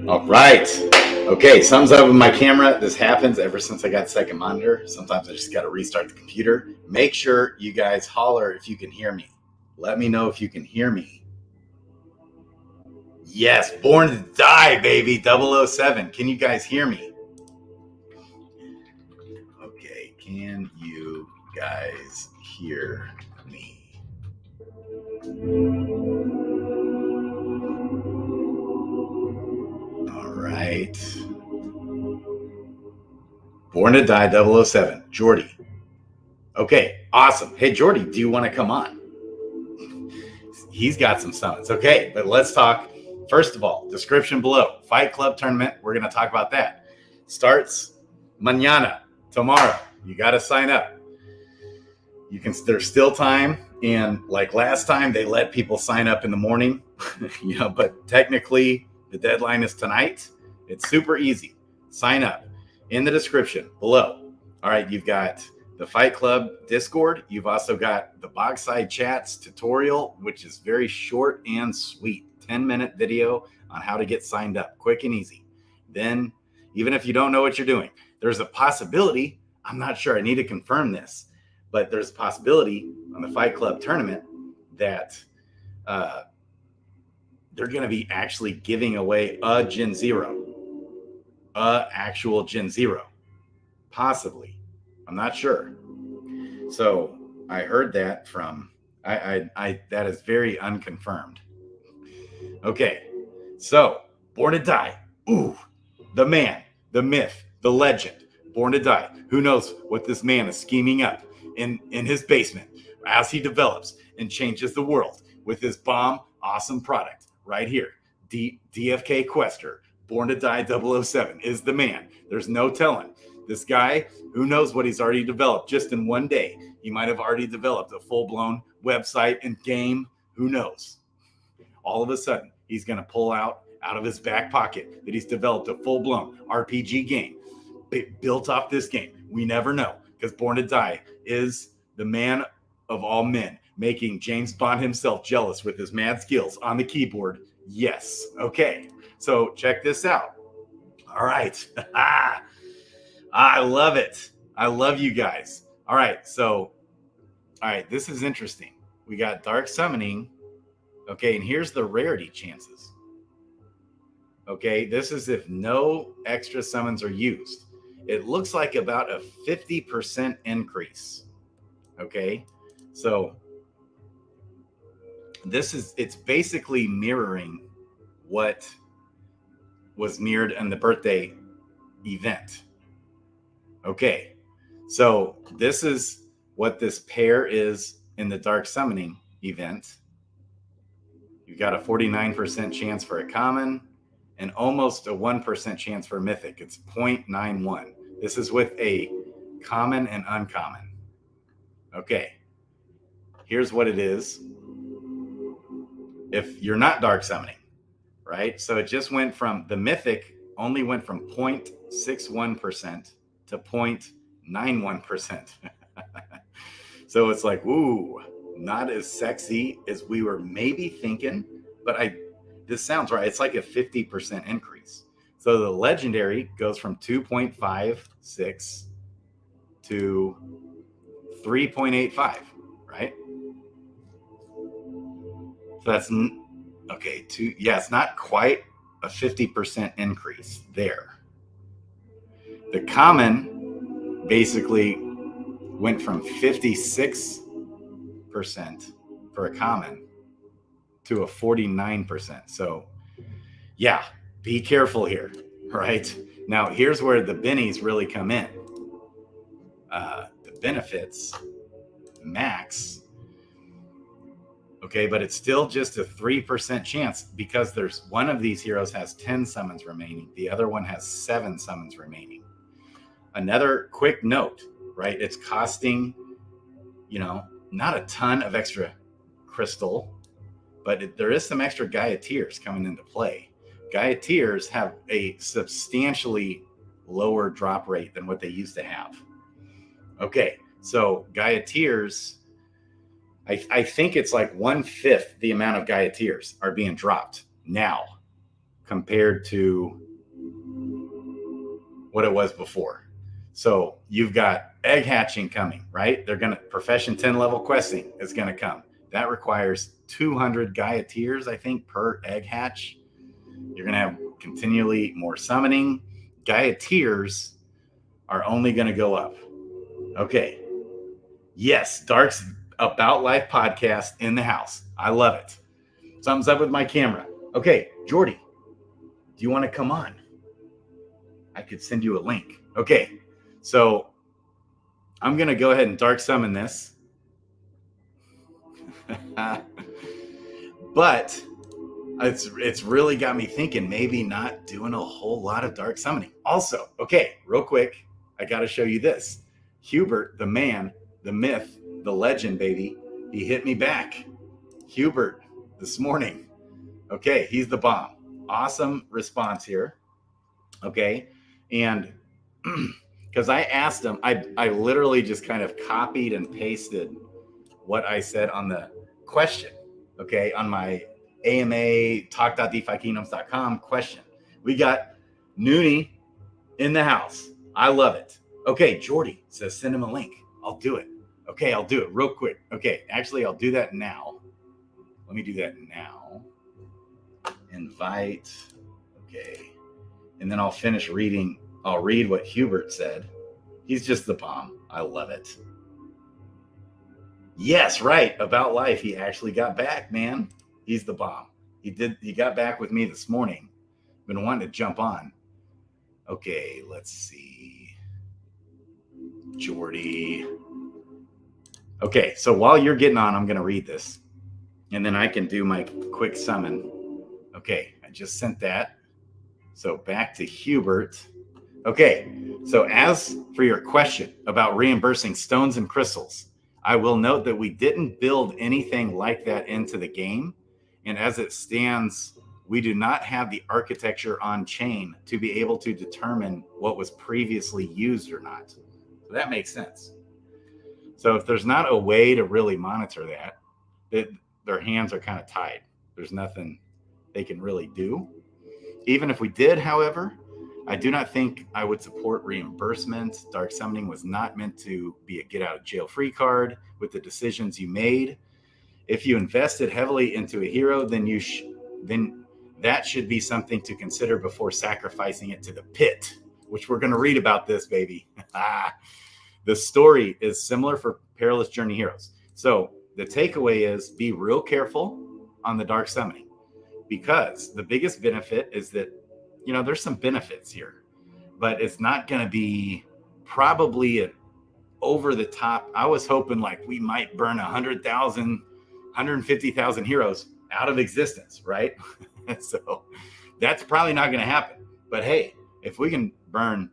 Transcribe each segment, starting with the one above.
All right. Okay, thumbs up on my camera. This happens ever since I got second monitor. Sometimes I just got to restart the computer. Make sure you guys holler if you can hear me. Let me know if you can hear me. Yes, Born to Die, baby, 007. Can you guys hear me? Okay, can you guys hear me? All right. Born to Die 007, Jordy. Okay, awesome. Hey, Jordy, do you want to come on? He's got some summons. Okay, but let's talk. First of all, description below. Fight Club tournament. We're going to talk about that. Starts mañana, tomorrow. You got to sign up. You can. There's still time. And like last time, they let people sign up in the morning. But technically, the deadline is tonight. It's super easy. Sign up in the description below. All right, you've got the Fight Club Discord. You've also got the Boxside Chats tutorial, which is very short and sweet. 10-minute video on how to get signed up, quick and easy. Then, even if you don't know what you're doing, there's a possibility, I'm not sure, I need to confirm this, but there's a possibility on the Fight Club tournament that they're going to be actually giving away a Gen Zero, actual Gen Zero, possibly. I'm not sure. So I heard that from, that is very unconfirmed. Okay, so Born to Die. Ooh, the man, the myth, the legend, Born to Die. Who knows what this man is scheming up in his basement as he develops and changes the world with his bomb, awesome product right here. DFK Quester, Born to Die 007 is the man. There's no telling. This guy, who knows what he's already developed just in one day. He might have already developed a full-blown website and game. Who knows? All of a sudden, he's going to pull out of his back pocket that he's developed a full-blown RPG game built off this game. We never know, because Born to Die is the man of all men, making James Bond himself jealous with his mad skills on the keyboard. Yes. Okay. So check this out. All right. I love it. I love you guys. All right. This is interesting. We got Dark Summoning. Okay. And here's the rarity chances. Okay. This is if no extra summons are used. It looks like about a 50% increase. Okay. So it's basically mirroring what was mirrored in the birthday event. Okay, so this is what this pair is in the Dark Summoning event. You've got a 49% chance for a common and almost a 1% chance for a mythic. It's 0.91. This is with a common and uncommon. Okay, here's what it is if you're not Dark Summoning, right? So it just went from, the mythic only went from 0.61% to 0.91%. So it's like, ooh, not as sexy as we were maybe thinking, but this sounds right. It's like a 50% increase. So the legendary goes from 2.56 to 3.85, right? So that's okay. It's not quite a 50% increase there. The common basically went from 56% for a common to a 49%. So yeah, be careful here, right? Now here's where the bennies really come in. The benefits max. Okay, but it's still just a 3% chance because there's one of these heroes has 10 summons remaining. The other one has 7 summons remaining. Another quick note, right? It's costing, not a ton of extra crystal, but there is some extra Gaia Tears coming into play. Gaia Tears have a substantially lower drop rate than what they used to have. Okay, so Gaia Tears, I think it's like 1/5 the amount of Gaia Tears are being dropped now. compared to what it was before. So you've got egg hatching coming, right? Profession 10 level questing is going to come. That requires 200 Gaiateers, I think, per egg hatch. You're going to have continually more summoning. Gaiateers are only going to go up. Okay. Yes, Dark's About Life podcast in the house. I love it. Something's up with my camera. Okay, Jordy, do you want to come on? I could send you a link. Okay, so I'm going to go ahead and dark summon this. But it's really got me thinking maybe not doing a whole lot of dark summoning. Also, okay, real quick, I got to show you this. Hubert, the man, the myth, the legend, baby, he hit me back. Hubert, this morning. Okay, he's the bomb. Awesome response here. Okay, and because I asked him, I literally just kind of copied and pasted what I said on the question, okay, on my AMA talk.defykingdoms.com question. We got Noonie in the house. I love it. Okay, Jordy says send him a link. I'll do it. Okay, I'll do it real quick. Okay, actually, I'll do that now. Let me do that now. Invite. Okay. And then I'll finish reading. I'll read what Hubert said. He's just the bomb. I love it. Yes, right. About Life. He actually got back, man. He's the bomb. He got back with me this morning. Been wanting to jump on. Okay, let's see. Jordy. Okay, so while you're getting on, I'm going to read this. And then I can do my quick summon. Okay, I just sent that. So back to Hubert. Okay, so as for your question about reimbursing stones and crystals, I will note that we didn't build anything like that into the game. And as it stands, we do not have the architecture on chain to be able to determine what was previously used or not. So that makes sense. So if there's not a way to really monitor that, their hands are kind of tied. There's nothing they can really do. Even if we did, however, I do not think I would support reimbursement. Dark summoning was not meant to be a get out of jail free card with the decisions you made. If you invested heavily into a hero, then that should be something to consider before sacrificing it to the pit, which we're going to read about this, baby. The story is similar for Perilous Journey heroes. So the takeaway is be real careful on the dark summoning, because the biggest benefit is that, there's some benefits here, but it's not going to be probably an over the top. I was hoping like we might burn 100,000, 150,000 heroes out of existence, right? So that's probably not going to happen. But hey, if we can burn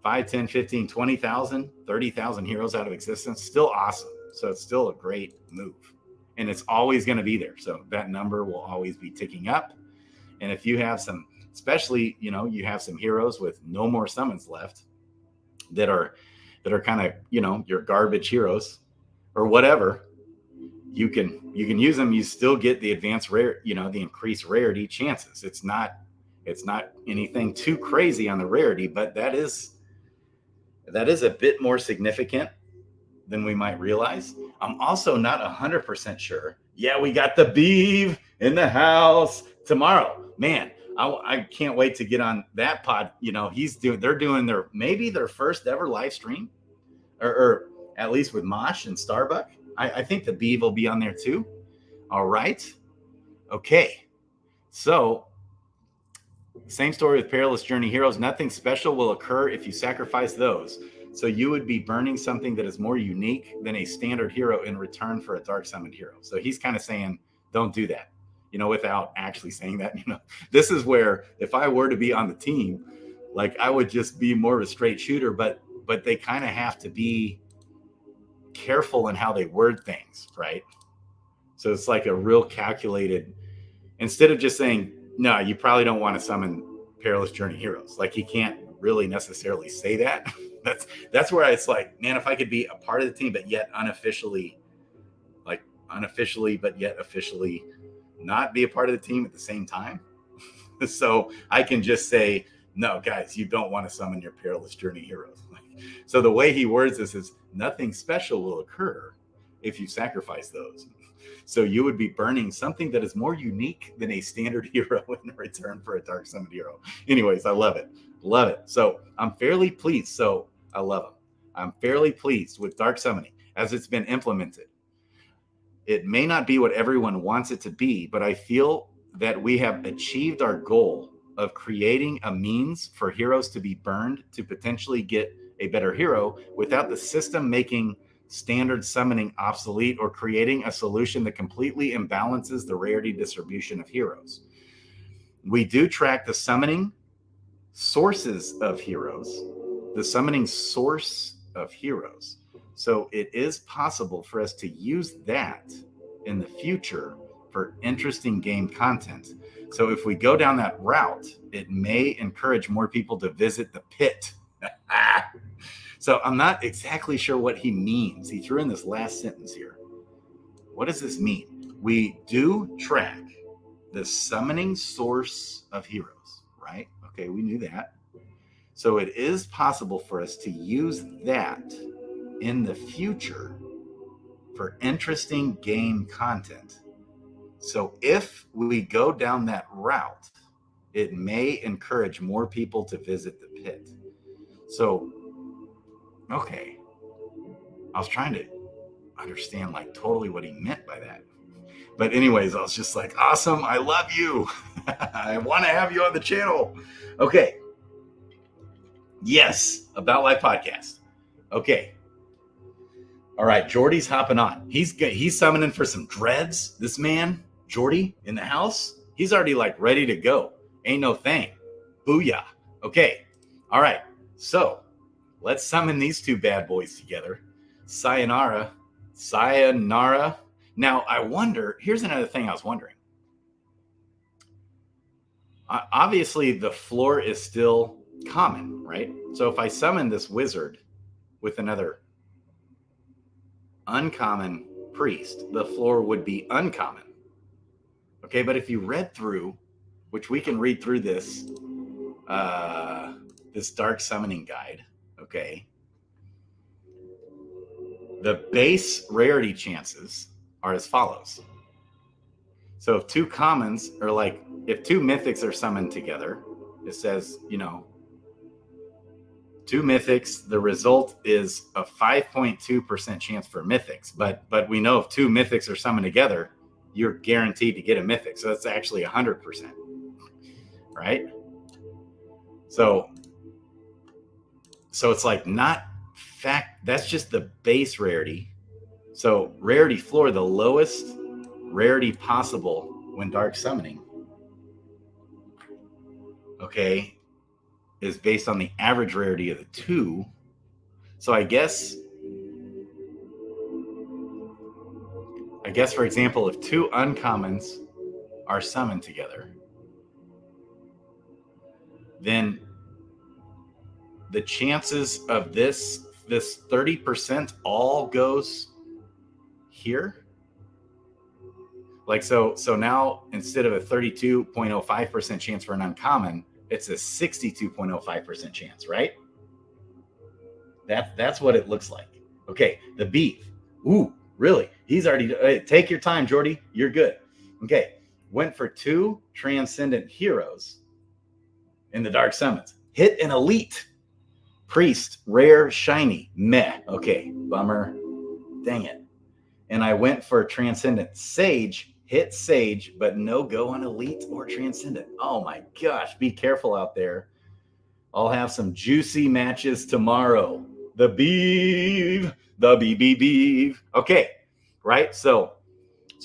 5, 10, 15, 20,000, 30,000 heroes out of existence, still awesome. So it's still a great move. And it's always going to be there. So that number will always be ticking up. And if you have some, especially, you have some heroes with no more summons left that are kind of, your garbage heroes or whatever, you can use them. You still get the advanced rare, the increased rarity chances. It's not anything too crazy on the rarity, but that is a bit more significant than we might realize. I'm also not 100% sure. Yeah, we got the Beeve in the house tomorrow. Man, I can't wait to get on that pod. They're doing their first ever live stream, or at least with Mosh and Starbuck. I think the Beeve will be on there too. All right. Okay. So same story with Perilous Journey heroes. Nothing special will occur if you sacrifice those. So you would be burning something that is more unique than a standard hero in return for a dark summoned hero. So he's kind of saying, don't do that, without actually saying that. This is where if I were to be on the team, like I would just be more of a straight shooter, but they kind of have to be careful in how they word things, right? So it's like a real calculated, instead of just saying, no, you probably don't want to summon Perilous Journey heroes. Like he can't really necessarily say that. That's where it's like, man, if I could be a part of the team, but yet unofficially, but yet officially not be a part of the team at the same time, So I can just say, no, guys, you don't want to summon your perilous journey heroes. So the way he words this is nothing special will occur if you sacrifice those. So you would be burning something that is more unique than a standard hero in return for a dark summoned hero. Anyways, I love it. Love it. So I'm fairly pleased. So I love them. I'm fairly pleased with dark summoning as it's been implemented. It may not be what everyone wants it to be, but I feel that we have achieved our goal of creating a means for heroes to be burned to potentially get a better hero without the system making standard summoning obsolete or creating a solution that completely imbalances the rarity distribution of heroes. We do track the summoning sources of heroes, the summoning source of heroes. So it is possible for us to use that in the future for interesting game content. So if we go down that route, it may encourage more people to visit the pit. So I'm not exactly sure what he means. He threw in this last sentence here. What does this mean? We do track the summoning source of heroes, right? Okay, we knew that. So it is possible for us to use that in the future for interesting game content. So if we go down that route, it may encourage more people to visit the pit. So, okay. I was trying to understand like totally what he meant by that. But anyways, I was just like, awesome. I love you. I want to have you on the channel. Okay. Yes. About Life podcast. Okay. All right. Jordy's hopping on. He's summoning for some dreads. This man, Jordy, in the house, he's already like ready to go. Ain't no thing. Booyah. Okay. All right. So let's summon these two bad boys together. Sayonara. Now, I wonder, here's another thing I was wondering. Obviously, the floor is still common, right? So if I summon this wizard with another uncommon priest, the floor would be uncommon. Okay, but if you read through, which we can read through this, this dark summoning guide, okay, the base rarity chances are as follows. So if two commons are like, if two mythics are summoned together, it says, two mythics, the result is a 5.2% chance for mythics. But we know if two mythics are summoned together, you're guaranteed to get a mythic. So that's actually 100%, right? So it's like not fact, that's just the base rarity. So rarity floor, the lowest rarity possible when dark summoning, okay, is based on the average rarity of the two. So I guess for example, if two uncommons are summoned together, then the chances of this 30% all goes here. Like, so now instead of a 32.05% chance for an uncommon, it's a 62.05% chance, right? That's what it looks like. Okay, the beef. Ooh, really? He's already, take your time, Jordy. You're good. Okay, went for two transcendent heroes in the dark summons. Hit an elite. Priest, rare, shiny, meh. Okay, bummer. Dang it. And I went for transcendent sage. Hit sage, but no go on elite or transcendent. Oh my gosh, be careful out there. I'll have some juicy matches tomorrow. The beef. Okay, right? So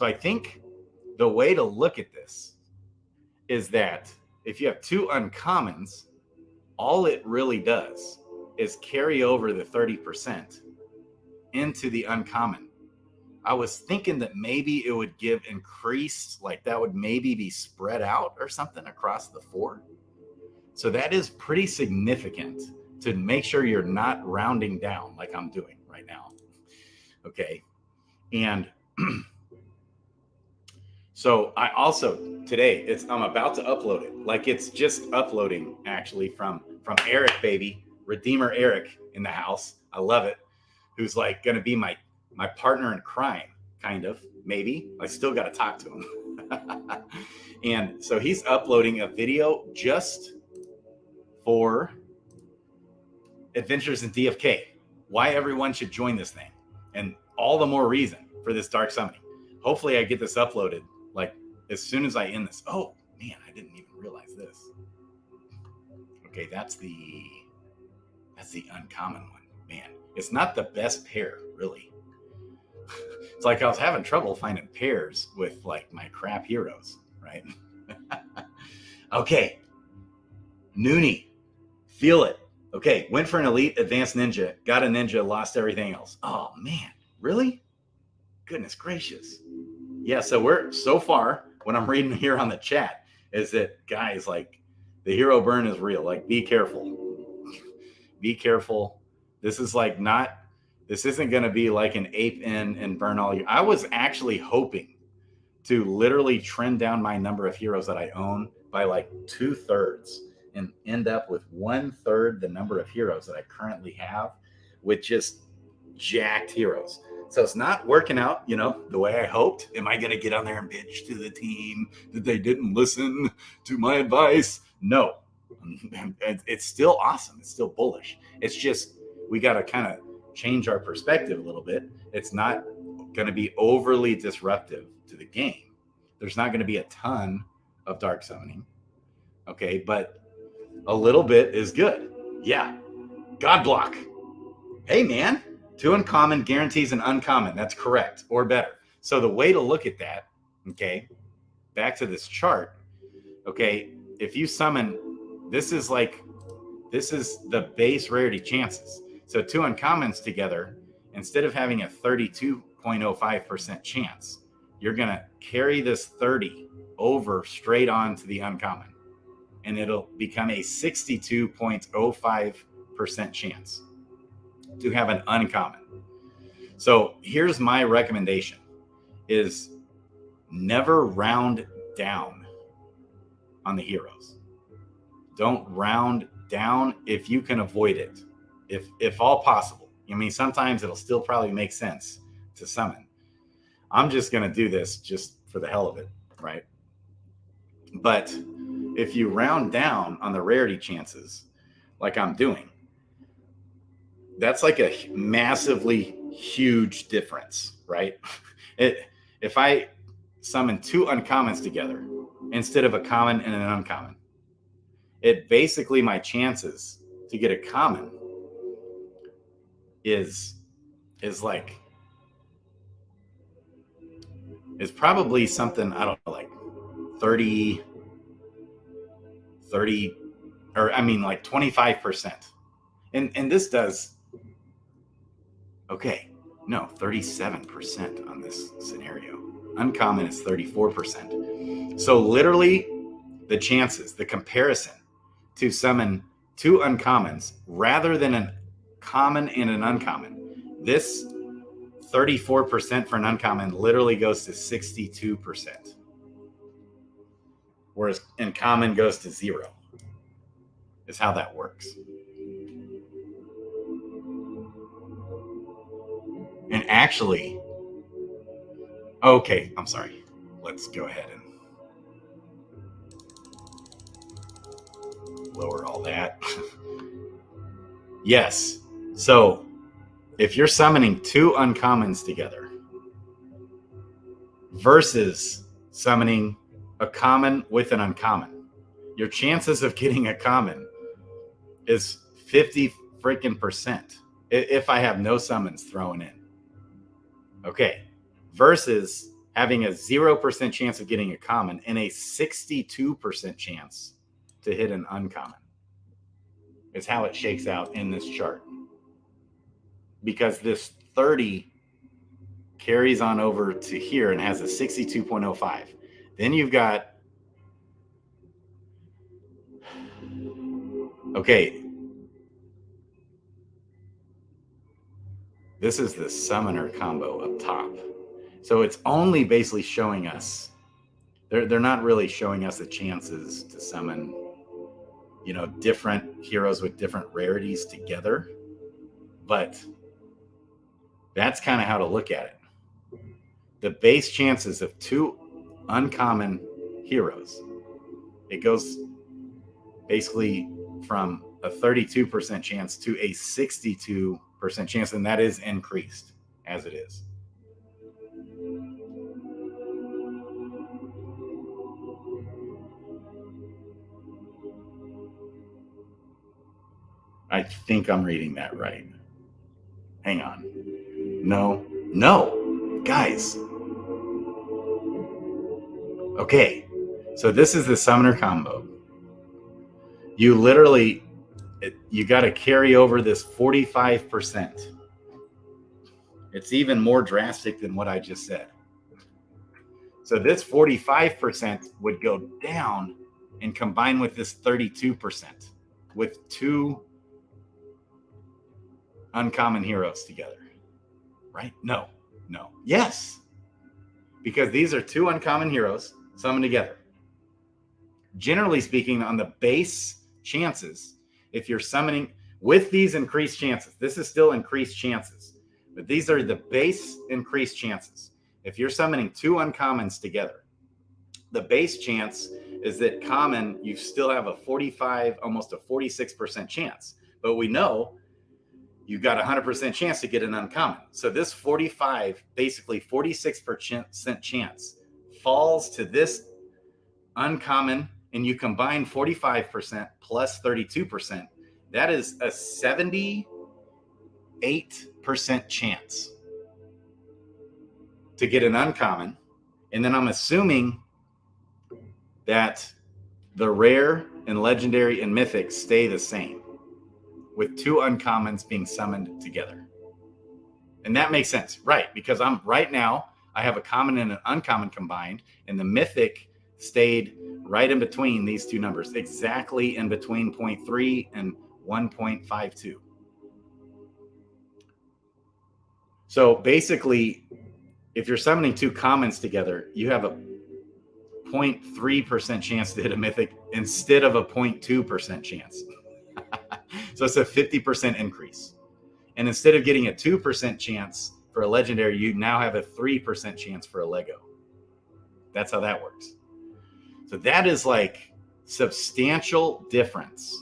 I think the way to look at this is that if you have two uncommons, all it really does is carry over the 30% into the uncommon. I was thinking that maybe it would give increased, like that would maybe be spread out or something across the four. So that is pretty significant to make sure you're not rounding down like I'm doing right now. Okay. And So I also today I'm about to upload it. Like it's just uploading actually from Eric, baby, Redeemer Eric in the house. I love it. Who's like going to be my partner in crime, kind of, maybe. I still got to talk to him. And so he's uploading a video just for Adventures in DFK. Why everyone should join this thing. And all the more reason for this dark summoning. Hopefully I get this uploaded like as soon as I end this. Oh man, I didn't even realize this. Okay, that's the uncommon one. Man, it's not the best pair, really. It's like I was having trouble finding pairs with like my crap heroes, right? Okay. Noonie. Feel it. Okay, went for an elite, advanced ninja, got a ninja, lost everything else. Oh man, really? Goodness gracious. Yeah, so we're so far, what I'm reading here on the chat is that guys, like the hero burn is real. Like be careful. Be careful. This is like this isn't going to be like an ape in and burn all you. I was actually hoping to literally trend down my number of heroes that I own by like 2/3 and end up with 1/3 the number of heroes that I currently have with just jacked heroes. So it's not working out, the way I hoped. Am I going to get on there and bitch to the team that they didn't listen to my advice? No. It's still awesome. It's still bullish. It's just we got to kind of change our perspective a little bit. It's not going to be overly disruptive to the game. There's not going to be a ton of dark summoning. Okay, but a little bit is good. Yeah. God block. Hey, man. 2 uncommon guarantees an uncommon. That's correct, or better. So the way to look at that, okay, back to this chart, okay, if you summon, this is the base rarity chances. So 2 uncommons together, instead of having a 32.05% chance, you're going to carry this 30 over straight on to the uncommon, and it'll become a 62.05% chance to have an uncommon. So here's my recommendation is never round down on the heroes. Don't round down if you can avoid it, if all possible. I mean, sometimes it'll still probably make sense to summon. I'm just going to do this just for the hell of it, right? But if you round down on the rarity chances, like I'm doing, that's like a massively huge difference, right? If I summon 2 uncommons together instead of a common and an uncommon, it basically my chances to get a common is probably something, I don't know, like 30 or I mean like 25%. And this does, okay, no, 37% on this scenario. Uncommon is 34%. So literally the chances, the comparison to summon 2 uncommons rather than a common and an uncommon, this 34% for an uncommon literally goes to 62%. Whereas uncommon goes to 0. Is how that works. And actually, okay, I'm sorry. Let's go ahead and lower all that. Yes. So if you're summoning 2 uncommons together versus summoning a common with an uncommon, your chances of getting a common is 50 freaking percent if I have no summons thrown in. Okay. Versus having a 0% chance of getting a common and a 62% chance to hit an uncommon is how it shakes out in this chart. Because this 30 carries on over to here and has a 62.05. Then you've got, okay, this is the summoner combo up top. So it's only basically showing us they're not really showing us the chances to summon, you know, different heroes with different rarities together. But that's kind of how to look at it. The base chances of 2 uncommon heroes, it goes basically from a 32% chance to a 62% chance, and that is increased as it is. I think I'm reading that right. Hang on. No, guys. Okay, so this is the summoner combo. You literally, you got to carry over this 45%. It's even more drastic than what I just said. So this 45% would go down and combine with this 32% with 2 uncommon heroes together, right? No. Yes, because these are 2 uncommon heroes summoned together. Generally speaking, on the base chances, if you're summoning with these increased chances, this is still increased chances, but these are the base increased chances. If you're summoning 2 uncommons together, the base chance is that common, you still have a 45, almost a 46% chance. But we know you've got a 100% chance to get an uncommon. So this 45, basically 46% chance falls to this uncommon, and you combine 45% plus 32%. That is a 78% chance to get an uncommon. And then I'm assuming that the rare and legendary and mythic stay the same, with 2 uncommons being summoned together. And that makes sense, right? Because right now, I have a common and an uncommon combined, and the mythic stayed right in between these 2 numbers, exactly in between 0.3 and 1.52. So basically, if you're summoning 2 commons together, you have a 0.3% chance to hit a mythic instead of a 0.2% chance. So it's a 50% increase. And instead of getting a 2% chance for a legendary, you now have a 3% chance for a Lego. That's how that works. So that is like substantial difference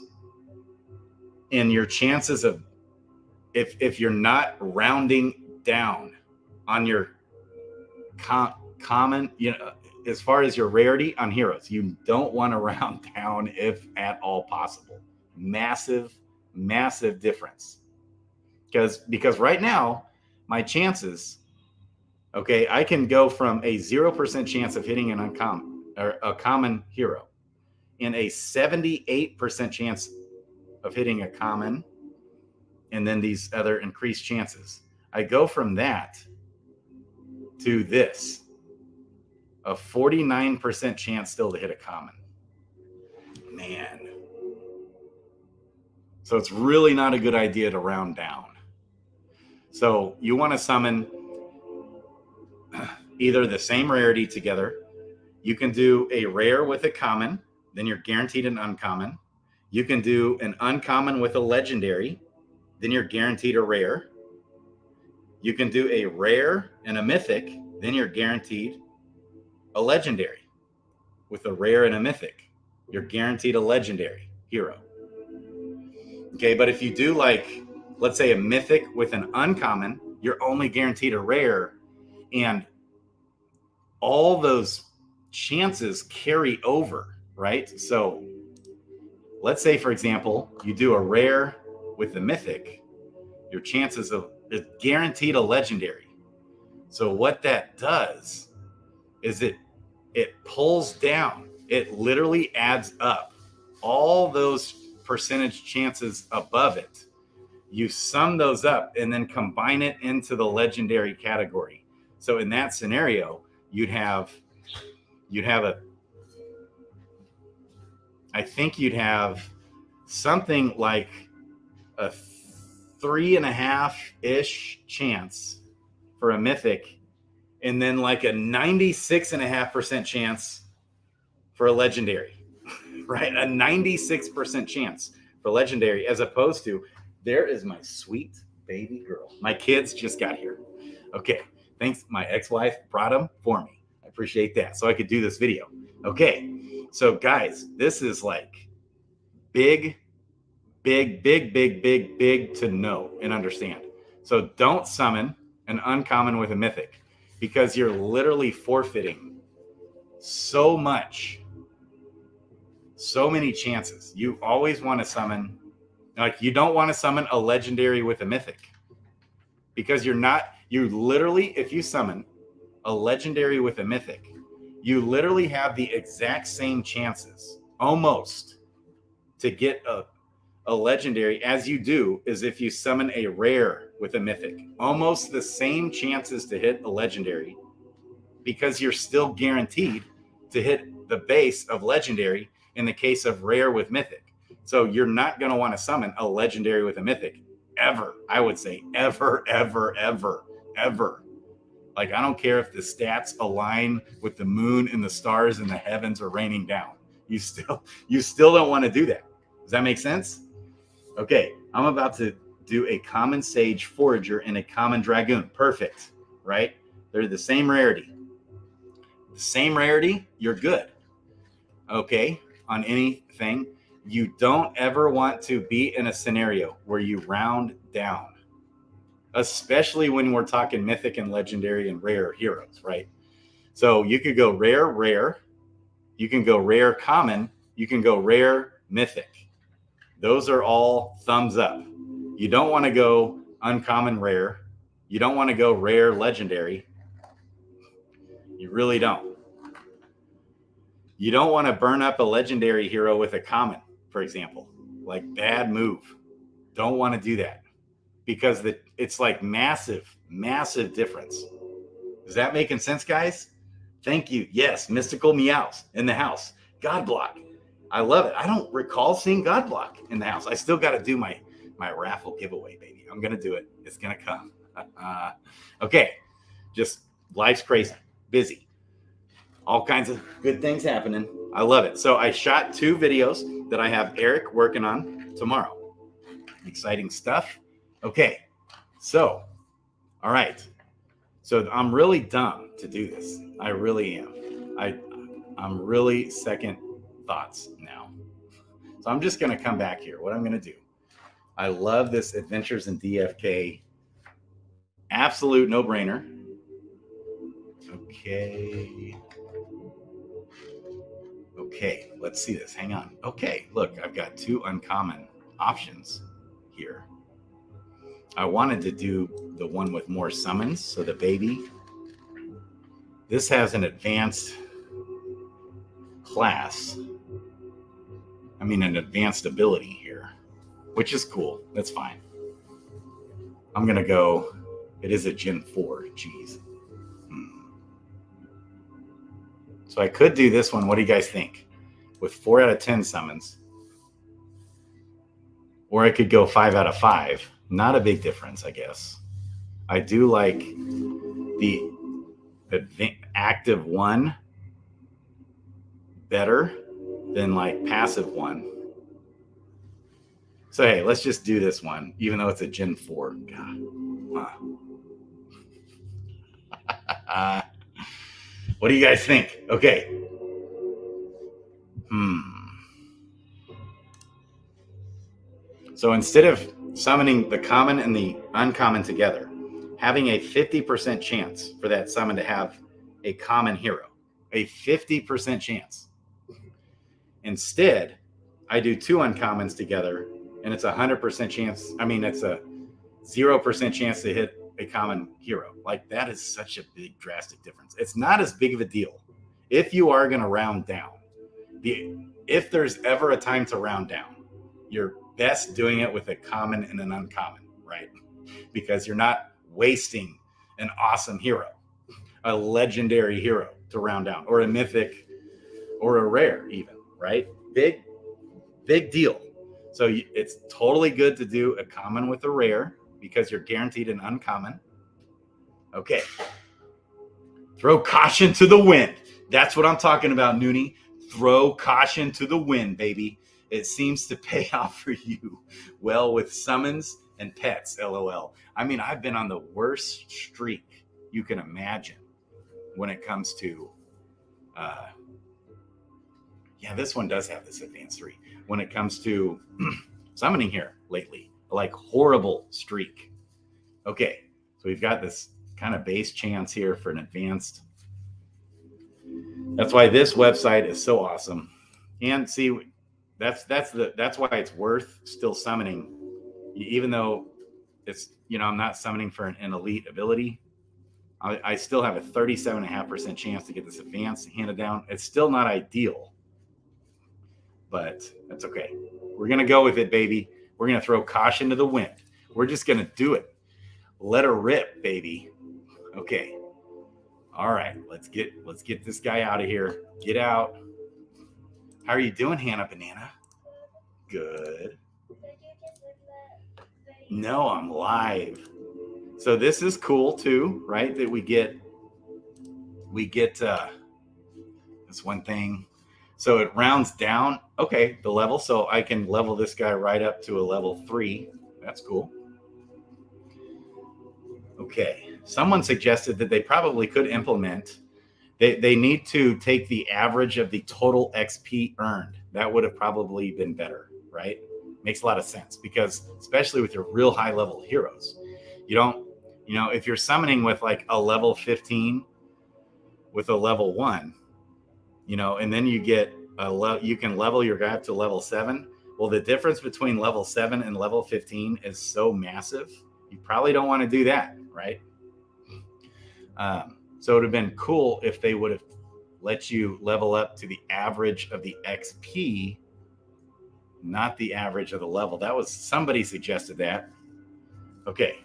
in your chances of, if you're not rounding down on your common, you know, as far as your rarity on heroes, you don't want to round down if at all possible. Massive difference. Because right now, my chances, okay, I can go from a 0% chance of hitting an uncommon or a common hero and a 78% chance of hitting a common, and then these other increased chances. I go from that to this, a 49% chance still to hit a common. Man. So it's really not a good idea to round down. So you want to summon either the same rarity together. You can do a rare with a common, then you're guaranteed an uncommon. You can do an uncommon with a legendary, then you're guaranteed a rare. You can do a rare and a mythic, then you're guaranteed a legendary. With a rare and a mythic, you're guaranteed a legendary hero. Okay, but if you do, like, let's say a mythic with an uncommon, you're only guaranteed a rare, and all those chances carry over, right? So let's say, for example, you do a rare with the mythic, your chances of it guaranteed a legendary. So what that does is it pulls down, it literally adds up all those percentage chances above it. You sum those up and then combine it into the legendary category. So in that scenario, I think you'd have something like a 3.5-ish chance for a mythic, and then like a 96.5% chance for a legendary, right? A 96% chance for legendary, as opposed to, there is my sweet baby girl. My kids just got here. Okay, thanks. My ex-wife brought them for me. I appreciate that. So I could do this video. Okay, so guys, this is like big to know and understand. So don't summon an uncommon with a mythic, because you're literally forfeiting so much, so many chances. You always want to summon, like, you don't want to summon a legendary with a mythic, because you literally, if you summon a legendary with a mythic, you literally have the exact same chances almost to get a legendary as you do as if you summon a rare with a mythic. Almost the same chances to hit a legendary, because you're still guaranteed to hit the base of legendary in the case of rare with mythic. So you're not going to want to summon a legendary with a mythic ever. I would say ever. Like, I don't care if the stats align with the moon and the stars and the heavens are raining down. You still don't want to do that. Does that make sense? Okay, I'm about to do a common sage forager and a common dragoon. Perfect, right? They're the same rarity. The same rarity, you're good. Okay, on anything. You don't ever want to be in a scenario where you round down, especially when we're talking mythic and legendary and rare heroes, right? So you could go rare, you can go rare common, you can go rare mythic. Those are all thumbs up. You don't want to go uncommon rare. You don't want to go rare legendary. You really don't. You don't want to burn up a legendary hero with a common, for example. Like, bad move. Don't want to do that, because it's like massive difference. Is that making sense, guys? Thank you. Yes, mystical meows in the house. God block. I love it. I don't recall seeing God block in the house. I still got to do my raffle giveaway, baby. I'm going to do it. It's going to come. Okay. Just life's crazy, busy. All kinds of good things happening. I love it. So I shot 2 videos that I have Eric working on tomorrow. Exciting stuff. Okay. So, all right. So I'm really dumb to do this. I really am. I'm really second thoughts now. So I'm just going to come back here. What I'm going to do. I love this Adventures in DFK. Absolute no-brainer. Okay, let's see this. Hang on. Okay, look, I've got 2 uncommon options here. I wanted to do the one with more summons, so the baby. This has an advanced class. I mean, an advanced ability here, which is cool. That's fine. I'm going to go, it is a Gen 4. Jeez. So I could do this one. What do you guys think? With 4 out of 10 summons. Or I could go 5 out of 5. Not a big difference, I guess. I do like the active 1 better than like passive 1. So hey, let's just do this one, even though it's a Gen 4. God. What do you guys think? Okay. So instead of summoning the common and the uncommon together, having a 50% chance for that summon to have a common hero, a 50% chance. Instead, I do 2 uncommons together, and it's a 100% chance. I mean, it's a 0% chance to hit a common hero. Like, that is such a big drastic difference. It's not as big of a deal if you are going to round down. If there's ever a time to round down, you're best doing it with a common and an uncommon, right? Because you're not wasting an awesome hero, a legendary hero to round down, or a mythic, or a rare even, right? Big deal. So it's totally good to do a common with a rare, because you're guaranteed an uncommon. Okay. Throw caution to the wind. That's what I'm talking about, Noonie. throw caution to the wind, baby. It seems to pay off for you well with summons and pets, LOL. I mean, I've been on the worst streak you can imagine when it comes to, yeah, this one does have this advanced 3. When it comes to summoning here lately, like horrible streak. Okay, so we've got this kind of base chance here for an advanced. That's why this website is so awesome. And see, that's why it's worth still summoning, even though it's, I'm not summoning for an elite ability. I still have a 37.5% chance to get this advanced handed down. It's still not ideal, but that's okay. We're going to go with it, baby. We're going to throw caution to the wind. We're just going to do it. Let her rip, baby. Okay. All right. Let's get this guy out of here. Get out. How are you doing, Hannah Banana? Good. No, I'm live. So this is cool too, right? That we get this one thing. So it rounds down, okay, the level. So I can level this guy right up to a level 3. That's cool. Okay. Someone suggested that they probably could implement, they need to take the average of the total XP earned. That would have probably been better, right? Makes a lot of sense because especially with your real high level heroes, you don't, if you're summoning with like a level 15 with a level 1, and then you get you can level your guy up to level 7. Well, the difference between level 7 and level 15 is so massive. You probably don't want to do that, right? So it would have been cool if they would have let you level up to the average of the XP, not the average of the level. That was, somebody suggested that. Okay.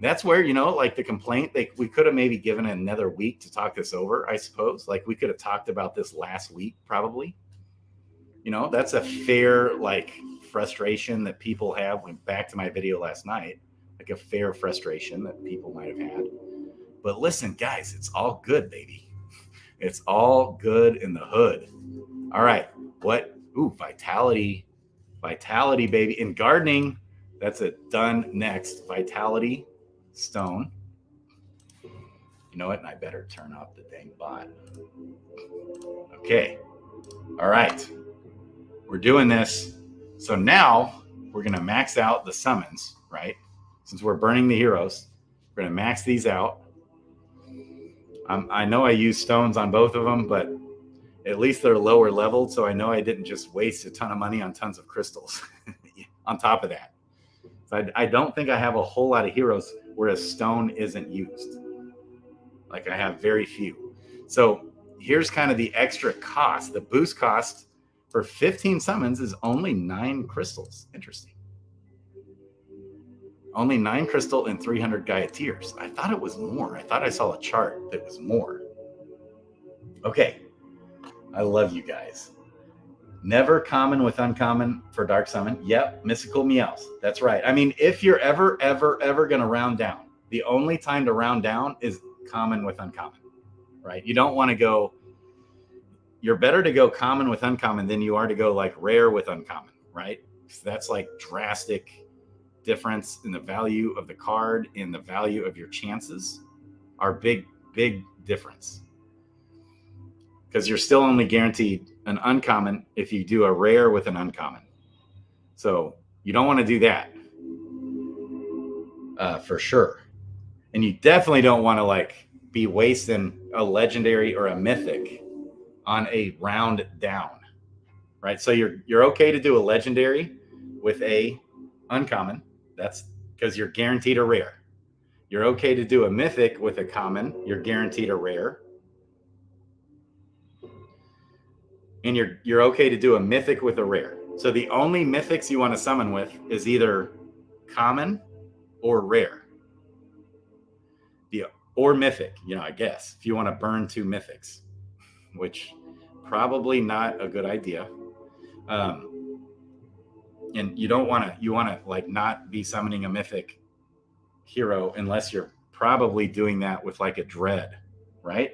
That's where, like the complaint, we could have maybe given another week to talk this over, I suppose. Like we could have talked about this last week, probably. That's a fair, like, frustration that people have. Went back to my video last night, like a fair frustration that people might have had. But listen, guys, it's all good, baby. It's all good in the hood. All right. What? Ooh, vitality, baby. In gardening, that's a done next. Vitality stone. You know what? And I better turn off the dang bot. Okay. All right. We're doing this. So now we're going to max out the summons, right? Since we're burning the heroes, we're going to max these out. I know I used stones on both of them, but at least they're lower leveled. So I know I didn't just waste a ton of money on tons of crystals on top of that. So I don't think I have a whole lot of heroes where a stone isn't used. Like I have very few. So here's kind of the extra cost. The boost cost for 15 summons is only 9 crystals. Interesting. Only 9 crystal and 300 Gaia tiers. I thought it was more. I thought I saw a chart that was more. Okay. I love you guys. Never common with uncommon for dark summon. Yep. Mystical meows. That's right. I mean, if you're ever going to round down, the only time to round down is common with uncommon, right? You don't want to go, you're better to go common with uncommon than you are to go like rare with uncommon, right? So that's like drastic difference in the value of the card and the value of your chances are big difference, because you're still only guaranteed an uncommon if you do a rare with an uncommon. So you don't want to do that for sure. And you definitely don't want to like be wasting a legendary or a mythic on a round down, right? So you're okay to do a legendary with a uncommon. That's because you're guaranteed a rare. You're okay to do a mythic with a common. You're guaranteed a rare. And you're okay to do a mythic with a rare. So the only mythics you want to summon with is either common or rare. Or mythic, I guess, if you want to burn 2 mythics, which probably not a good idea. And you want to like not be summoning a mythic hero unless you're probably doing that with like a dread, right?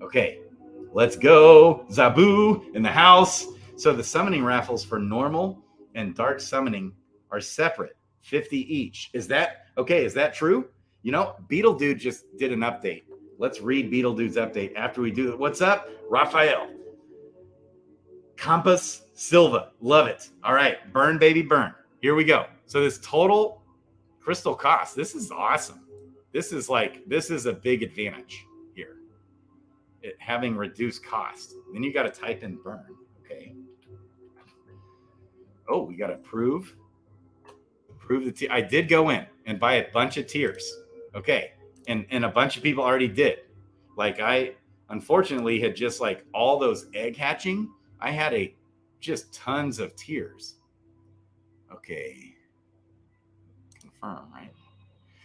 Okay. Let's go. Zabu in the house. So the summoning raffles for normal and dark summoning are separate, 50 each. Is that okay? Is that true? You know, Beetle Dude just did an update. Let's read Beetle Dude's update after we do it. What's up, Raphael? Compass Silva. Love it. All right. Burn, baby, burn. Here we go. So this total crystal cost, this is awesome. This is a big advantage here. It having reduced cost. Then you got to type in burn. Okay. Oh, we got to prove the tier. I did go in and buy a bunch of tiers. Okay. And a bunch of people already did. Like I unfortunately had just like all those egg hatching. I had just tons of tiers. Okay. Confirm, right?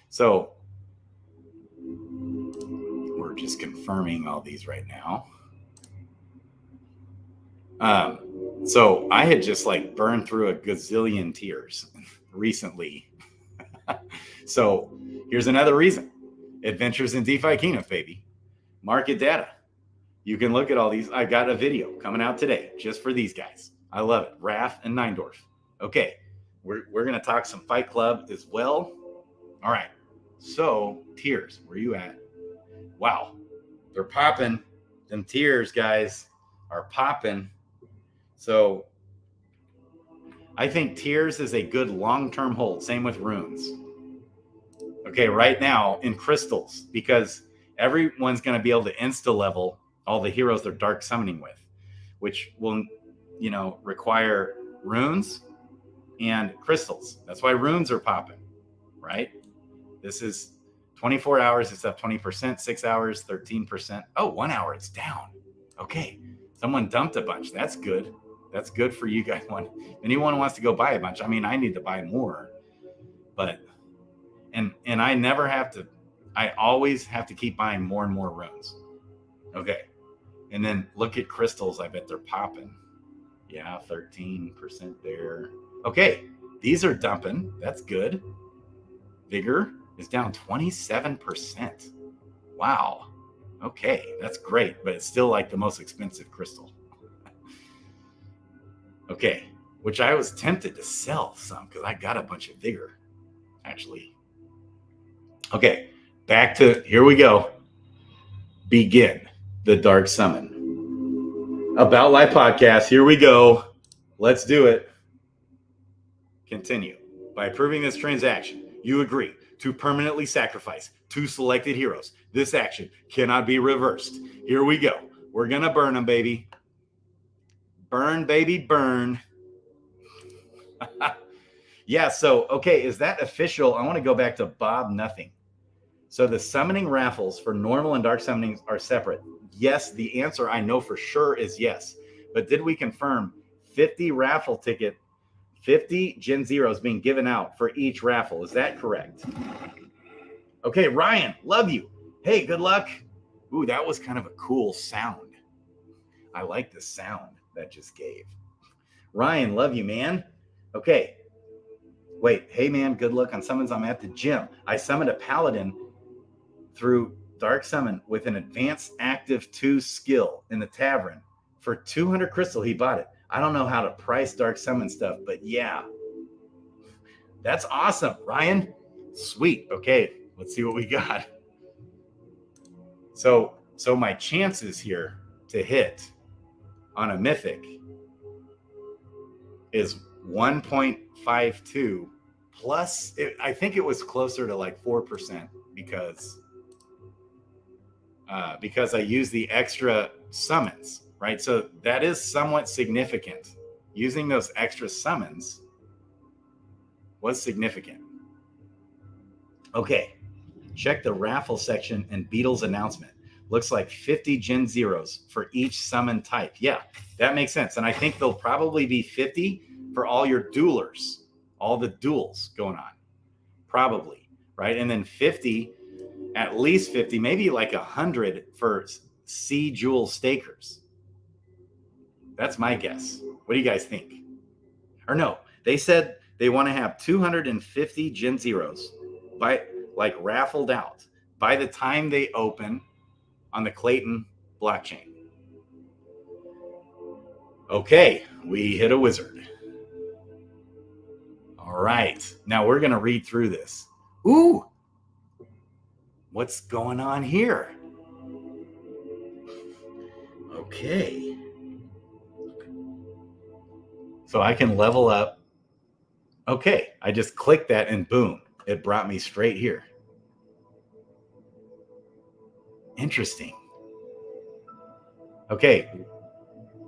So we're just confirming all these right now. So I had just like burned through a gazillion tiers recently. So here's another reason. Adventures in DeFi Kingdoms, baby. Market data. You can look at all these. I got a video coming out today just for these guys. I love it. Raph and Neindorf. Okay. We're going to talk some Fight Club as well. All right. So tiers, where you at? Wow. They're popping. Them tiers, guys, are popping. So I think tiers is a good long-term hold. Same with runes. Okay, right now in crystals, because everyone's going to be able to insta-level all the heroes they're dark summoning with, which will, require runes and crystals. That's why runes are popping, right? This is 24 hours. It's up 20%, 6 hours, 13%. Oh, 1 hour, it's down. Okay. Someone dumped a bunch. That's good. That's good for you guys. Anyone wants to go buy a bunch. I mean, I need to buy more, but, and I never have to, I always have to keep buying more and more runes. Okay. And then look at crystals. I bet they're popping. Yeah, 13% there. Okay. These are dumping. That's good. Vigor is down 27%. Wow. Okay. That's great. But it's still like the most expensive crystal. Okay. Which I was tempted to sell some because I got a bunch of vigor, actually. Okay. Back to, here we go. Begin the Dark Summon. About Life podcast. Here we go. Let's do it. Continue. By approving this transaction, you agree to permanently sacrifice 2 selected heroes. This action cannot be reversed. Here we go. We're going to burn them, baby. Burn, baby, burn. Yeah, so, okay, is that official? I want to go back to Bob Nothing. So the summoning raffles for normal and dark summonings are separate. Yes, the answer I know for sure is yes. But did we confirm 50 raffle ticket, 50 Gen Zeros being given out for each raffle? Is that correct? Okay, Ryan, love you. Hey, good luck. Ooh, that was kind of a cool sound. I like the sound that just gave. Ryan, love you, man. Okay. Wait, hey, man, good luck on summons. I'm at the gym. I summoned a paladin through Dark Summon with an advanced active 2 skill in the tavern. For 200 crystal, he bought it. I don't know how to price Dark Summon stuff, but yeah. That's awesome, Ryan. Sweet. Okay, let's see what we got. So my chances here to hit on a mythic is 1.52 plus, I think it was closer to like 4% because I use the extra summons, right? So that is somewhat significant. Using those extra summons was significant. Okay, check the raffle section and Beetle's announcement. Looks like 50 Gen Zeros for each summon type. Yeah, that makes sense. And I think there'll probably be 50 for all your duelers, all the duels going on, probably, right? And then 50, at least 50, maybe like 100 for C Jewel stakers. That's my guess. What do you guys think? Or no, they said they want to have 250 Gen Zeros raffled out by the time they open on the Clayton blockchain. Okay, we hit a wizard. All right, now we're going to read through this. Ooh, what's going on here? Okay. So I can level up. Okay, I just clicked that and boom, it brought me straight here. Interesting. Okay,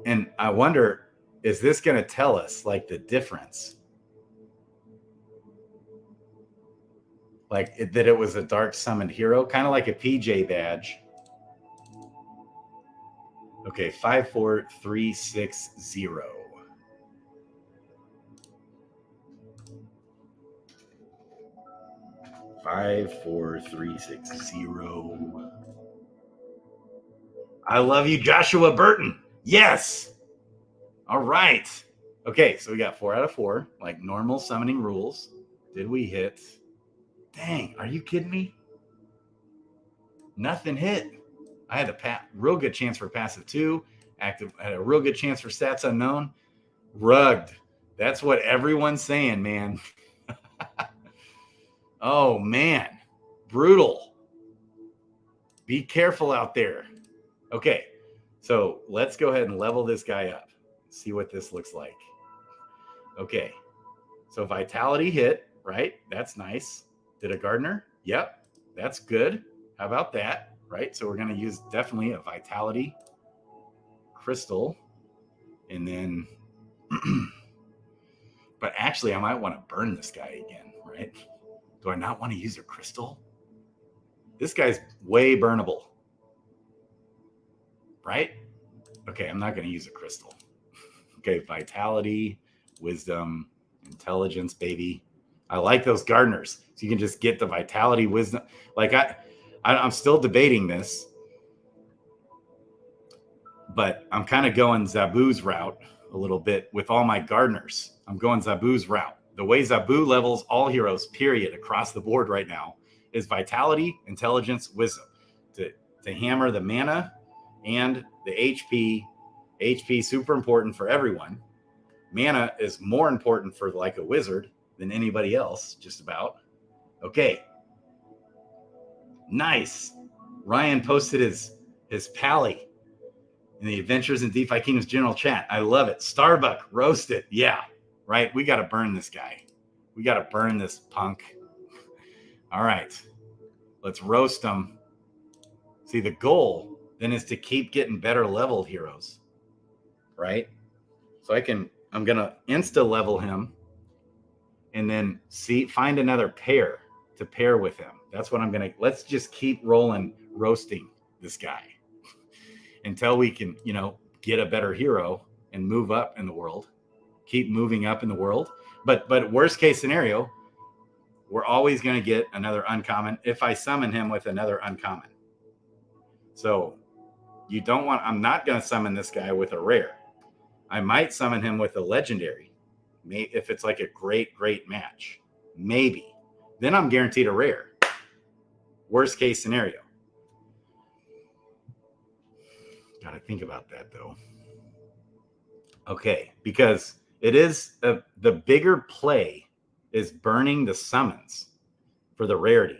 and I wonder, is this going to tell us like the difference? Like that it was a dark summoned hero, kind of like a PJ badge. Okay, 54360. 54360. I love you, Joshua Burton. Yes. All right. Okay, so we got 4 out of 4, like normal summoning rules. Did we hit? Dang, are you kidding me? Nothing hit. I had a real good chance for passive 2. Active had a real good chance for stats unknown. Rugged. That's what everyone's saying, man. Oh, man. Brutal. Be careful out there. Okay, so let's go ahead and level this guy up. See what this looks like. Okay, so vitality hit, right? That's nice. Did a gardener? Yep, that's good. How about that, right? So we're going to use definitely a vitality crystal. And then, but actually I might want to burn this guy again, right? Do I not want to use a crystal? This guy's way burnable, right? Okay, I'm not going to use a crystal. Okay, vitality, wisdom, intelligence, baby. I like those gardeners. So you can just get the vitality, wisdom. Like I'm still debating this, but I'm kind of going Zabu's route a little bit with all my gardeners. I'm going Zabu's route. The way Zabu levels all heroes, period, across the board right now is vitality, intelligence, wisdom to hammer the mana and the HP. HP super important for everyone. Mana is more important for like a wizard than anybody else, just about. Okay. Nice. Ryan posted his pally in the Adventures in DeFi Kingdoms general chat. I love it. Starbuck roasted. Yeah, right. We got to burn this guy. We got to burn this punk. All right. Let's roast him. See, the goal then is to keep getting better leveled heroes, right? So I'm going to insta level him and then find another pair to pair with him. That's what I'm going to, let's just keep rolling, roasting this guy until we can, get a better hero and move up in the world, keep moving up in the world. But worst case scenario, we're always going to get another uncommon if I summon him with another uncommon. So I'm not going to summon this guy with a rare. I might summon him with a legendary, if it's like a great match. Maybe. Then I'm guaranteed a rare. Worst case scenario. Got to think about that, though. Okay, because it is the bigger play is burning the summons for the rarity.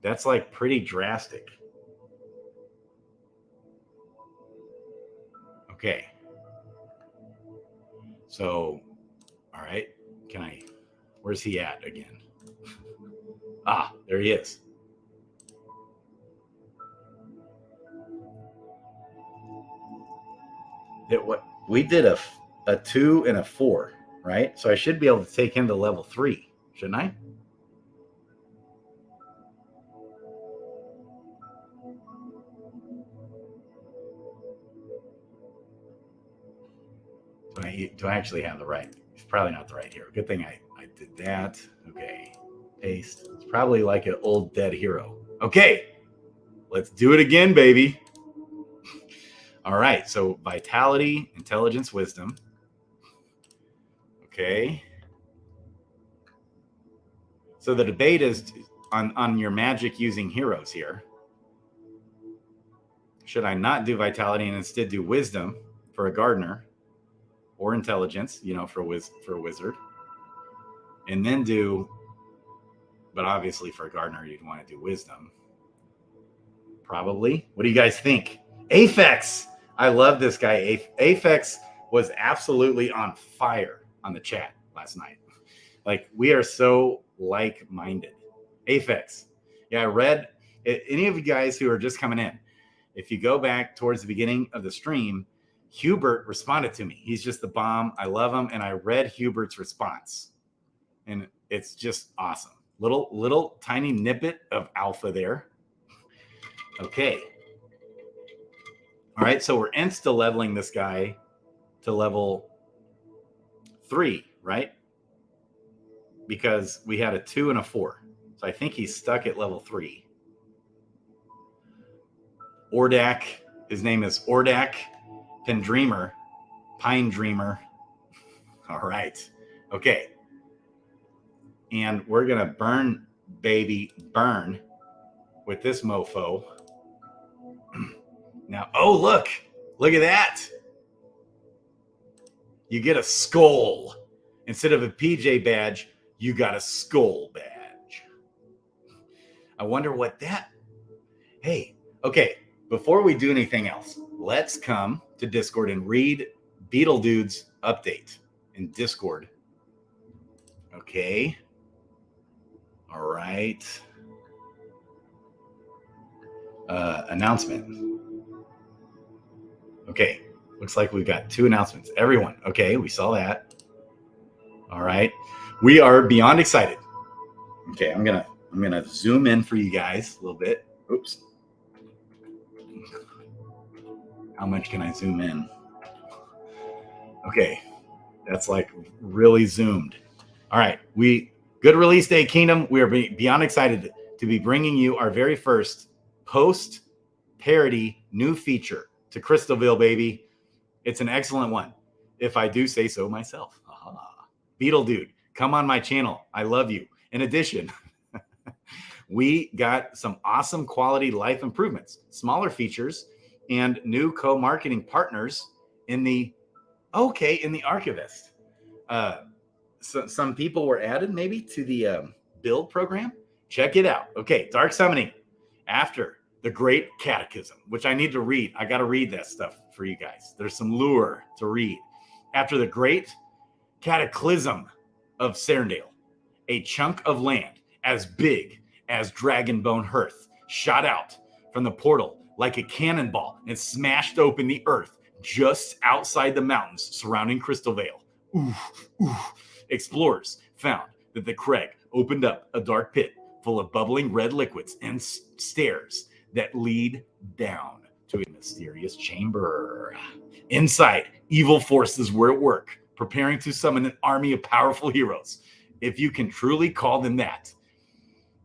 That's like pretty drastic. Okay. So, all right. Where's he at again? There he is. We did a 2 and a 4, right? So I should be able to take him to level 3, shouldn't I? Do I actually have the right? It's probably not the right hero. Good thing I did that. Okay. Paste. It's probably like an old dead hero. Okay. Let's do it again, baby. All right. So vitality, intelligence, wisdom. Okay. So the debate is on your magic using heroes here. Should I not do vitality and instead do wisdom for a gardener? or intelligence, for a wizard. And then but obviously for a gardener, you'd want to do wisdom. Probably. What do you guys think? Aphex. I love this guy. Aphex was absolutely on fire on the chat last night. Like, we are so like-minded. Aphex. Yeah, I read, any of you guys who are just coming in, if you go back towards the beginning of the stream, Hubert responded to me. He's just the bomb. I love him. And I read Hubert's response. And it's just awesome. Little tiny nippet of alpha there. Okay. All right. So we're insta leveling this guy to level 3, right? Because we had a 2 and a 4. So I think he's stuck at level 3. Ordak. His name is Ordak Pine Dreamer. All right. Okay. And we're going to burn with this mofo. Now, oh, look at that. You get a skull. Instead of a PJ badge, you got a skull badge. I wonder what that. Hey, okay. Before we do anything else, let's come to Discord and read Beetle Dude's update in Discord. Okay. All right. Announcement. Okay. Looks like we've got 2 announcements. Everyone. Okay. We saw that. All right. We are beyond excited. Okay. I'm going to zoom in for you guys a little bit. Oops. How much can I zoom in? Okay. That's like really zoomed. All right. Good release day, Kingdom. We are beyond excited to be bringing you our very first post-parody new feature to Crystalville, baby. It's an excellent one, if I do say so myself. Aha. Beetle Dude, come on my channel. I love you. In addition, we got some awesome quality life improvements, smaller features, and new co-marketing partners in the Archivist. So some people were added maybe to the build program. Check it out. Okay, Dark Summoning after the Great Catechism, which I need to read. I got to read that stuff for you guys. There's some lure to read. After the Great Cataclysm of Serendale, a chunk of land as big as Dragonbone Hearth shot out from the portal like a cannonball and smashed open the earth just outside the mountains surrounding Crystalville. Explorers found that the crag opened up a dark pit full of bubbling red liquids and stairs that lead down to a mysterious chamber. Inside, evil forces were at work, preparing to summon an army of powerful heroes, if you can truly call them that.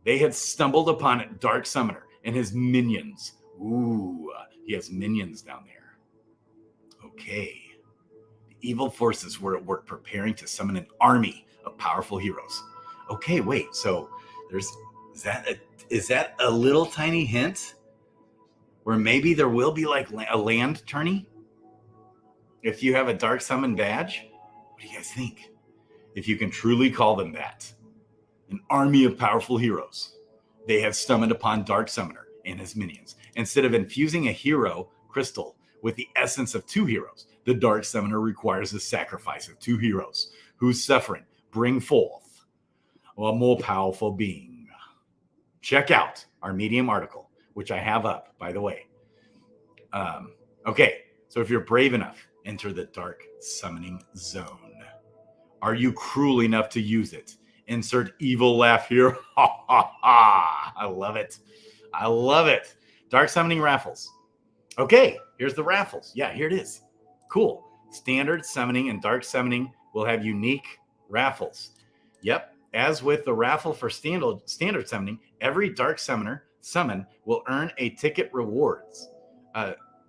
They had stumbled upon a Dark Summoner and his minions. Ooh, he has minions down there. Okay. Evil forces were at work preparing to summon an army of powerful heroes. Okay, wait. So is that a little tiny hint where maybe there will be like a land tourney if you have a Dark Summon badge? What do you guys think? If you can truly call them that, an army of powerful heroes, they have summoned upon Dark Summoner and his minions. Instead of infusing a hero crystal with the essence of 2 heroes, the Dark Summoner requires the sacrifice of 2 heroes whose suffering bring forth a more powerful being. Check out our Medium article, which I have up, by the way. Okay, so if you're brave enough, enter the Dark Summoning Zone. Are you cruel enough to use it? Insert evil laugh here. Ha ha ha. I love it. I love it. Dark Summoning raffles. Okay, here's the raffles. Yeah, here it is. Cool. Standard Summoning and Dark Summoning will have unique raffles. Yep. As with the raffle for standard Summoning, every Dark Summoner summon will earn a ticket rewards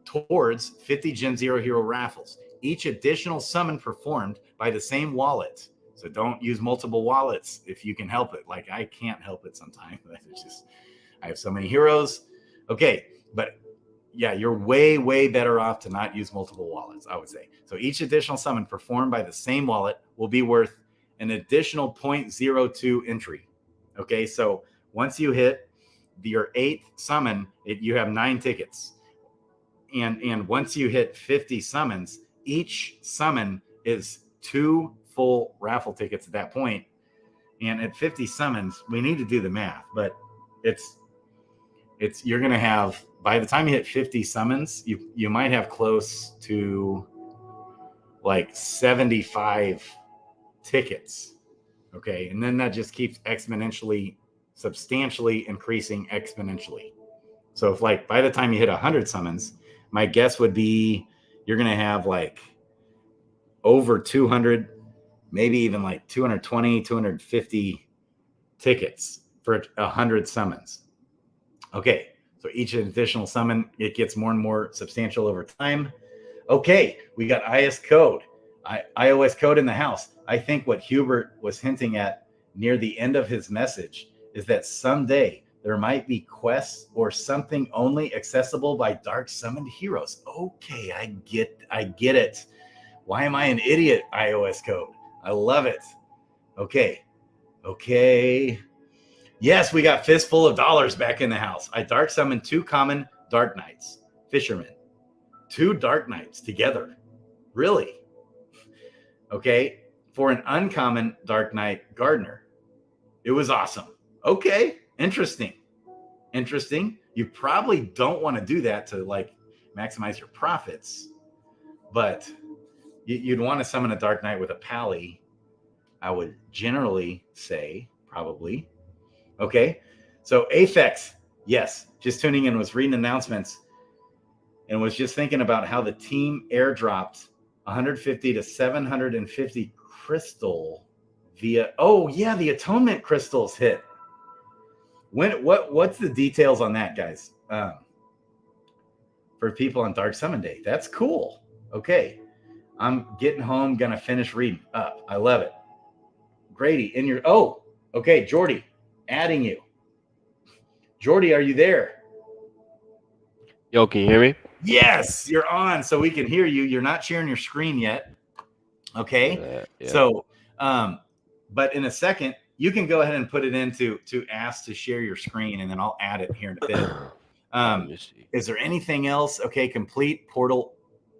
towards 50 Gen 0 hero raffles. Each additional summon performed by the same wallet. So don't use multiple wallets if you can help it. Like I can't help it sometimes. It's just, I have so many heroes. Okay, but you're way, way better off to not use multiple wallets, I would say. So each additional summon performed by the same wallet will be worth an additional 0.02 entry. Okay, so once you hit your 8th summon, you have 9 tickets. And once you hit 50 summons, each summon is 2 full raffle tickets at that point. And at 50 summons, we need to do the math, but it's you're going to have, by the time you hit 50 summons, you might have close to like 75 tickets. Okay. And then that just keeps substantially increasing exponentially. So if like by the time you hit 100 summons, my guess would be you're going to have like over 200, maybe even like 220, 250 tickets for 100 summons. Okay, so each additional summon, it gets more and more substantial over time. Okay, we got iOS code in the house. I think what Hubert was hinting at near the end of his message is that someday there might be quests or something only accessible by dark summoned heroes. Okay, I get it. Why am I an idiot, iOS code? I love it. Okay. Yes, we got Fistful of Dollars back in the house. I dark summoned 2 common Dark Knights, Fishermen. 2 Dark Knights together. Really? Okay. For an uncommon Dark Knight, Gardener. It was awesome. Okay. Interesting. You probably don't want to do that to like maximize your profits, but you'd want to summon a Dark Knight with a Pally. I would generally say probably. Okay, so Aphex, yes, just tuning in, was reading announcements and was just thinking about how the team airdropped 150 to 750 crystal via, the atonement crystals hit. What's the details on that, guys? For people on Dark Summon Day, that's cool. Okay, I'm getting home, gonna finish reading up. I love it. Grady, okay, Jordy. Adding you. Jordy, are you there? Yo, can you hear me? Yes, you're on, so we can hear you. You're not sharing your screen yet. Okay. Yeah. So, but in a second, you can go ahead and put it into to ask to share your screen, and then I'll add it here in a bit. Let me see. Is there anything else? Okay, complete portal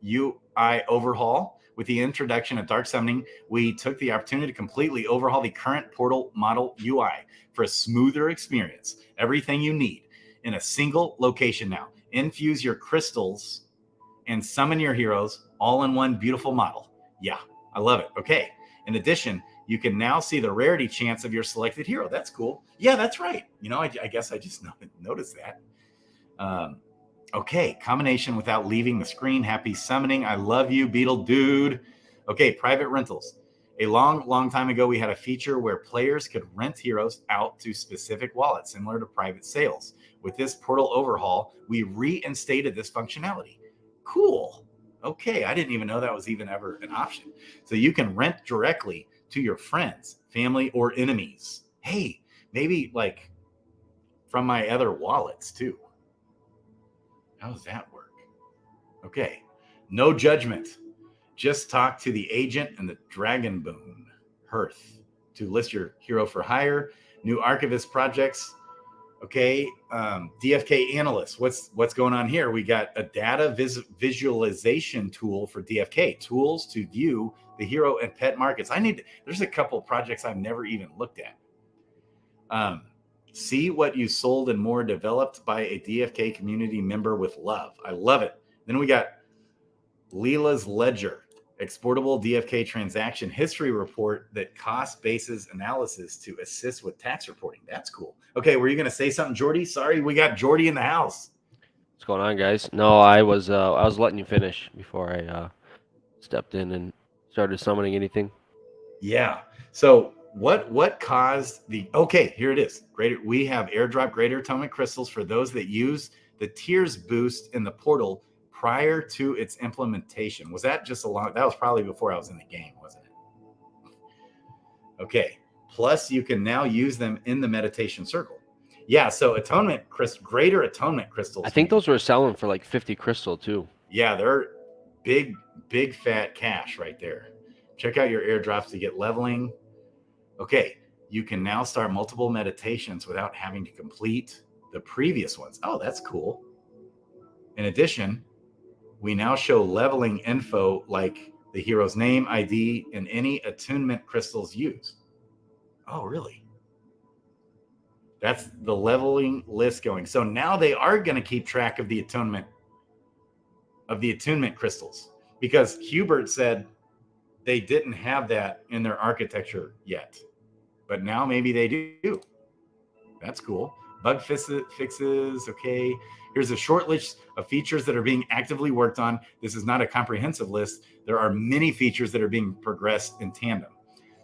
UI overhaul. With the introduction of dark summoning, we took the opportunity to completely overhaul the current portal model UI for a smoother experience. Everything you need in a single location now. Infuse your crystals and summon your heroes all in one beautiful model. Yeah, I love it. Okay. In addition, you can now see the rarity chance of your selected hero. That's cool. Yeah, that's right. I guess I just noticed that. Okay, combination without leaving the screen. Happy summoning. I love you, Beetle Dude. Okay, private rentals. A long time ago, we had a feature where players could rent heroes out to specific wallets, similar to private sales. With this portal overhaul, we reinstated this functionality. Cool. Okay, I didn't even know that was even ever an option. So you can rent directly to your friends, family, or enemies. Hey, maybe like from my other wallets too. How does that work? Okay. No judgment. Just talk to the agent and the Dragon Boon Hearth to list your hero for hire. New archivist projects. Okay. DFK analyst. What's going on here? We got a data visualization tool for DFK. Tools to view the hero and pet markets. There's a couple projects I've never even looked at. See what you sold and more, developed by a DFK community member with love. I love it. Then we got Leela's Ledger, exportable DFK transaction history report that cost basis analysis to assist with tax reporting. That's cool. Okay, were you going to say something, Jordy? Sorry, we got Jordy in the house. What's going on, guys? No, I was letting you finish before I stepped in and started summoning anything. Yeah. So what caused okay, here it is. We have airdrop greater atonement crystals for those that use the tiers boost in the portal prior to its implementation. Was that just that was probably before I was in the game, wasn't it? Okay. Plus you can now use them in the meditation circle. Yeah, so greater atonement crystals. I think those were selling for like 50 crystal too. Yeah, they're big fat cash right there. Check out your airdrops to get leveling. Okay, you can now start multiple meditations without having to complete the previous ones. Oh, that's cool. In addition, we now show leveling info like the hero's name, ID, and any attunement crystals used. Oh, really? That's the leveling list going. So now they are going to keep track of the attunement crystals, because Hubert said they didn't have that in their architecture yet, but now maybe they do. That's cool. Bug fixes. Okay. Here's a short list of features that are being actively worked on. This is not a comprehensive list. There are many features that are being progressed in tandem.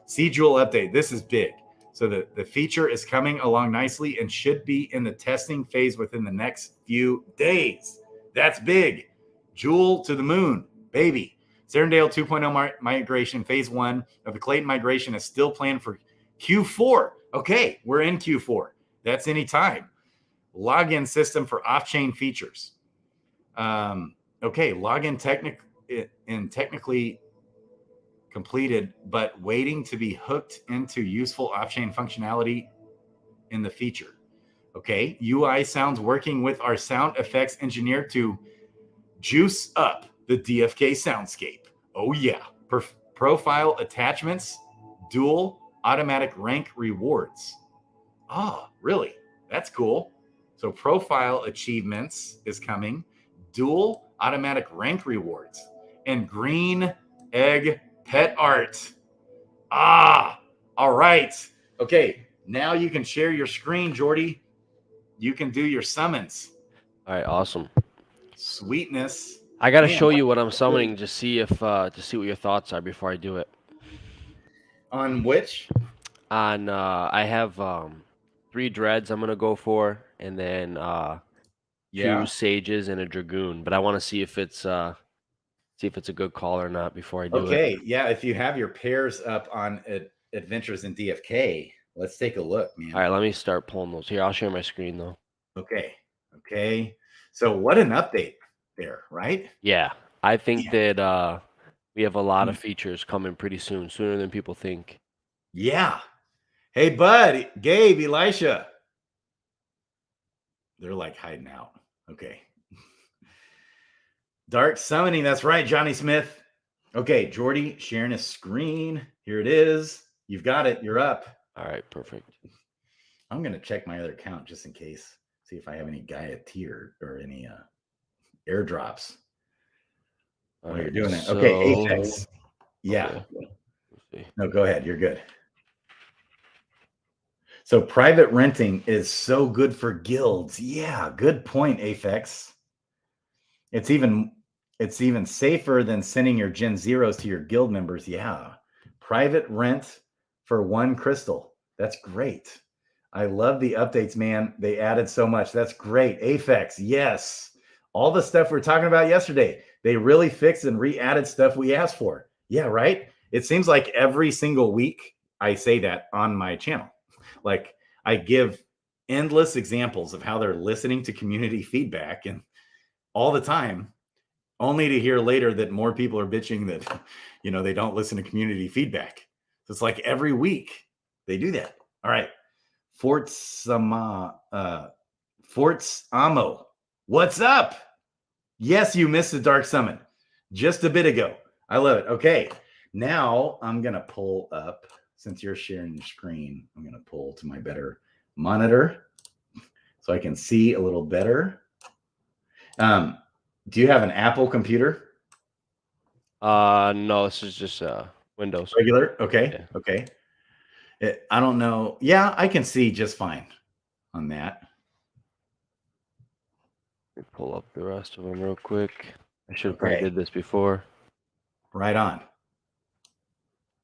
See Jewel update. This is big. So the feature is coming along nicely and should be in the testing phase within the next few days. That's big. Jewel to the moon, baby. Serendale 2.0 migration, phase 1 of the Clayton migration is still planned for Q4. Okay, we're in Q4. That's any time. Login system for off-chain features. Okay, login technically completed, but waiting to be hooked into useful off-chain functionality in the feature. Okay, UI sounds working with our sound effects engineer to juice up the DFK soundscape. Oh yeah, profile attachments, dual automatic rank rewards. Oh, really? That's cool. So profile achievements is coming, dual automatic rank rewards, and green egg pet art. Ah, all right. Okay, now you can share your screen, Jordy. You can do your summons. All right, awesome. Sweetness. I gotta Man, show you what I'm summoning to see if to see what your thoughts are before I do it. on which? On I have 3 dreads I'm gonna go for, and then 2 sages and a dragoon. But I want to see if it's a good call or not before I do it. Okay, yeah. If you have your pairs up on Adventures in DFK, let's take a look, man. All right, let me start pulling those here. I'll share my screen though. Okay. So what an update there, right? Yeah, I think that we have a lot of features coming pretty soon, sooner than people think. Yeah. Hey, bud, Gabe, Elisha. They're like hiding out. Okay. Dark summoning. That's right, Johnny Smith. Okay, Jordy, sharing a screen. Here it is. You've got it. You're up. All right, perfect. I'm going to check my other account just in case. See if I have any Gaia tier or any airdrops. While you're doing it. Okay, Apex. Yeah. Okay. No, go ahead. You're good. So private renting is so good for guilds. Yeah, good point, Apex. It's even safer than sending your Gen Zeros to your guild members. Yeah. Private rent for 1 crystal. That's great. I love the updates, man. They added so much. That's great. Apex, yes. All the stuff we were talking about yesterday, they really fixed and re-added stuff we asked for. Yeah, right? It seems like every single week I say that on my channel. Like I give endless examples of how they're listening to community feedback and all the time, only to hear later that more people are bitching that, they don't listen to community feedback. So it's like every week they do that. All right. Forts Amo. What's up? Yes, you missed the Dark Summon just a bit ago. I love it. Okay. Now I'm going to pull up, since you're sharing your screen, I'm going to pull to my better monitor so I can see a little better. Do you have an Apple computer? No, this is just Windows. Regular? Okay. Yeah. Okay. I don't know. Yeah, I can see just fine on that. Let me pull up the rest of them real quick. I should have probably did this before. Right on.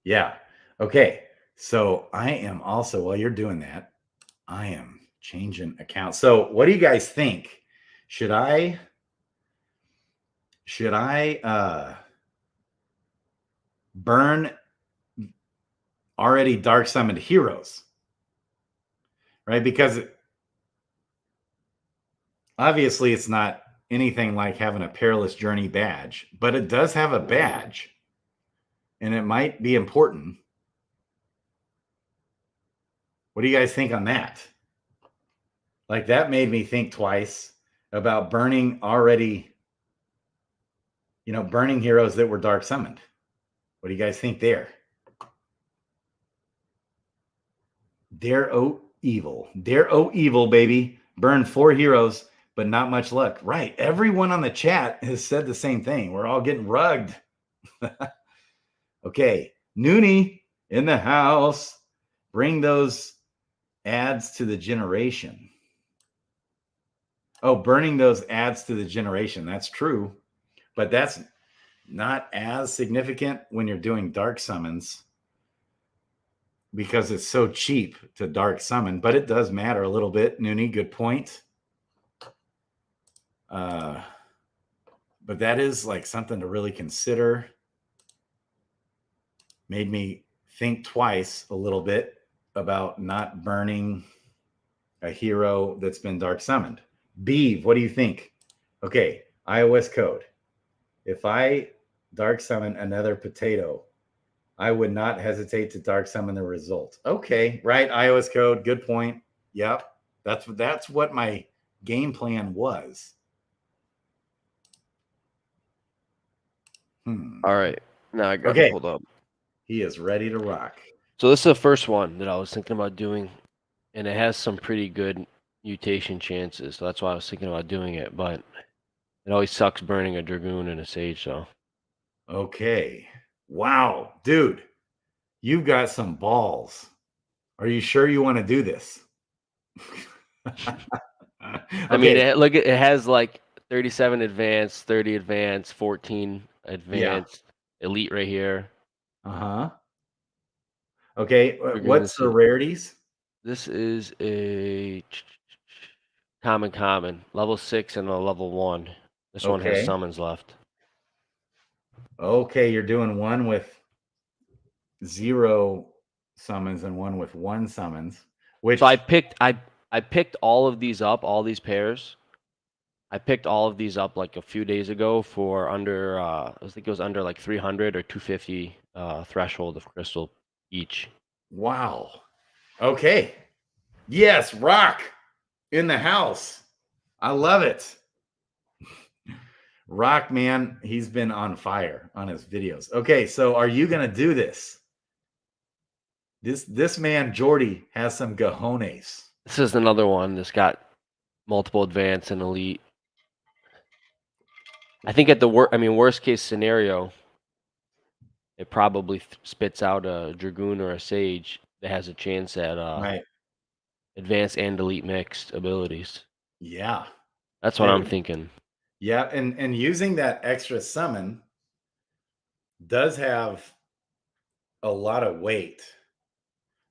Yeah. Okay. So I am also, while you're doing that, I am changing accounts. So what do you guys think? Should I burn already dark summoned heroes? Right? Because Obviously, it's not anything like having a Perilous Journey badge, but it does have a badge, and it might be important. What do you guys think on that? Like, that made me think twice about burning already, burning heroes that were dark summoned. What do you guys think there? Dare O Evil. Dare O Evil, baby. Burn 4 heroes, but not much luck. Right. Everyone on the chat has said the same thing. We're all getting rugged. Okay. Noonie in the house. Bring those ads to the generation. Oh, burning those ads to the generation. That's true. But that's not as significant when you're doing dark summons because it's so cheap to dark summon, but it does matter a little bit. Noonie, good point. But that is like something to really consider. Made me think twice a little bit about not burning a hero that's been dark summoned. Beeve, what do you think? Okay, iOS code. If I dark summon another potato, I would not hesitate to dark summon the result. Okay, right, iOS code, good point. Yep, that's what my game plan was. All right, now I got it pulled up. He is ready to rock. So this is the first one that I was thinking about doing, and it has some pretty good mutation chances. So that's why I was thinking about doing it, but it always sucks burning a Dragoon and a Sage, so. Okay. Wow, dude, you've got some balls. Are you sure you want to do this? I mean, look, it has like 37 advanced, 30 advanced, 14 advanced, elite right here. Okay, what's the rarities? This is a common, level 6 and a level 1. This one has summons left. Okay, you're doing one with 0 summons and one with 1 summons. Which so I picked all of these up, all these pairs. I picked all of these up like a few days ago for under I think it was under like 300 or 250 threshold of crystal each. Wow. Okay. Yes, rock in the house. I love it. Rock, man, he's been on fire on his videos. Okay, so are you going to do this? This man, Jordy, has some cojones. This is another one that's got multiple advance and elite. I think at the worst case scenario, it probably spits out a Dragoon or a Sage that has a chance at advanced and elite mixed abilities. Yeah. That's what I'm thinking. Yeah, and using that extra summon does have a lot of weight.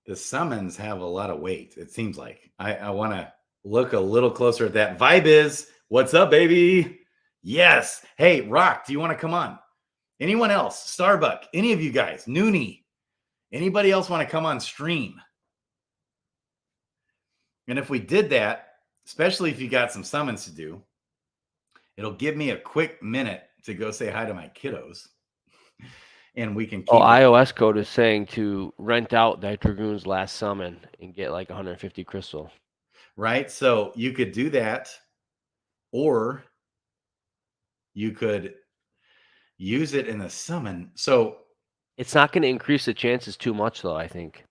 The summons have a lot of weight, it seems like. I want to look a little closer at that. Vibe is, what's up, baby? Yes. Hey, Rock, do you want to come on? Anyone else? Starbuck, any of you guys? Noonie, anybody else want to come on stream? And if we did that, especially if you got some summons to do, it'll give me a quick minute to go say hi to my kiddos. And we can keep iOS code is saying to rent out that Dragoon's last summon and get like 150 crystal. Right? So you could do that, or you could use it in a summon. So it's not going to increase the chances too much, though, I think.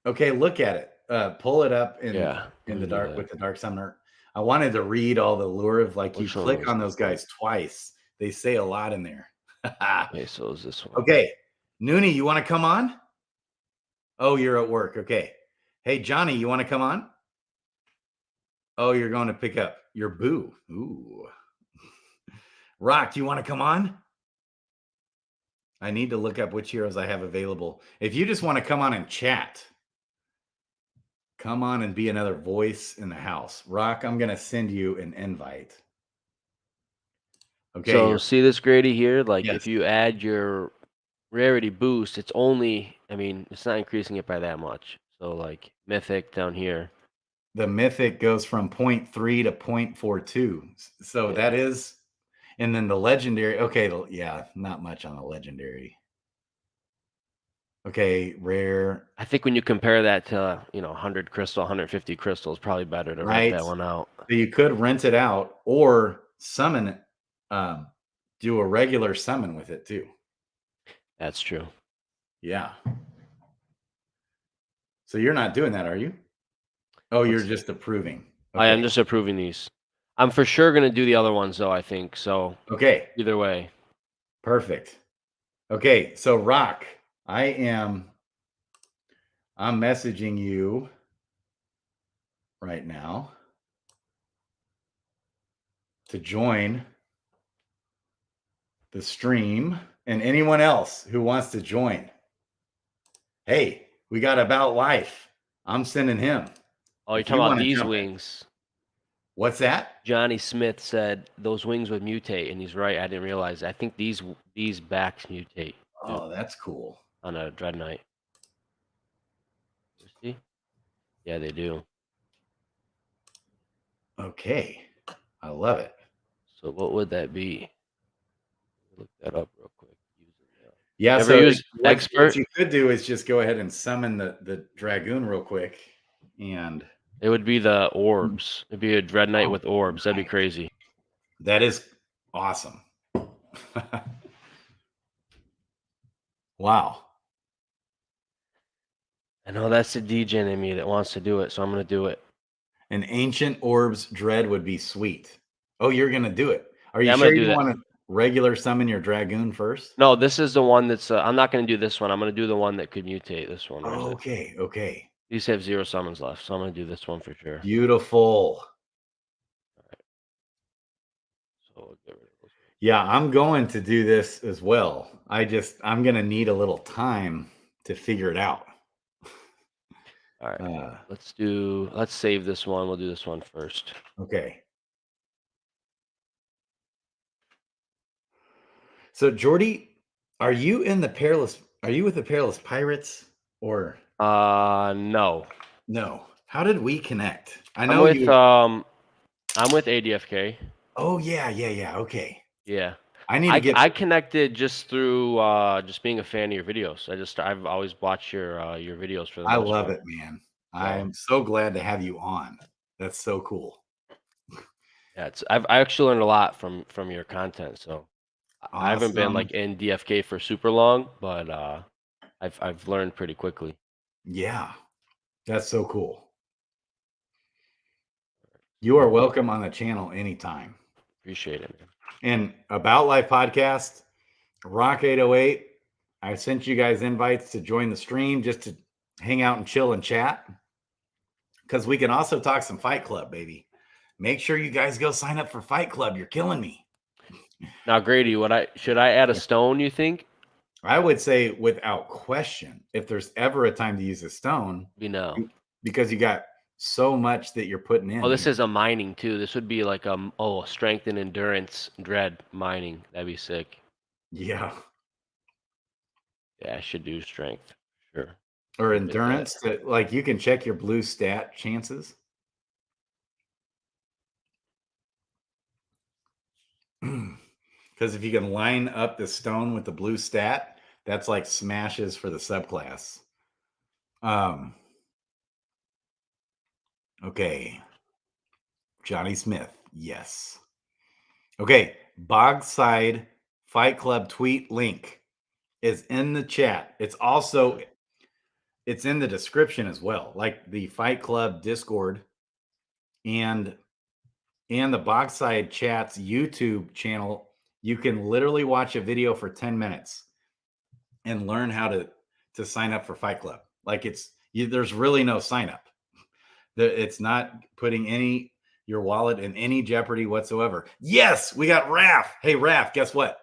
Okay, look at it. Pull it up in the dark with the dark summoner. I wanted to read all the lure of like you click on those guys twice. They say a lot in there. Okay, so is this one. Okay. Noonie, you want to come on? Oh, you're at work. Okay. Hey, Johnny, you want to come on? Oh, you're going to pick up your boo. Ooh. Rock, do you want to come on? I need to look up which heroes I have available. If you just want to come on and chat, come on and be another voice in the house. Rock, I'm going to send you an invite. Okay. So see this Grady here? Like if you add your rarity boost, it's only, it's not increasing it by that much. So like Mythic down here, the mythic goes from 0.3 to 0.42. So that is, and then the legendary. Okay, yeah, not much on the legendary. Okay, rare. I think when you compare that to 100 crystal, 150 crystals, probably better to rent that one out. So you could rent it out or summon it, do a regular summon with it too. That's true. Yeah. So you're not doing that, are you? Oh, you're just approving. Okay. I'm just approving these. I'm for sure going to do the other ones though, I think. So okay. Either way. Perfect. Okay, so Rock, I'm messaging you right now to join the stream, and anyone else who wants to join. Hey, we got About Life. I'm sending him. Oh, you're talking about these wings. What's that? Johnny Smith said those wings would mutate, and he's right. I didn't realize. I think these backs mutate. Oh, that's cool. On a Dread Knight. See? Yeah, they do. Okay. I love it. So what would that be? Look that up real quick. Yeah, so what you could do is just go ahead and summon the Dragoon real quick, and it would be the orbs. It'd be a Dread Knight with orbs. That'd be crazy. That is awesome. Wow. I know that's the degen in me that wants to do it, so I'm going to do it. An Ancient Orbs Dread would be sweet. Oh, you're going to do it. Are you sure you want to regular summon your Dragoon first? No, this is the one that's... I'm not going to do this one. I'm going to do the one that could mutate, this one. Oh, okay. These have 0 summons left, so I'm going to do this one for sure. Beautiful. All right. So we'll get rid of those. Yeah, I'm going to do this as well. I'm going to need a little time to figure it out. All right. Let's save this one. We'll do this one first. Okay. So Jordy, are you with the Perilous Pirates or? No. No. How did we connect? I'm with ADFK. Oh yeah. Okay. Yeah. I connected just through just being a fan of your videos. I've always watched your videos for the I love it, man. I'm so glad to have you on. That's so cool. Yeah, I actually learned a lot from your content. So awesome. I haven't been like in DFK for super long, but I've learned pretty quickly. Yeah. That's so cool. You are welcome on the channel anytime. Appreciate it, man. And About Life Podcast, Rock 808. I sent you guys invites to join the stream just to hang out and chill and chat. Because we can also talk some Fight Club, baby. Make sure you guys go sign up for Fight Club. You're killing me. Now, Grady, should I add a stone, you think? I would say without question, if there's ever a time to use a stone, because you got so much that you're putting in. Oh, this is a mining too. This would be like strength and endurance dread mining. That'd be sick. Yeah. Yeah, I should do strength. Sure. Or endurance. Like you can check your blue stat chances. Because if you can line up the stone with the blue stat, that's like smashes for the subclass. Okay. Johnny Smith. Yes. Okay. Bogside Fight Club tweet link is in the chat. It's in the description as well, like the Fight Club Discord and the Bogside Chat's YouTube channel. You can literally watch a video for 10 minutes and learn how to sign up for Fight Club. Like there's really no sign up. It's not putting your wallet in any jeopardy whatsoever. Yes, we got Raph. Hey, Raph, guess what?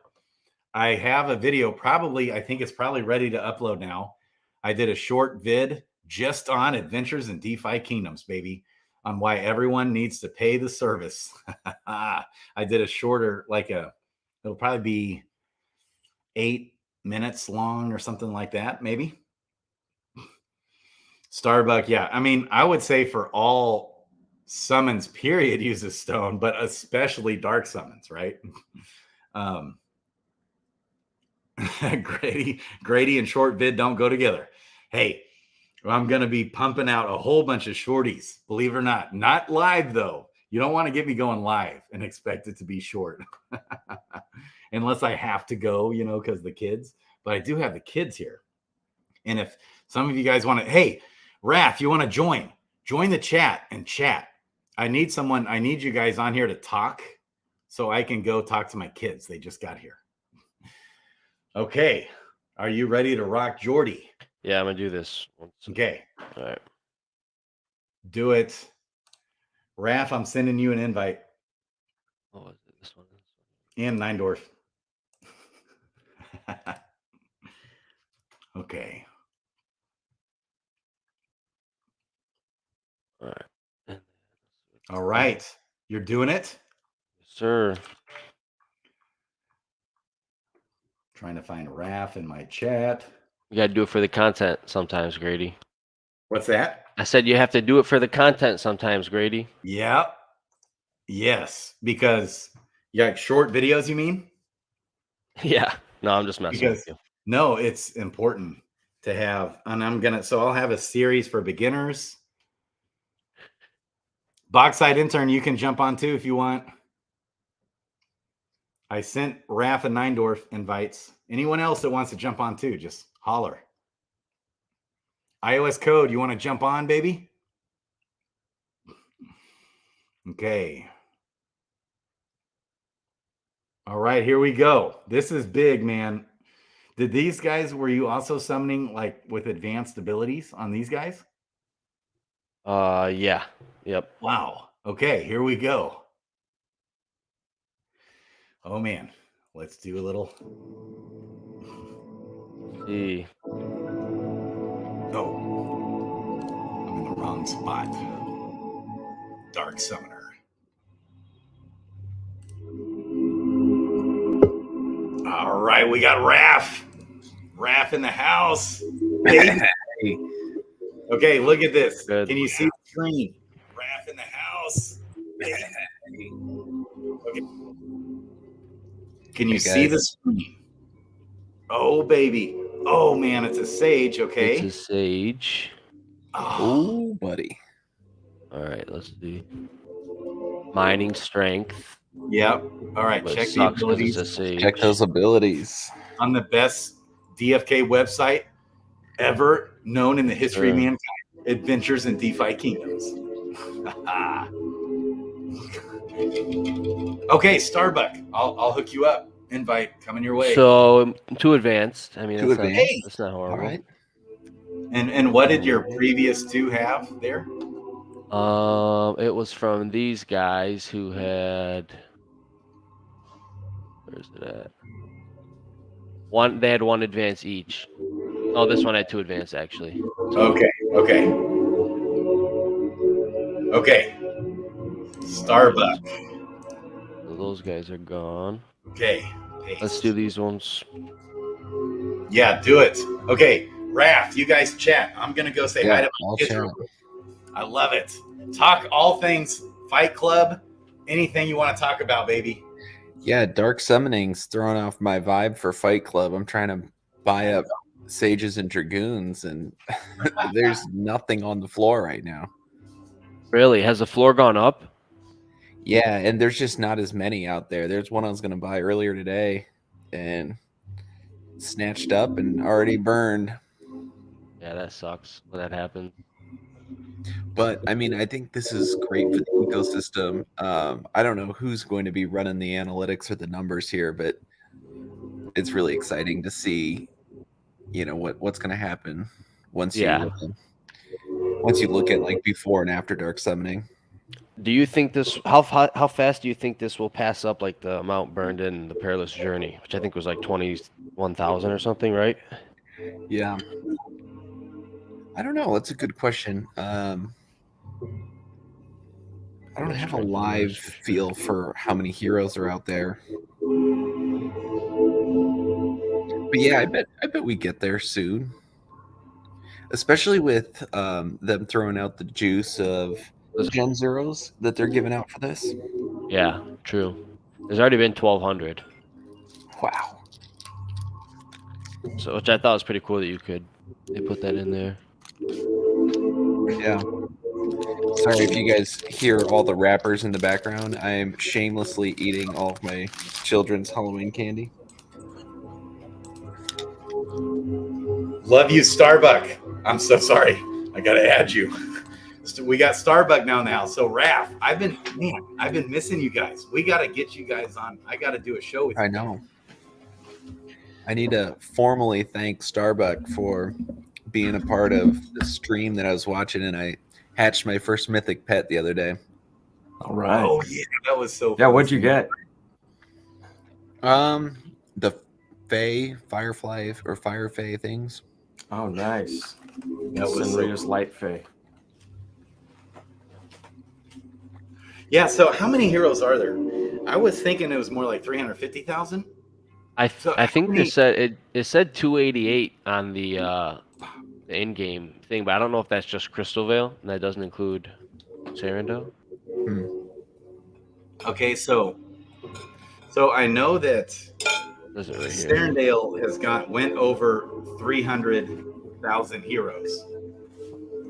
I have a video I think it's probably ready to upload now. I did a short vid just on Adventures in DeFi Kingdoms, baby, on why everyone needs to pay the service. I did a shorter, it'll probably be 8 minutes long or something like that, maybe. Starbuck, yeah. I mean, I would say for all summons period uses stone, but especially dark summons, right? Grady and short vid don't go together. Hey, I'm going to be pumping out a whole bunch of shorties, believe it or not live though. You don't want to get me going live and expect it to be short unless I have to go, because the kids, but I do have the kids here. And if some of you guys want to, hey, Raph, you want to join the chat and chat. I need you guys on here to talk so I can go talk to my kids. They just got here. Okay. Are you ready to rock Jordy? Yeah, I'm going to do this. Okay. All right. Do it. Raph, I'm sending you an invite. Oh, is it this one? And Neindorf. Okay. All right. All right. You're doing it? Yes, sir. Trying to find Raph in my chat. You got to do it for the content sometimes, Grady. What's that? I said you have to do it for the content sometimes, Grady. Yep. Yes, because you got short videos, you mean? Yeah. No, I'm just messing with you. No, it's important to have, and I'll have a series for beginners. Boxside intern, you can jump on too if you want. I sent Raph and Neindorf invites. Anyone else that wants to jump on too, just holler. iOS code, you want to jump on, baby? Okay. All right, here we go. This is big, man. Did these guys, were you also summoning like with advanced abilities on these guys? Yeah. Yep. Wow. Okay, here we go. Oh man, let's do a little. See. Oh, I'm in the wrong spot. Dark Summoner. All right, we got Raph. Raph in the house. Hey. Okay, look at this. Good. Can you see the screen? Raph in the house. Hey. Okay. Can you see the screen? Oh, baby. Oh, man, it's a sage, okay? It's a sage. Oh, buddy. All right, let's see. Mining strength. Yep. All right, But check it the sucks 'cause abilities. it's a sage. Check those abilities. On the best DFK website ever known in the history of mankind. Adventures in DeFi Kingdoms. Okay, Starbuck. I'll hook you up. Invite coming your way. So too advanced. I mean, Too that's advanced. not horrible. All right. And what did your previous two have there? It was from these guys who had. Where's it at? They had one advance each. Oh, this one had two advance actually. Okay. Starbuck. So those guys are gone. Okay. Paste. Let's do these ones. Yeah, do it. Okay, Raph, you guys chat. I'm gonna go say hi to my kids real quick. I love it. Talk all things Fight Club. Anything you want to talk about, baby. Yeah, Dark Summoning's throwing off my vibe for Fight Club. I'm trying to buy up Sages and Dragoons, and there's nothing on the floor right now. Really? Has the floor gone up? Yeah, and there's just not as many out there. There's one I was going to buy earlier today, and snatched up and already burned. Yeah, that sucks when that happens. But I mean, I think this is great for the ecosystem. I don't know who's going to be running the analytics or the numbers here, but it's really exciting to see, what's going to happen once you look at like before and after Dark Summoning. Do you think this? How fast do you think this will pass up like the amount burned in the Perilous Journey, which I think was like 21,000 or something, right? Yeah. I don't know. That's a good question. I don't have a live feel for how many heroes are out there. But yeah, I bet we get there soon. Especially with them throwing out the juice of Gen Zeros that they're giving out for this? Yeah, true. There's already been 1,200. Wow. So, which I thought was pretty cool that they put that in there. Yeah. Sorry if you guys hear all the rappers in the background. I am shamelessly eating all of my children's Halloween candy. Love you, Starbuck. I'm so sorry. I gotta add you. We got Starbuck now in the house. So Raph, I've been missing you guys. We gotta get you guys on. I gotta do a show with you. I know. I need to formally thank Starbuck for being a part of the stream that I was watching, and I hatched my first mythic pet the other day. All right. Oh yeah, that was so Yeah, fun. what'd you get? The Firefly or Fire Fae things. Oh, nice. That was Senrita's Light Fae. Yeah, so how many heroes are there? I was thinking it was more like 350,000. I think they said it said 288 on the in-game thing, but I don't know if that's just Crystalville and that doesn't include Sarandel. Okay, so I know that Does it right here? Sarandale went over 300,000 heroes,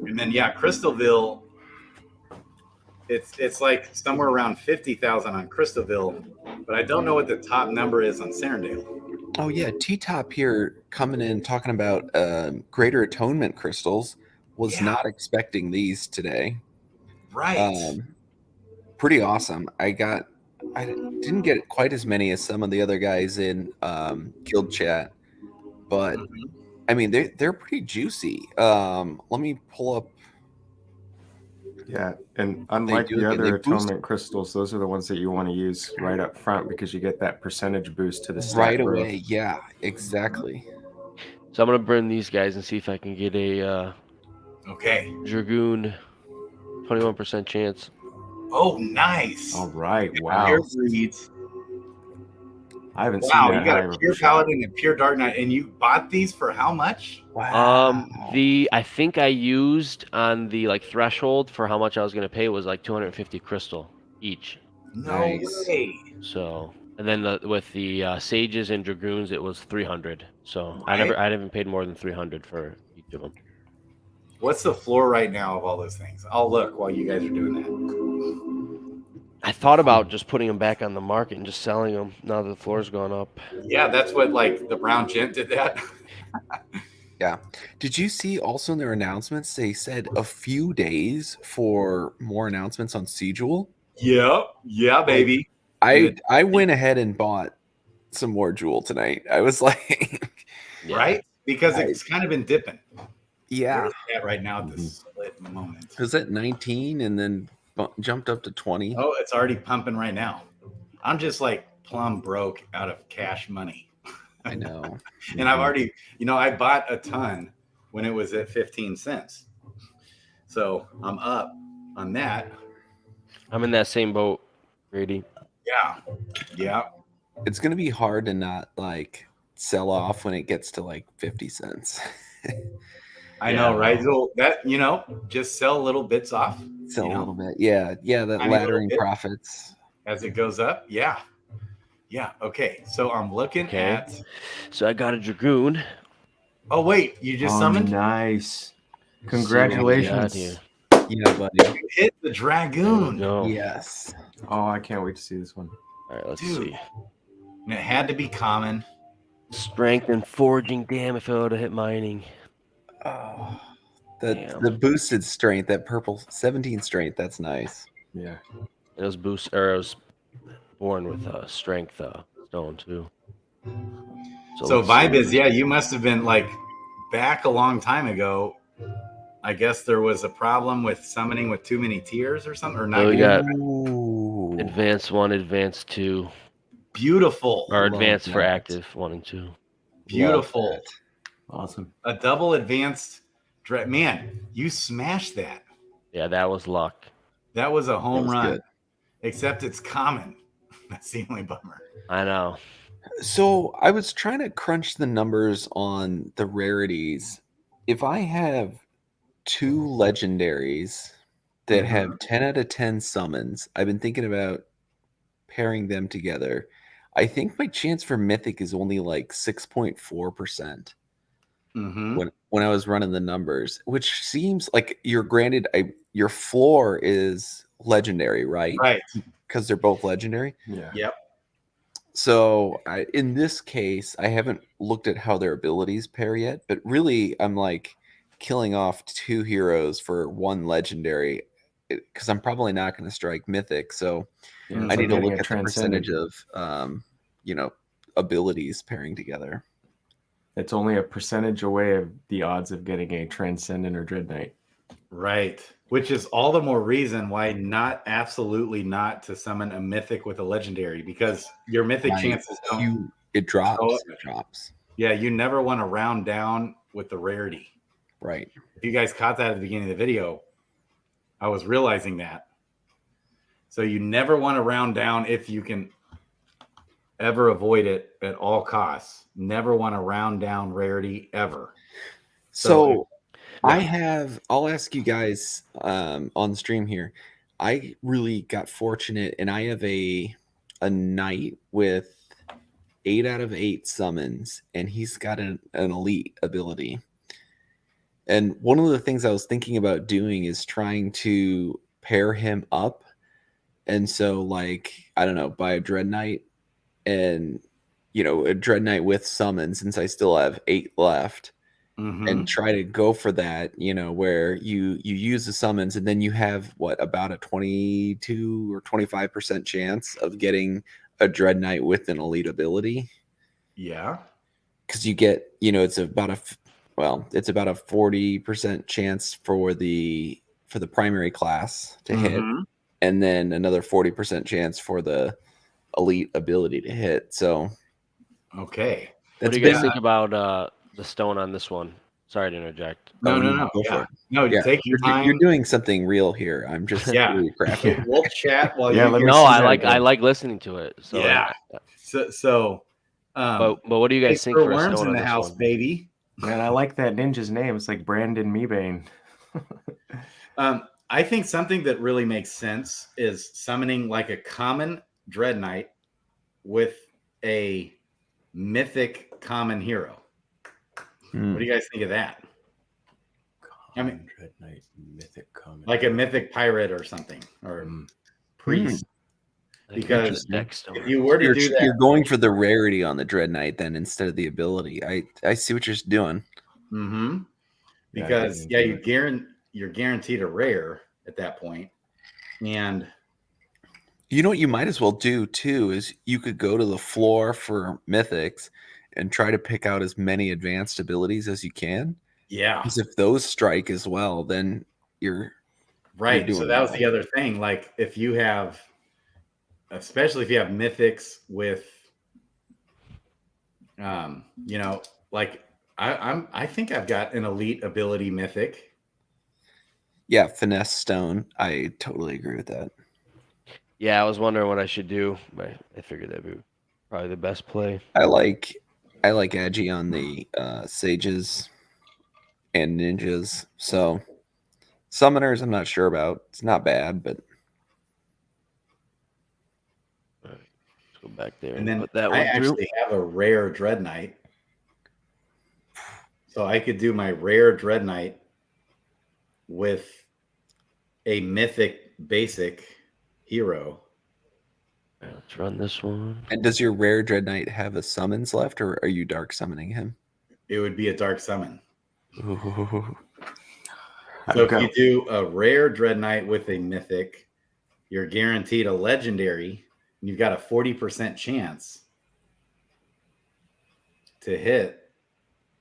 and then Crystalville, it's like somewhere around 50,000 on Crystalville, but I don't know what the top number is on Sarandale. Oh yeah, T-Top here coming in talking about Greater Atonement crystals. Was not expecting these today. Right. Pretty awesome. I didn't get quite as many as some of the other guys in guild chat, but I mean they're pretty juicy. Let me pull up. Yeah, and unlike the other atonement crystals, those are the ones that you want to use right up front because you get that percentage boost to the stat right growth. away. Yeah, exactly. So I'm gonna burn these guys and see if I can get a Dragoon 21% chance. Oh, nice. All right. Wow. Here's reads. I haven't seen Wow, that you got high a of pure shot. paladin and pure dark knight, and you bought these for how much? Wow. I think I used on the threshold for how much I was gonna pay was like 250 crystal each. No way. So, and then with the sages and dragoons, it was 300. So Right. I haven't paid more than 300 for each of them. What's the floor right now of all those things? I'll look while you guys are doing that. I thought about just putting them back on the market and just selling them now that the floor's gone up. Yeah, that's what the brown gent did that. Yeah. Did you see also in their announcements they said a few days for more announcements on Jewel? Yeah, baby. I went ahead and bought some more Jewel tonight. I was like, right? Because it's kind of been dipping. Yeah. At right now at this split moment. It was at 19 and then jumped up to 20. Oh, it's already pumping right now. I'm just plumb broke out of cash money. I know. And I've already, I bought a ton when it was at 15 cents. So I'm up on that. I'm in that same boat, Grady. Yeah. It's going to be hard to not sell off when it gets to 50 cents. I know, right? So that, just sell little bits off. Sell a little bit. Yeah. That laddering profits. As it goes up. Yeah. Okay. So I'm looking at. So I got a Dragoon. Oh, wait. You just summoned? Nice. Congratulations. Yeah, buddy. You hit the Dragoon. Yes. Oh, I can't wait to see this one. All right, let's see. And it had to be common. Strength and foraging. Damn, if it would have hit mining. Oh, the boosted strength, that purple 17 strength, that's nice. Yeah. It was it was born with strength stone too. So vibe is, you must have been back a long time ago. I guess there was a problem with summoning with too many tiers or something, or not. So we got advanced 1, advanced 2. Beautiful. Or advanced for active 1 and 2. Beautiful. Awesome. A double advanced. Man, you smashed that. Yeah, that was luck. That was a home run. Good. Except it's common. That's the only bummer. I know. So I was trying to crunch the numbers on the rarities. If I have 2 legendaries that have 10 out of 10 summons. I've been thinking about pairing them together. I think my chance for mythic is only like 6.4%. When I was running the numbers, which seems like you're granted your floor is legendary, right? Right. Because they're both legendary. Yeah. Yep. So in this case, I haven't looked at how their abilities pair yet, but really I'm like killing off 2 heroes for 1 legendary because I'm probably not going to strike mythic. So Yeah, I need to look a at the percentage of, abilities pairing together. It's only a percentage away of the odds of getting a Transcendent or Dread Knight. Right. Which is all the more reason why absolutely not to summon a mythic with a legendary, because your mythic chances it drops. It drops. Yeah, you never want to round down with the rarity. Right. If you guys caught that at the beginning of the video, I was realizing that. So you never want to round down if you can ever avoid it at all costs. Never want to round down rarity ever. So I'll ask you guys on the stream here. I really got fortunate, and I have a knight with 8 out of 8 summons, and he's got an elite ability. And one of the things I was thinking about doing is trying to pair him up. And so, like, I don't know, buy a Dread Knight and, a Dread Knight with summons, since I still have 8 left. And try to go for that, where you use the summons and then you have about a 22 or 25% chance of getting a Dread Knight with an elite ability. Yeah. Because you get, it's about a 40% chance for the primary class to hit, and then another 40% chance for the elite ability to hit. So okay. What do you guys think about the stone on this one? Sorry to interject. No. Go for it. No, Yeah. take your time. You're doing something real here. I'm just really crafting. We'll chat while I like listening to it. So yeah. But what do you guys think for a worms stone in on the this house, one? baby? Man, I like that ninja's name. It's like Brandon Meebane. I think something that really makes sense is summoning like a common Dread Knight with a mythic common hero. What do you guys think of that? Dread Knight, mythic common, like a mythic pirate or something, or priest. Because if you were to do that, you're going for the rarity on the Dread Knight then instead of the ability. I see what you're doing. Because you're guaranteed a rare at that point. And you know what you might as well do too is you could go to the floor for mythics and try to pick out as many advanced abilities as you can. Yeah. Because if those strike as well, then you're right. So that was the other thing. Like if you have, especially if you have mythics with, like I think I've got an elite ability mythic. Yeah, finesse stone. I totally agree with that. Yeah, I was wondering what I should do, but I figured that'd be probably the best play. I like Agi on the sages and ninjas. So summoners, I'm not sure about. It's not bad, but all right, let's go back there and then put that one I actually have a rare Dread Knight, so I could do my rare Dread Knight with a mythic basic hero. Let's run this one. And does your rare Dread Knight have a summons left, or are you dark summoning him? It would be a dark summon. Ooh. So if you do a rare Dread Knight with a mythic, you're guaranteed a legendary, and you've got a 40% chance to hit,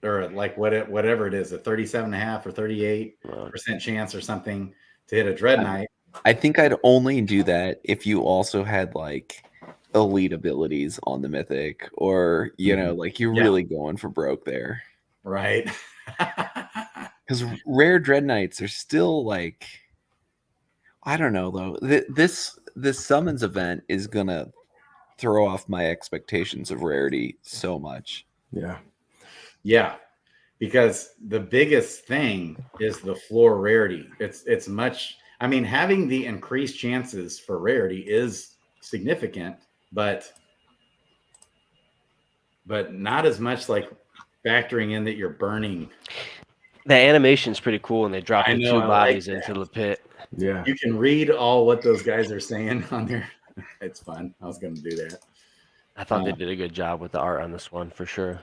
or like whatever it is, a 37.5 or 38% chance or something to hit a Dread Knight. I think I'd only do that if you also had like elite abilities on the mythic, or like you're really going for broke there, right? Because rare Dread Knights are still like, I don't know though. This summons event is gonna throw off my expectations of rarity so much. Yeah, because the biggest thing is the floor rarity. It's much. I mean, having the increased chances for rarity is significant, but not as much like factoring in that you're burning. The animation's pretty cool, and they drop I the know, two I bodies like into that. the pit. Yeah. You can read all what those guys are saying on there. It's fun. I was going to do that. I thought they did a good job with the art on this one for sure.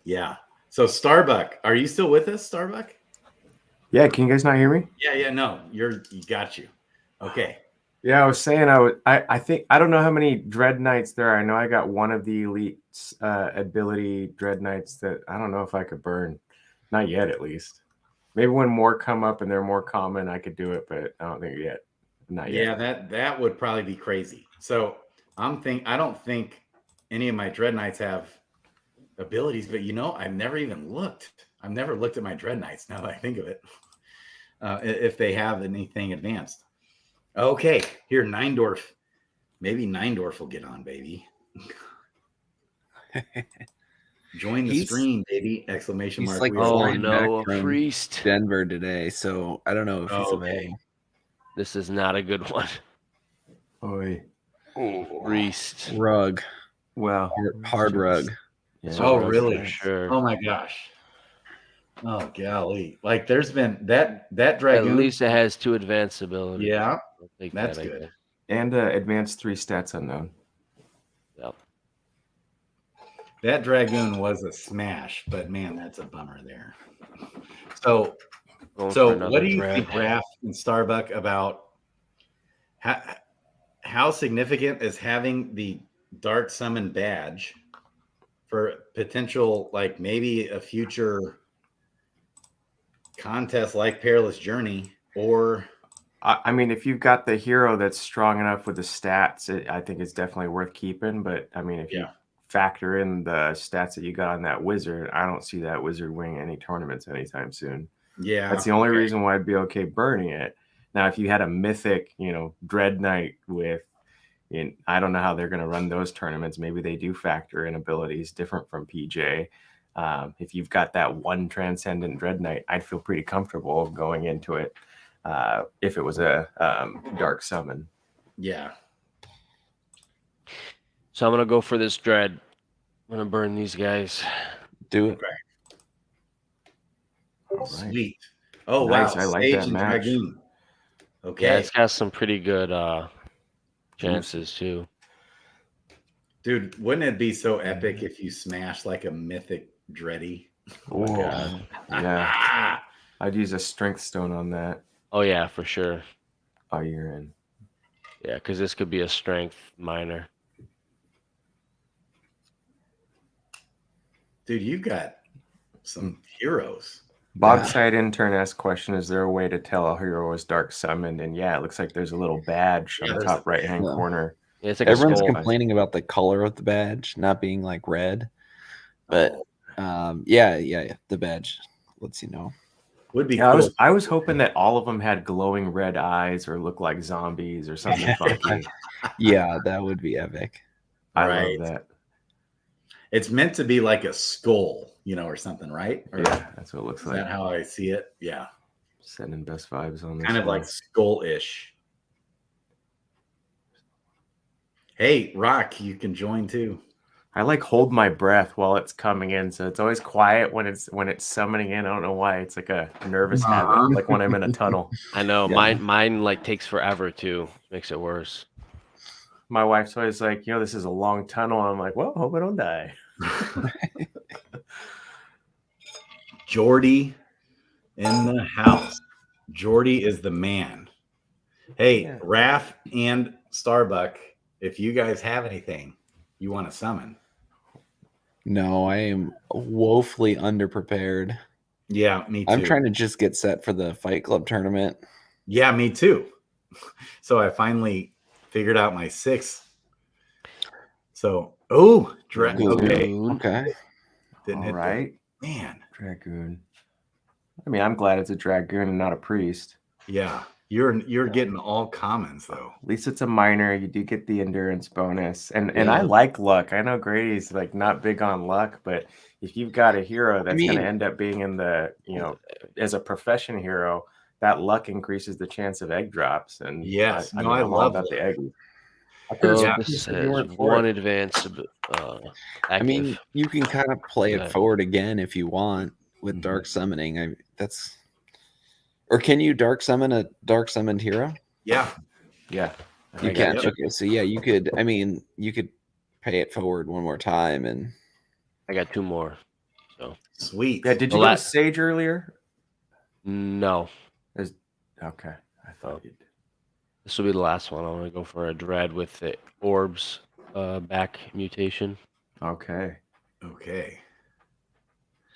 Yeah. So Starbuck, are you still with us, Starbuck? Yeah. Can you guys not hear me? Yeah. No, you got you. Okay. Yeah, I was saying I think I don't know how many Dread Knights there are. I know I got one of the elite ability Dread Knights that I don't know if I could burn. Not yet, at least. Maybe when more come up and they're more common, I could do it, but I don't think yet. Not yet. Yeah, that would probably be crazy. So I don't think any of my Dread Knights have abilities, but I've never even looked. I've never looked at my Dread Knights now that I think of it. If they have anything advanced. Okay, here, Neindorf. Maybe Neindorf will get on, baby. Join the stream, baby! Exclamation He's mark. like, oh flying no, back a from priest. Denver today, so I don't know if he's available. This is not a good one. Oy. Priest. Rug. Well, Hard rug. Yeah. Oh, really? For sure. Oh my gosh. Oh golly! Like there's been that dragoon. At least it has 2 advanced abilities. Yeah, I'll take that's that, I good. guess. And advanced 3 stats unknown. Yep. That dragoon was a smash, but man, that's a bummer there. So Going for another what do you dread. think, Raph and Starbuck, about how significant is having the Dark Summon badge for potential, like maybe a future contest like Perilous Journey? Or I mean, if you've got the hero that's strong enough with the stats, I think it's definitely worth keeping. But I mean, if you factor in the stats that you got on that wizard, I don't see that wizard winning any tournaments anytime soon. Yeah, that's the only reason why I'd be okay burning it. Now, if you had a mythic, Dread Knight with, I don't know how they're going to run those tournaments. Maybe they do factor in abilities different from PJ. If you've got that one Transcendent Dread Knight, I'd feel pretty comfortable going into it. If it was a Dark Summon. Yeah. So I'm going to go for this dread. I'm going to burn these guys. Do it. Okay. Sweet. Oh, nice. wow. I like Sage that and match. Dragoon. Okay. Yeah, it's got some pretty good chances, too. Dude, wouldn't it be so epic if you smash like a mythic Dreddy? Oh, my God. Yeah. I'd use a Strength Stone on that. Oh, yeah, for sure. Oh, you're in. Yeah, because this could be a strength minor. Dude, you've got some heroes. Bogside intern asked question, is there a way to tell a hero is Dark Summoned? And yeah, it looks like there's a little badge on the top right-hand corner. Yeah, it's like everyone's complaining about the color of the badge not being like red. But yeah, the badge lets you know. Would be cool. I was hoping that all of them had glowing red eyes or look like zombies or something funky. Yeah, that would be epic. I love that. It's meant to be like a skull, or something, right? Or yeah, that's what it looks like. Is that how I see it? Yeah. Sending best vibes on this. Kind of like skull-ish. Hey, Rock, you can join too. I like hold my breath while it's coming in, so it's always quiet when it's summoning in. I don't know why. It's like a nervous habit, like when I'm in a tunnel. I know. Yeah. Mine like takes forever too. Makes it worse. My wife's always like, this is a long tunnel. I'm like, well, hope I don't die. Jordy in the house. Jordy is the man. Hey, Raph and Starbuck, if you guys have anything you want to summon. No, I am woefully underprepared. Yeah, me too. I'm trying to just get set for the Fight Club tournament. Yeah, me too. So I finally figured out my 6. So, Dragoon. Okay. Didn't All right. Man. Dragoon. I mean, I'm glad it's a Dragoon and not a priest. Yeah. You're getting all commons though. At least it's a minor. You do get the endurance bonus. And I like luck. I know Grady's like not big on luck, but if you've got a hero that's going to end up being in the, as a profession hero, that luck increases the chance of egg drops. And Yes. I No, mean, I I'm all love about that. the egg. I could have So sworn you this said you says weren't for one it. advance I mean, active. you can kind of play Yeah. it forward again if you want with Mhm. dark summoning. Or can you dark summon a dark summoned hero? Yeah. Yeah. You I got can. you. Okay, so yeah, you could. I mean, you could pay it forward one more time, and I got 2 more. So Sweet. Yeah, did The you go la- to Sage earlier? no, Okay. I thought you did. this will be the last one. I want to go for a dread with the orbs back mutation. Okay. Okay.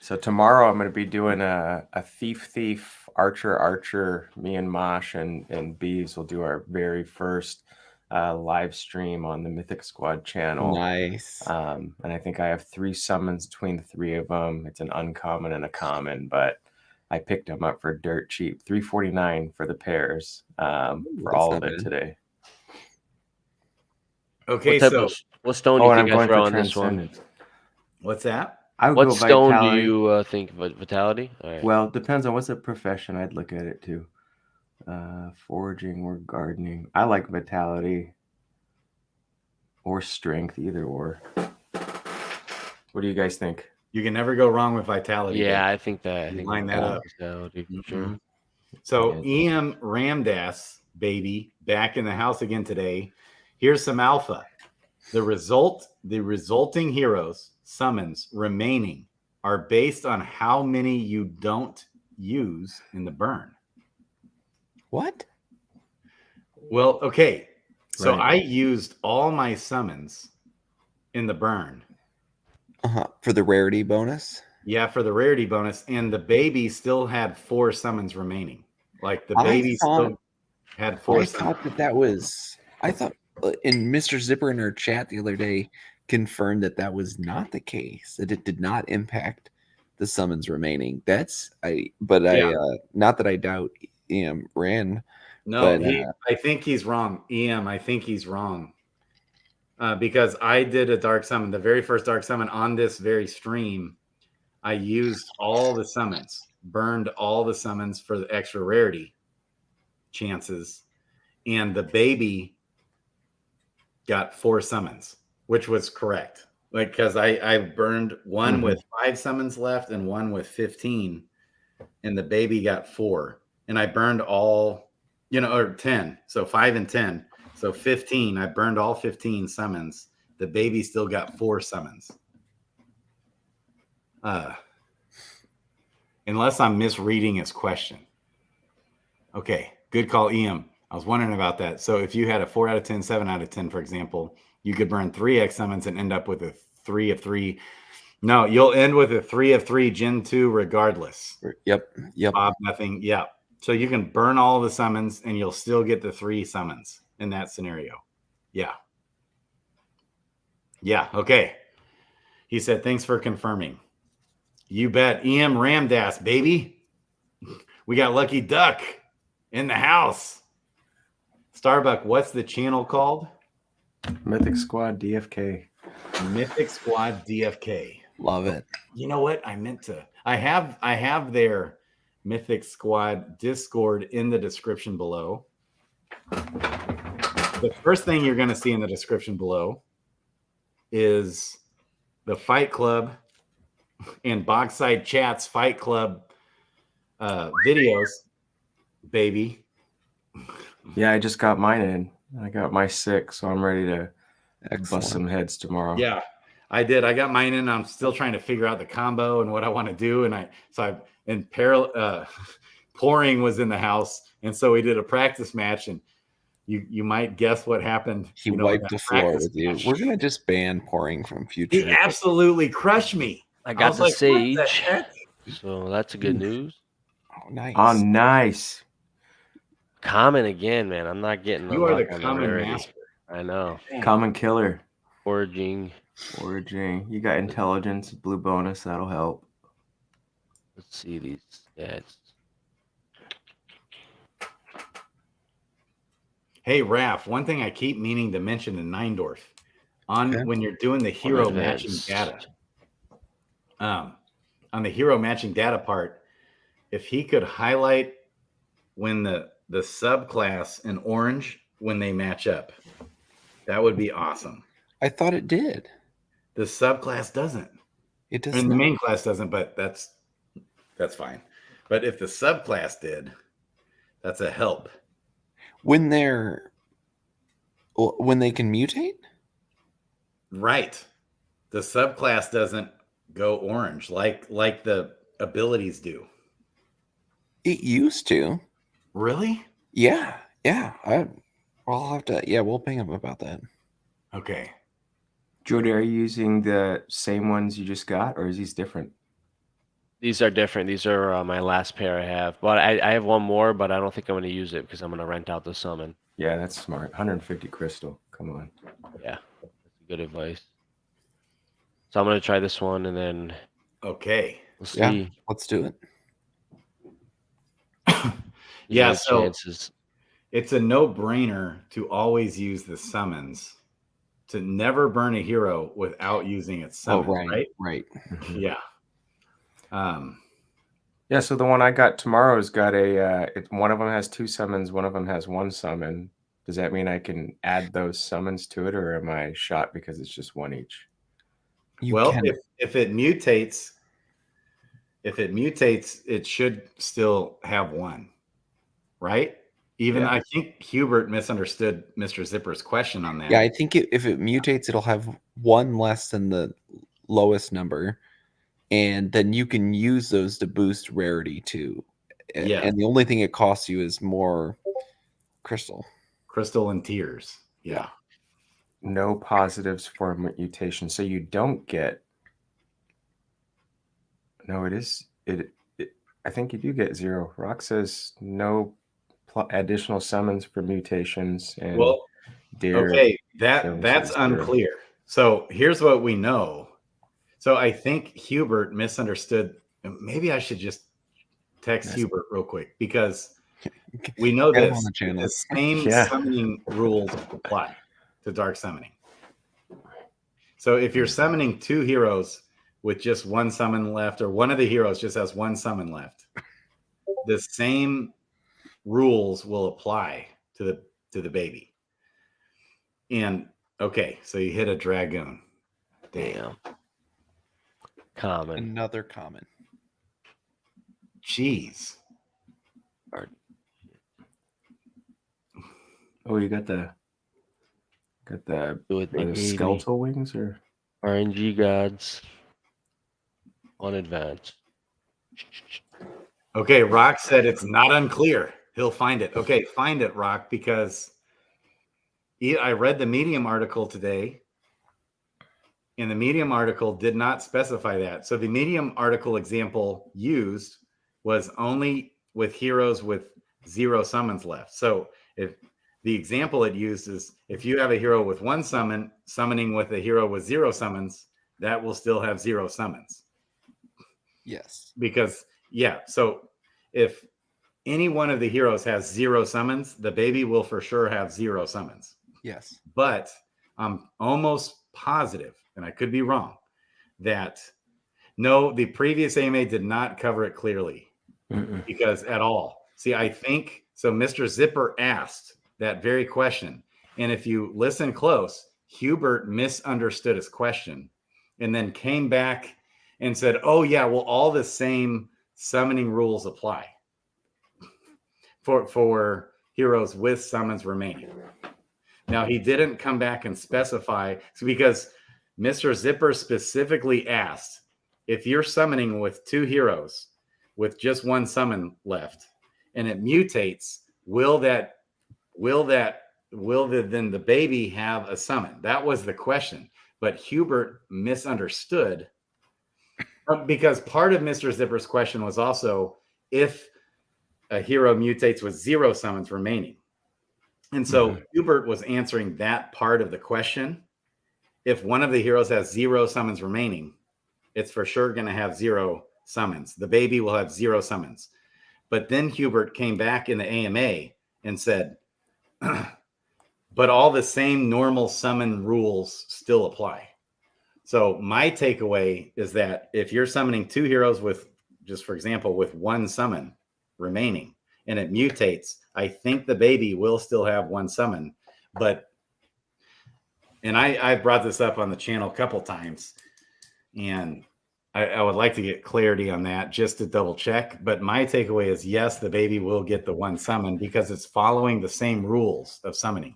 So tomorrow I'm going to be doing a thief, archer. Me and Mosh and Bees will do our very first live stream on the Mythic Squad channel. nice. And I think I have 3 summons between the 3 of them. It's an uncommon and a common, but I picked them up for dirt cheap, $3.49 for the pairs for That's all not of it bad. today. Okay. What type So of what stone do you think I throw on this one? Transcendence. what's that? I would What go stone Vitality. do you think? Vitality? All right. Well, depends on what's the profession. I'd look at it too. Foraging or gardening. I like Vitality or Strength, either or. What do you guys think? You can never go wrong with Vitality. Yeah, Dave. I think that. I think line that up. Vitality for Mhm. sure. So Yeah. EM Ramdas, baby, back in the house again today. Here's some alpha. The resulting heroes summons remaining are based on how many you don't use in the burn. What? Well, okay. So Right. I used all my summons in the burn. For the rarity bonus. Yeah, for the rarity bonus, and the baby still had 4 summons remaining. Like the baby still had 4 I summons. thought that was. I thought, and Mr. Zipper in our chat the other day confirmed that was not the case. That it did not impact the summons remaining. Not that I doubt ran. No, But, I think he's wrong. I think he's wrong. Because I did a dark summon, the very first dark summon on this very stream. I used all the summons, burned all the summons for the extra rarity chances, and the baby got 4 summons, which was correct. Like, because I burned one with 5 summons left and one with 15, and the baby got 4, and I burned all, or 10, so 5 and 10, so 15. I burned all 15 summons. The baby still got 4 summons. Unless I'm misreading his question. Okay, good call, EM. I was wondering about that. So if you had a 4 out of 10, 7 out of 10, for example, you could burn 3x summons and end up with a 3 of 3. No, you'll end with a 3 of 3 Gen 2 regardless. Yep. Bob, nothing. Yeah. So you can burn all the summons and you'll still get the 3 summons in that scenario. Yeah. Yeah. Okay. He said, thanks for confirming. You bet. EM Ramdas, baby. We got Lucky Duck in the house. Starbuck, what's the channel called? Mythic Squad DFK. Mythic Squad DFK. Love it. You know what? I meant to. I have their Mythic Squad Discord in the description below. The first thing you're going to see in the description below is the Fight Club and Boxside Chat's Fight Club videos, baby. Yeah, I just got mine in. I got my 6, so I'm ready to Excellent. bust some heads tomorrow. Yeah, I did. I got mine in. I'm still trying to figure out the combo and what I want to do. And Pouring was in the house, and so we did a practice match. And you might guess what happened. He wiped the floor with you. We're gonna just ban Pouring from future. He absolutely crushed me. I got was the like, sage, what the heck? so that's a good news. Oh, nice. Oh, nice. Common again, man. I'm not getting. You are the luck on common rarity. master. I know. Common killer. Foraging. You got intelligence, blue bonus. That'll help. Let's see these stats. Hey, Raph, one thing I keep meaning to mention in Neindorf when you're doing the hero matching data. On the hero matching data part, if he could highlight when the subclass in orange when they match up. That would be awesome. I thought it did. The subclass doesn't. It does And not. the main class doesn't, but that's fine. But if the subclass did, that's a help. When they can mutate? Right. The subclass doesn't go orange like the abilities do. It used to. Really? Yeah. I'll have to. Yeah, we'll ping him about that. Okay. Jody, are you using the same ones you just got, or is these different? These are different. These are my last pair I have. But I have one more, but I don't think I'm going to use it because I'm going to rent out the summon. Yeah, that's smart. 150 crystal. Come on. Yeah, that's good advice. So I'm going to try this one, and then Okay. we'll see. Yeah, let's do it. Yeah, No so chances. it's a no-brainer to always use the summons, to never burn a hero without using its summons, right. Yeah. Yeah, so the one I got tomorrow's got one of them has 2 summons, one of them has 1 summon. Does that mean I can add those summons to it, or am I shot because it's just 1 each? If it mutates, it should still have 1, right? Even I think Hubert misunderstood Mr. Zipper's question on that. Yeah, I think if it mutates, it'll have 1 less than the lowest number, and then you can use those to boost rarity too. Yeah. And the only thing it costs you is more crystal and tears. Yeah. No positives for mutation, so you don't get. No, it is it. I think you do get 0. Rock says no additional summons for mutations. And okay, that's unclear. So here's what we know. So I think Hubert misunderstood. Maybe I should just text Hubert real quick, because we know Get him this. on the channel. The same summoning rules apply to dark summoning. So if you're summoning 2 heroes with just 1 summon left, or one of the heroes just has 1 summon left, the same rules will apply to the baby. And okay, so you hit a dragoon. Damn. Common. Another common. Jeez. Oh, you got the skeletal wings, or RNG gods on advance. Okay, Rock said it's not unclear. He'll find it. Okay, find it, Rock, because I read the Medium article today, and the Medium article did not specify that. So the Medium article example used was only with heroes with 0 summons left. So if the example it used is, if you have a hero with 1 summon, summoning with a hero with 0 summons, that will still have 0 summons. Yes. Because, so if any one of the heroes has 0 summons, the baby will for sure have 0 summons. Yes. But I'm almost positive, and I could be wrong, that no, the previous AMA did not cover it clearly. Because at all. See, I think, so Mr. Zipper asked that very question. And if you listen close, Hubert misunderstood his question and then came back and said, oh yeah, well, all the same summoning rules apply for heroes with summons remaining. Now, he didn't come back and specify, because Mr. Zipper specifically asked, if you're summoning with 2 heroes with just 1 summon left and it mutates, will then the baby have a summon? That was the question. But Hubert misunderstood, because part of Mr. Zipper's question was also if a hero mutates with 0 summons remaining. And so Hubert was answering that part of the question. If one of the heroes has 0 summons remaining, it's for sure going to have 0 summons. The baby will have 0 summons. But then Hubert came back in the AMA and said, but all the same normal summon rules still apply. So my takeaway is that if you're summoning 2 heroes with, just for example, with 1 summon remaining, and it mutates, I think the baby will still have one summon. And I've brought this up on the channel a couple times, and I would like to get clarity on that just to double check. But my takeaway is yes, the baby will get the one summon because it's following the same rules of summoning.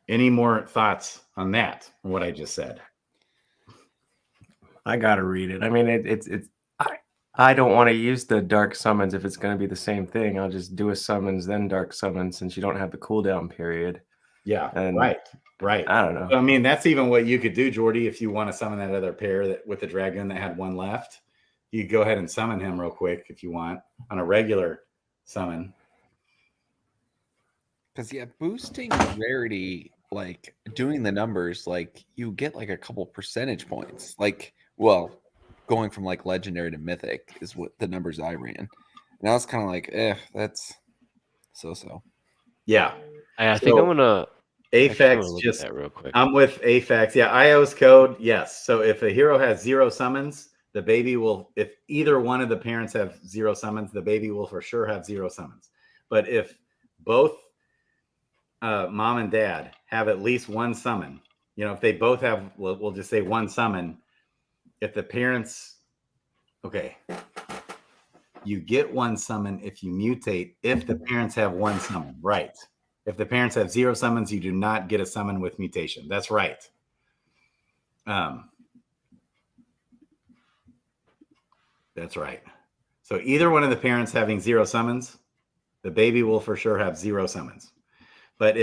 Any more thoughts on that, what I just said? I gotta read it. I mean, I don't want to use the dark summons if it's going to be the same thing. I'll just do a summons, then dark summons, since you don't have the cooldown period. Yeah, And right. I don't know. I mean, that's even what you could do, Jordy, if you want to summon that other pair that with the dragon that had one left. You go ahead and summon him real quick if you want on a regular summon. Because yeah, boosting rarity, like doing the numbers, like you get like a couple percentage points. Like, well, going from like legendary to mythic is what the numbers I ran. And I was kind of like, that's so. Yeah. I think I'm gonna Aphex look just at that real quick. I'm with Aphex. Yeah, IO's code, yes. So if a hero has 0 summons, the baby will, if either one of the parents have 0 summons, the baby will for sure have 0 summons. But if both mom and dad have at least one summon, if they both have, we'll just say one summon, if the parents, okay, you get one summon if you mutate, if the parents have one summon, right? If the parents have 0 summons, you do not get a summon with mutation. That's right. That's right. So either one of the parents having 0 summons, the baby will for sure have 0 summons. But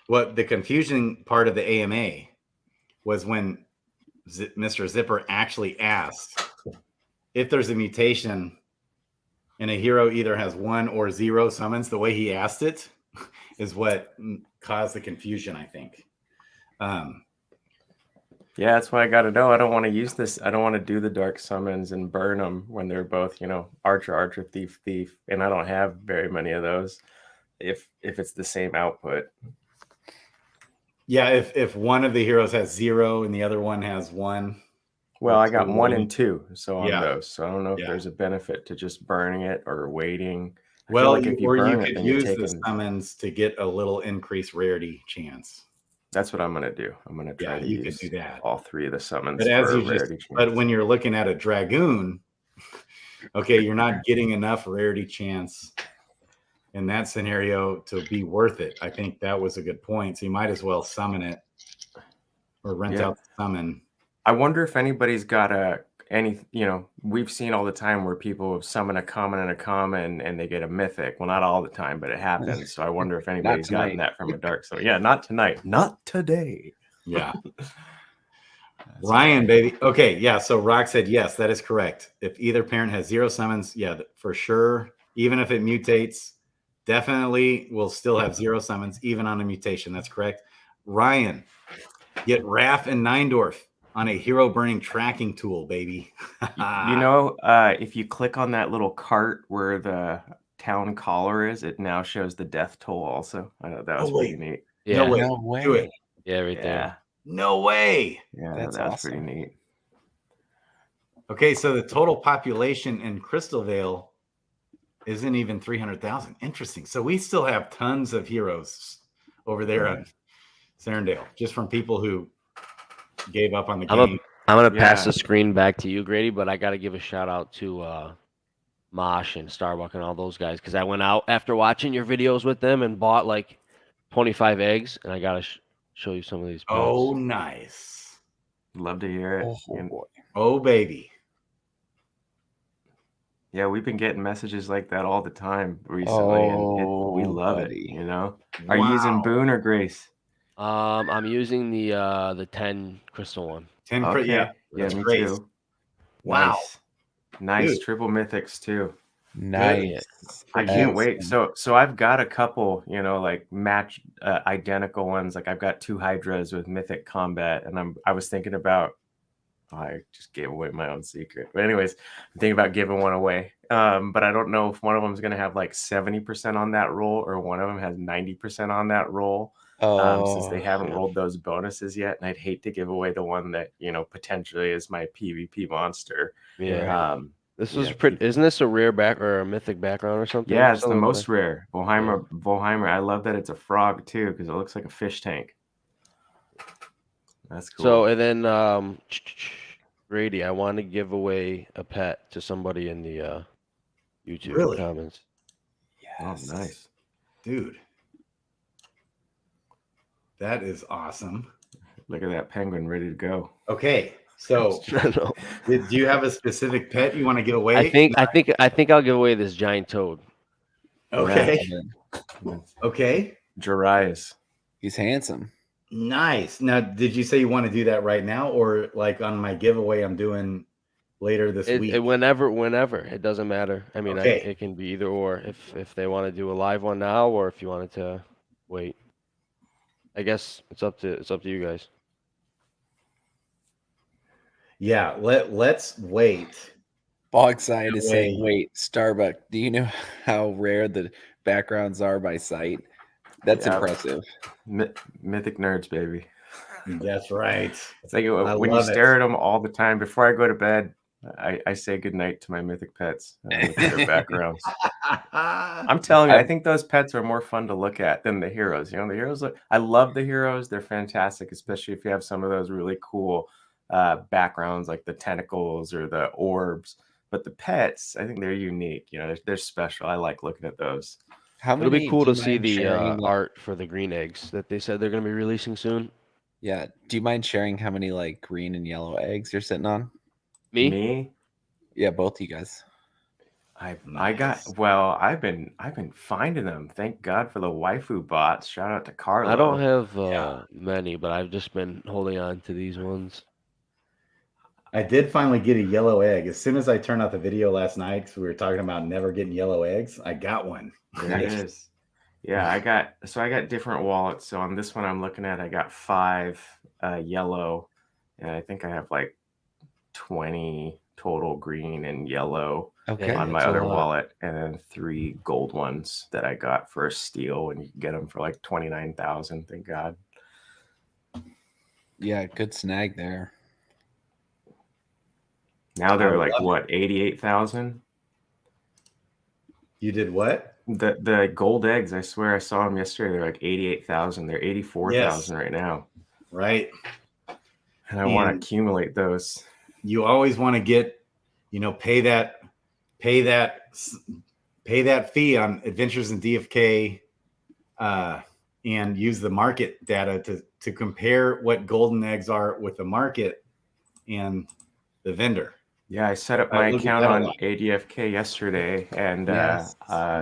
what the confusing part of the AMA was when Mr. Zipper actually asked if there's a mutation and a hero either has 1 or 0 summons, the way he asked it is what caused the confusion, I think. Yeah, that's why I got to know. I don't want to use this. I don't want to do the dark summons and burn them when they're both, archer, thief, and I don't have very many of those. If it's the same output. Yeah, if one of the heroes has 0 and the other one has 1. Well, I got 1 and 2, so on Yeah. those. So I don't know if there's a benefit to just burning it or waiting. Well, like if you burn it, could then use you're the taking... summons to get a little increased rarity chance. That's what I'm going to do. I'm going to try to use could do that. all 3 of the summons. But but when you're looking at a dragoon, okay, you're not getting enough rarity chance in that scenario to be worth it. I think that was a good point. So you might as well summon it or rent out the summon. I wonder if anybody's got we've seen all the time where people summon a common and they get a mythic. Well, not all the time, but it happens. So I wonder if anybody's gotten that from a dark. So yeah, not tonight, not today. Yeah. Ryan, baby. Okay. Yeah. So Rock said, yes, that is correct. If either parent has 0 summons, yeah, for sure. Even if it mutates, definitely will still have 0 summons, even on a mutation. That's correct. Ryan, get Raph and Neindorf on a hero burning tracking tool, baby. If you click on that little cart where the town caller is, it now shows the death toll also. I know that was pretty neat. Yeah. No way. Do it. Yeah, right there. Yeah. No way. Yeah, That's that's awesome. pretty neat. Okay, so the total population in Crystalville isn't even 300,000. Interesting. So we still have tons of heroes over there on Serendale, just from people who gave up on the game. I'm gonna pass the screen back to you, Grady, but I got to give a shout out to Mosh and Starbuck and all those guys because I went out after watching your videos with them and bought like 25 eggs, and I gotta show you some of these. Oh, nice. Love to hear it. Oh, boy. Oh, baby. Yeah, we've been getting messages like that all the time recently, and we love buddy. it. Are you using Boone or Grace? I'm using the 10 crystal one. 10 Okay. yeah, Yeah, me great. too. Wow. Nice Dude. triple mythics too. Nice. I can't wait. So I've got a couple, like match identical ones. Like I've got 2 Hydras with mythic combat, and I was thinking about. I just gave away my own secret. But anyways, I'm thinking about giving one away. But I don't know if one of them is going to have like 70% on that roll or one of them has 90% on that roll. Since they haven't rolled those bonuses yet. And I'd hate to give away the one that, potentially is my PvP monster. Yeah. This was pretty. Isn't this a rare back or a mythic background or something? Yeah, it's the most rare. Volheimer. I love that it's a frog too because it looks like a fish tank. That's cool. So and then Grady, I want to give away a pet to somebody in the YouTube comments. Yes. Oh, nice, dude. That is awesome. Look at that penguin ready to go. Okay, so do you have a specific pet you want to give away? I think I'll give away this giant toad. Okay. Yeah. Okay. Jarius. He's handsome. Nice. Now, did you say you want to do that right now, or like on my giveaway I'm doing later this week? Whenever. It doesn't matter. I mean, Okay. it can be either or. If they want to do a live one now, or if you wanted to wait. I guess it's up to you guys. Yeah, let's wait. Bogside is saying, wait, Starbuck, do you know how rare the backgrounds are by sight? That's impressive. Mythic nerds, baby. That's right. It's like when you stare at them all the time. Before I go to bed, I say goodnight to my mythic pets and look at their backgrounds. I'm telling you, I think those pets are more fun to look at than the heroes. You know, the heroes, I love the heroes. They're fantastic, especially if you have some of those really cool backgrounds like the tentacles or the orbs. But the pets, I think they're unique. You know, they're special. I like looking at those. It'll be cool to see the art for the green eggs that they said they're going to be releasing soon. Yeah. Do you mind sharing how many like green and yellow eggs you're sitting on? Me? Yeah, both of you guys. I've been finding them. Thank God for the waifu bots. Shout out to Carlo. I don't have many, but I've just been holding on to these ones. I did finally get a yellow egg. As soon as I turned out the video last night, because we were talking about never getting yellow eggs, I got one. There it is. Yeah, I got different wallets. So on this one I'm looking at, I got 5 yellow, and I think I have like 20 total green and yellow on my other wallet, and then 3 gold ones that I got for a steal, and you can get them for like 29,000. Thank God. Yeah, good snag there. Now they're like what, 88,000? You did what? The gold eggs, I swear I saw them yesterday. They're like 88,000. They're 84,000 right now. Right. And I want to accumulate those. You always want to get, pay that fee on Adventures in DFK, and use the market data to compare what golden eggs are with the market and the vendor. Yeah, I set up my account on ADFK yesterday, and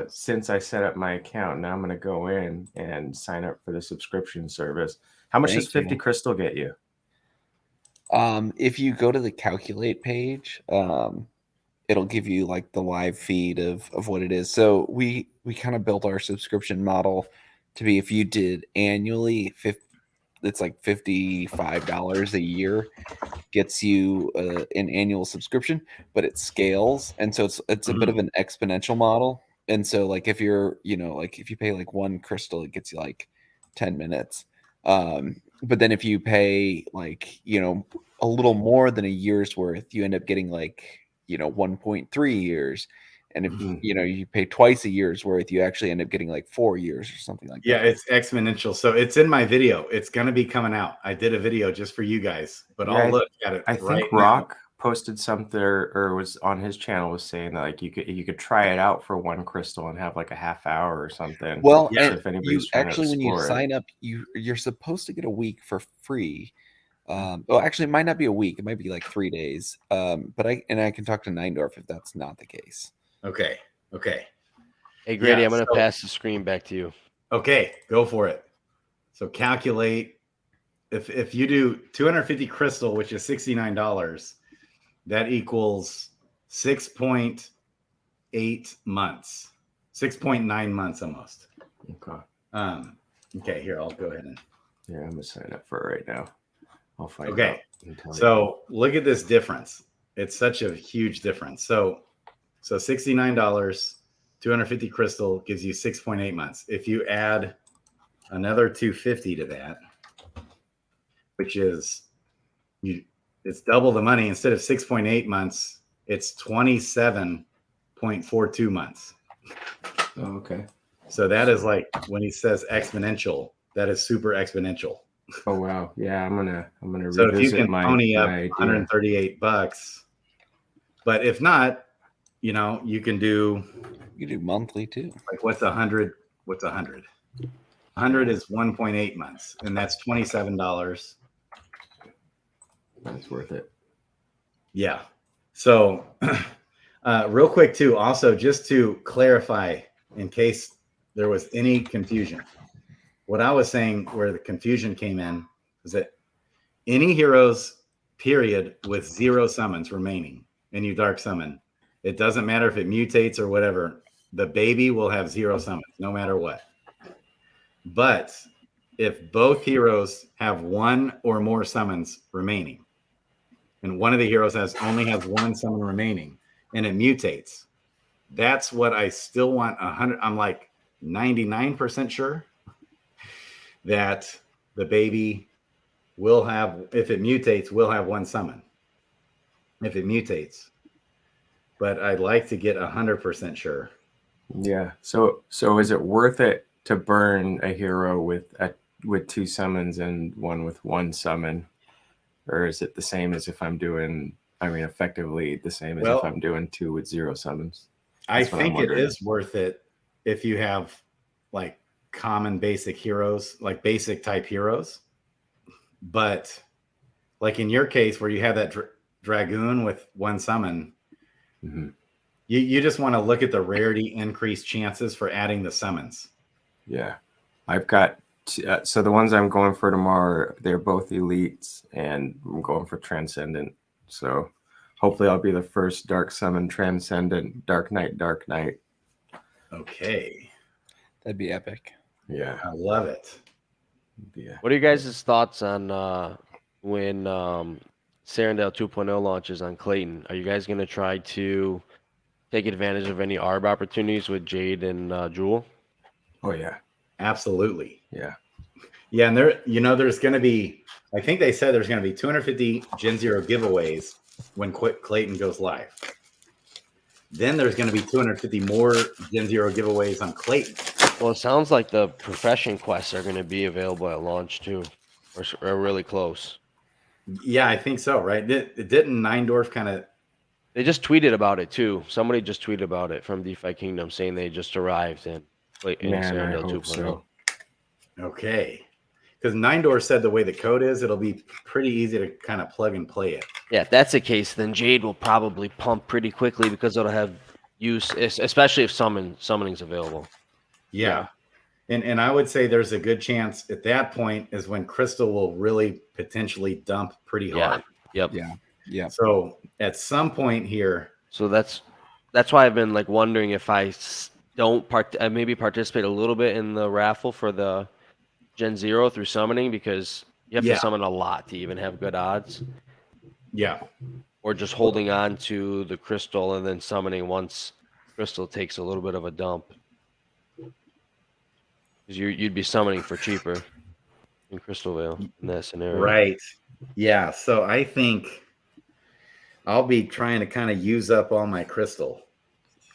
since I set up my account, now I'm going to go in and sign up for the subscription service. How much does 50 crystal get you? If you go to the calculate page, it'll give you like the live feed of what it is. So we kind of built our subscription model to be, if you did annually, it's like $55 a year gets you an annual subscription, but it scales, and so it's a bit of an exponential model. And so like if you're like if you pay like 1 crystal, it gets you like 10 minutes. But then if you pay like a little more than a year's worth, you end up getting like 1.3 years. And if you pay twice a year's worth, you actually end up getting like 4 years or something like that. Yeah, it's exponential. So it's in my video. It's going to be coming out. I did a video just for you guys, but I'll look at it. I think Rock posted something or was on his channel, was saying that like you could try it out for 1 crystal and have like a half hour or something. Well, yeah, if when you sign up, you're supposed to get a week for free. Well, actually, it might not be a week. It might be like 3 days. But I can talk to Neindorf if that's not the case. Okay. Hey, Grady, I'm going to pass the screen back to you. Okay, go for it. So calculate, if you do 250 crystal, which is $69, that equals 6.8 months, 6.9 months almost. Okay. Okay, here, I'll go ahead and. Yeah, I'm going to sign up for it right now. I'll find out. Okay, so look at this difference. It's such a huge difference. So $69, 250 crystal gives you 6.8 months. If you add another 250 to that, which is it's double the money. Instead of 6.8 months, it's 27.42 months. Oh, okay. So that is like when he says exponential, that is super exponential. Oh wow. Yeah, I'm gonna So if you revisit can my pony up idea. $138, but if not, you know, you can do monthly too. like what's 100? What's 100? 100 is 1.8 months, and that's $27. That's worth it. Yeah. So real quick too, also just to clarify in case there was any confusion, what I was saying where the confusion came in is that any heroes period with 0 summons remaining and you dark summon, it doesn't matter if it mutates or whatever, the baby will have 0 summons no matter what. But if both heroes have 1 or more summons remaining, and one of the heroes only has 1 summon remaining, and it mutates, that's what I still want. 100. I'm like 99% sure that the baby will have, if it mutates, will have 1 summon. If it mutates, but I'd like to get 100% sure. Yeah. So is it worth it to burn a hero with 2 summons and one with 1 summon, or is it the same as if I'm doing? I mean, effectively the same as if I'm doing 2 with 0 summons. I think it is worth it if you have like common basic heroes, like basic type heroes. But like in your case where you have that dragoon with 1 summon, you just want to look at the rarity increased chances for adding the summons. Yeah. I've got so the ones I'm going for tomorrow, they're both elites, and I'm going for transcendent. So hopefully I'll be the first dark summon transcendent Dark Knight. Okay. That'd be epic. Yeah. I love it. Yeah. What are you guys' thoughts on when Sarandale 2.0 launches on Clayton? Are you guys going to try to take advantage of any ARB opportunities with Jade and Jewel? Oh yeah. Absolutely. Yeah. Yeah, and there's going to be, I think they said there's going to be 250 Gen Zero giveaways when Clayton goes live. Then there's going to be 250 more Gen Zero giveaways on Clayton. Well, it sounds like the profession quests are going to be available at launch too, or really close. Yeah, I think so, right? Didn't Nine-Dwarf kind of... They just tweeted about it too. Somebody just tweeted about it from DeFi Kingdom saying they just arrived in Sarandale 2.0. So. Okay. Because Nine-Dwarf said the way the code is, it'll be pretty easy to kind of plug and play it. Yeah, if that's the case, then Jade will probably pump pretty quickly because it'll have use, especially if summoning's available. Yeah. And I would say there's a good chance at that point is when Crystal will really potentially dump pretty hard. Yep. Yeah. So at some point here. So that's why I've been like wondering if I don't maybe participate a little bit in the raffle for the Gen Zero through summoning, because you have to summon a lot to even have good odds. Yeah. Or just holding on to the crystal and then summoning once crystal takes a little bit of a dump. Because you'd be summoning for cheaper in Crystalville in that scenario. Right. Yeah. So I think I'll be trying to kind of use up all my crystal.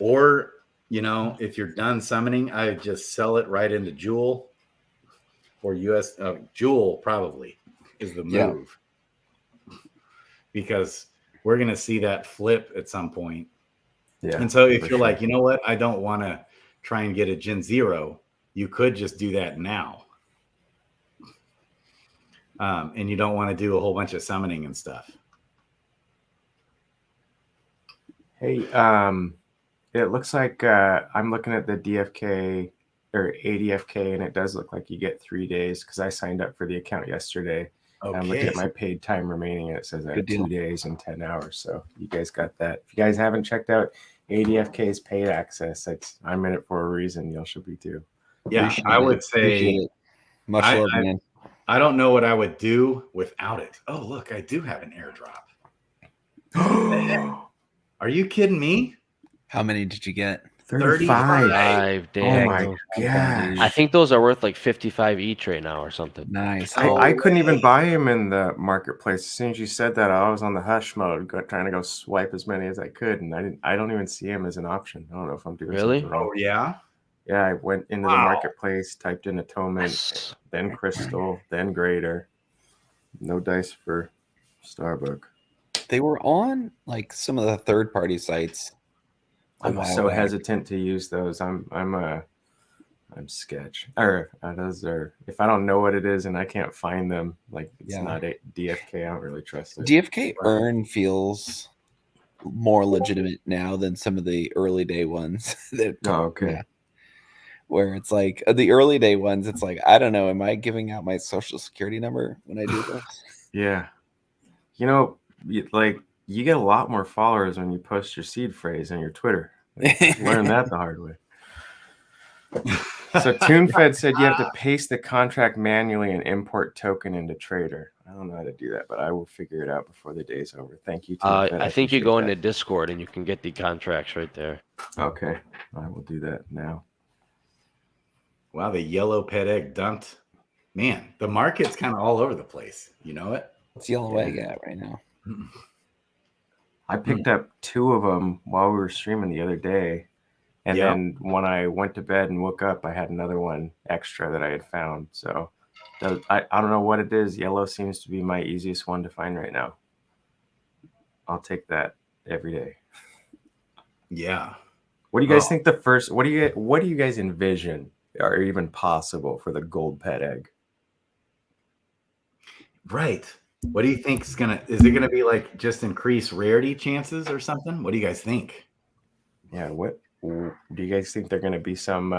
Or, if you're done summoning, I just sell it right into Jewel or Jewel probably is the move. Yeah. Because we're going to see that flip at some point. Yeah. And so if you're like, you know what, I don't want to try and get a Gen Zero, you could just do that now. And you don't want to do a whole bunch of summoning and stuff. Hey, it looks like I'm looking at the DFK or ADFK, and it does look like you get 3 days because I signed up for the account yesterday. Okay. I'm looking at my paid time remaining, and it says I have 2 days and 10 hours. So you guys got that. If you guys haven't checked out ADFK's paid access, I'm in it for a reason. You should be too. Yeah, I would say much love, man. I don't know what I would do without it. Oh, look, I do have an airdrop. Are you kidding me? How many did you get? 35. Damn. Oh my gosh. I think those are worth like 55 each right now or something. Nice. I couldn't even buy him in the marketplace. As soon as you said that, I was on the hush mode, trying to go swipe as many as I could, and I don't even see him as an option. I don't know if I'm doing something wrong. Oh yeah. Yeah, I went into the marketplace, typed in Atonement, then Crystal, then Greater. No dice for Starbuck. They were on like some of the third-party sites. I'm so hesitant to use those. I'm sketch. Or those are, if I don't know what it is and I can't find them, like it's not a DFK, I don't really trust it. DFK Earn feels more legitimate now than some of the early day ones. Where it's like the early day ones, it's like, I don't know, am I giving out my social security number when I do this? Yeah. You know, you get a lot more followers when you post your seed phrase on your Twitter. Learn that the hard way. So TuneFed said you have to paste the contract manually and import token into Trader. I don't know how to do that, but I will figure it out before the day's over. Thank you, TuneFed. I think you go into Discord and you can get the contracts right there. Okay. I will do that now. Wow, the yellow pet egg dumped. Man, the market's kind of all over the place. You know it? What's yellow egg at right now? I picked up 2 of them while we were streaming the other day. And then when I went to bed and woke up, I had another one extra that I had found. So I don't know what it is. Yellow seems to be my easiest one to find right now. I'll take that every day. Yeah. What do you guys think what do you guys envision or even possible for the gold pet egg? Right. What do you think is it gonna be like just increase rarity chances or something? What do you guys think? Yeah, what do you guys think they're gonna be some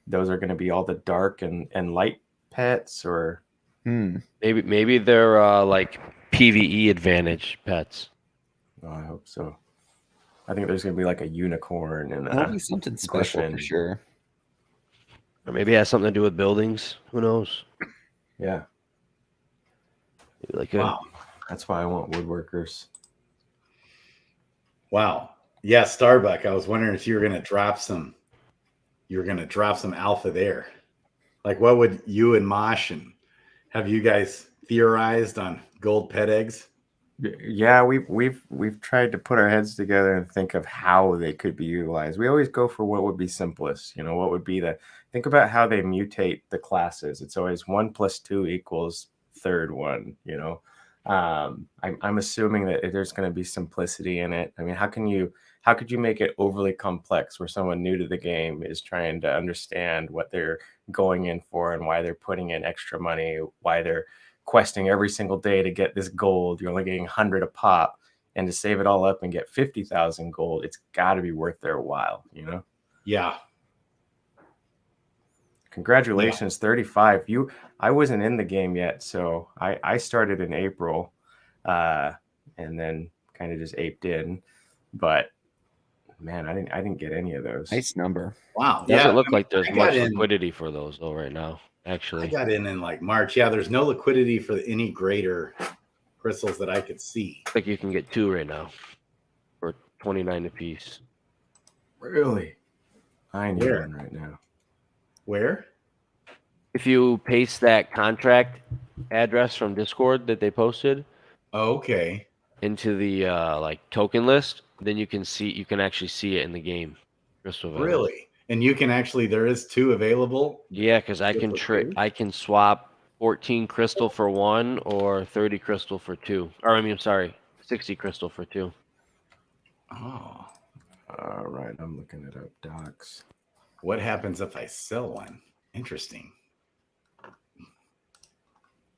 those are gonna be all the dark and light pets, or maybe they're like PvE advantage pets. Oh, I hope so. I think there's gonna be like a unicorn and that'll be something special for sure. Or maybe it has something to do with buildings. Who knows? Yeah. Wow. That's why I want woodworkers. Wow. Yeah, Starbuck. I was wondering if you were gonna drop some alpha there. Like what would you and Mosh and have you guys theorized on gold pet eggs? Yeah, we've tried to put our heads together and think of how they could be utilized. We always go for what would be simplest. You know, what would be think about how they mutate the classes. It's always 1 + 2 = third one, you know. I'm assuming that there's going to be simplicity in it. I mean, how could you make it overly complex where someone new to the game is trying to understand what they're going in for and why they're putting in extra money, why they're questing every single day to get this gold? You're only getting 100 a pop, and to save it all up and get 50,000 gold, it's got to be worth their while, you know? Yeah. Congratulations, 35. I wasn't in the game yet, so I started in April, and then kind of just aped in. But man, I didn't get any of those. Nice number. Wow. Doesn't look like there's much liquidity for those though right now. Actually, I got in like March. Yeah, there's no liquidity for any greater crystals that I could see. I think you can get 2 right now for 29 a piece. Really? I need one right now. Where? If you paste that contract address from Discord that they posted, okay, into the like token list, then you can actually see it in the game. Crystalville. Really? And you can actually, there is 2 available. Yeah, because I can swap 14 crystal for 1 or 30 crystal for 2. Or I mean, I'm sorry, 60 crystal for 2. Oh. All right, I'm looking it up. Docs. What happens if I sell one? Interesting.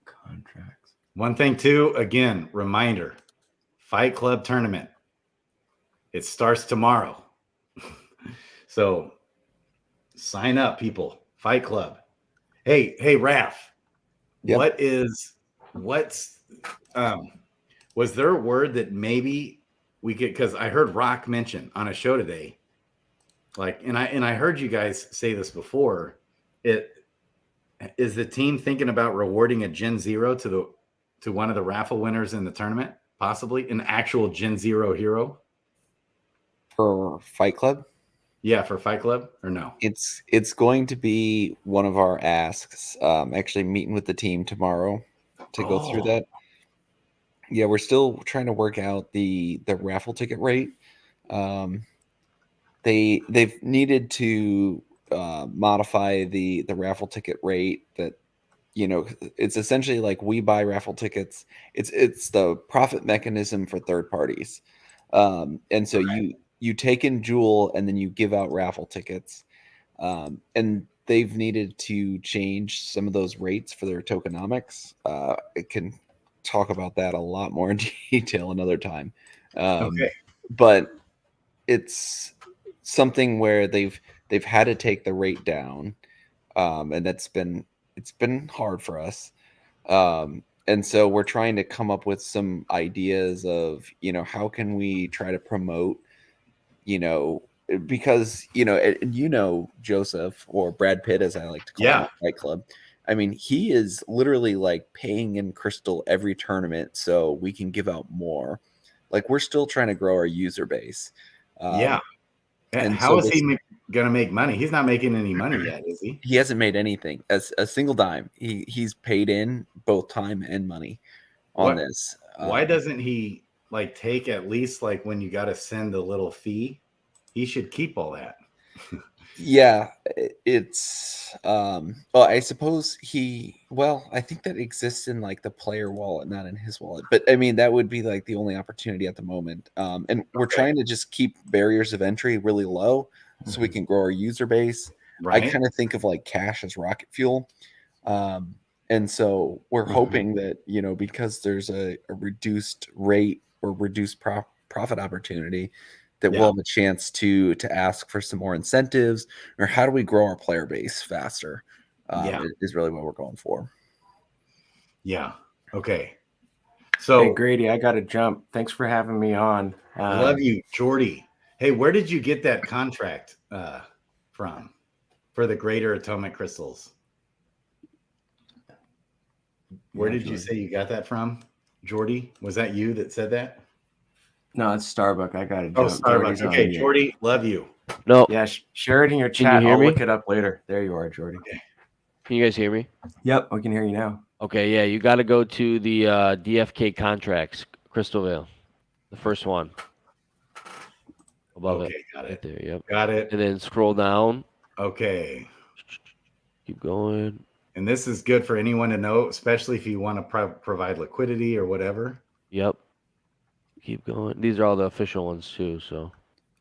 Contracts. One thing too, again, reminder, Fight Club tournament. It starts tomorrow. So sign up, people. Fight Club. Hey, Raph. Yep. Was there a word that maybe we could, because I heard Rock mention on a show today, like, and I heard you guys say this before. Is the team thinking about rewarding a Gen 0 to one of the raffle winners in the tournament? Possibly an actual Gen 0 hero for Fight Club? Yeah, for Fight Club or no? It's going to be one of our asks. Actually meeting with the team tomorrow to go through that. Yeah, we're still trying to work out the raffle ticket rate. They've needed to modify the raffle ticket rate that, you know, it's essentially like we buy raffle tickets. It's the profit mechanism for third parties. And so you take in Jewel and then you give out raffle tickets. And they've needed to change some of those rates for their tokenomics. I can talk about that a lot more in detail another time. Okay. But it's something where they've had to take the rate down, and it's been hard for us. And so we're trying to come up with some ideas of, you know, how can we try to promote, you know, because, you know, Joseph, or Brad Pitt, as I like to call him, at Fight Club. I mean, he is literally like paying in Crystal every tournament so we can give out more. Like, we're still trying to grow our user base. And how is he going to make money? He's not making any money yet, is he? He hasn't made anything, as a single dime. He's paid in both time and money on this. Why doesn't he like take at least like when you got to send a little fee? He should keep all that. Yeah, it's well, I suppose I think that exists in like the player wallet, not in his wallet. But I mean, that would be like the only opportunity at the moment. And we're trying to just keep barriers of entry really low so we can grow our user base. Right. I kind of think of like cash as rocket fuel. And so we're hoping that, you know, because there's a reduced rate or reduced profit opportunity, that we'll have a chance to ask for some more incentives, or how do we grow our player base faster? Is really what we're going for. Yeah. Okay. So, hey, Grady, I got to jump. Thanks for having me on. Love you, Jordy. Hey, where did you get that contract from for the greater atomic crystals? Where did you say you got that from, Jordy? Was that you that said that? No, it's Starbucks. I got to jump. Oh, Starbucks. Okay, Jordy, love you. No. Yeah, share it in your chat. I'll look it up later. There you are, Jordy. Okay. Can you guys hear me? Yep, we can hear you now. Okay, yeah, you got to go to the DFK contracts, Crystalville, the first one. Above it. Got it. Right there, yep. Got it. And then scroll down. Okay. Keep going. And this is good for anyone to know, especially if you want to provide liquidity or whatever. Yep. Keep going. These are all the official ones too, so.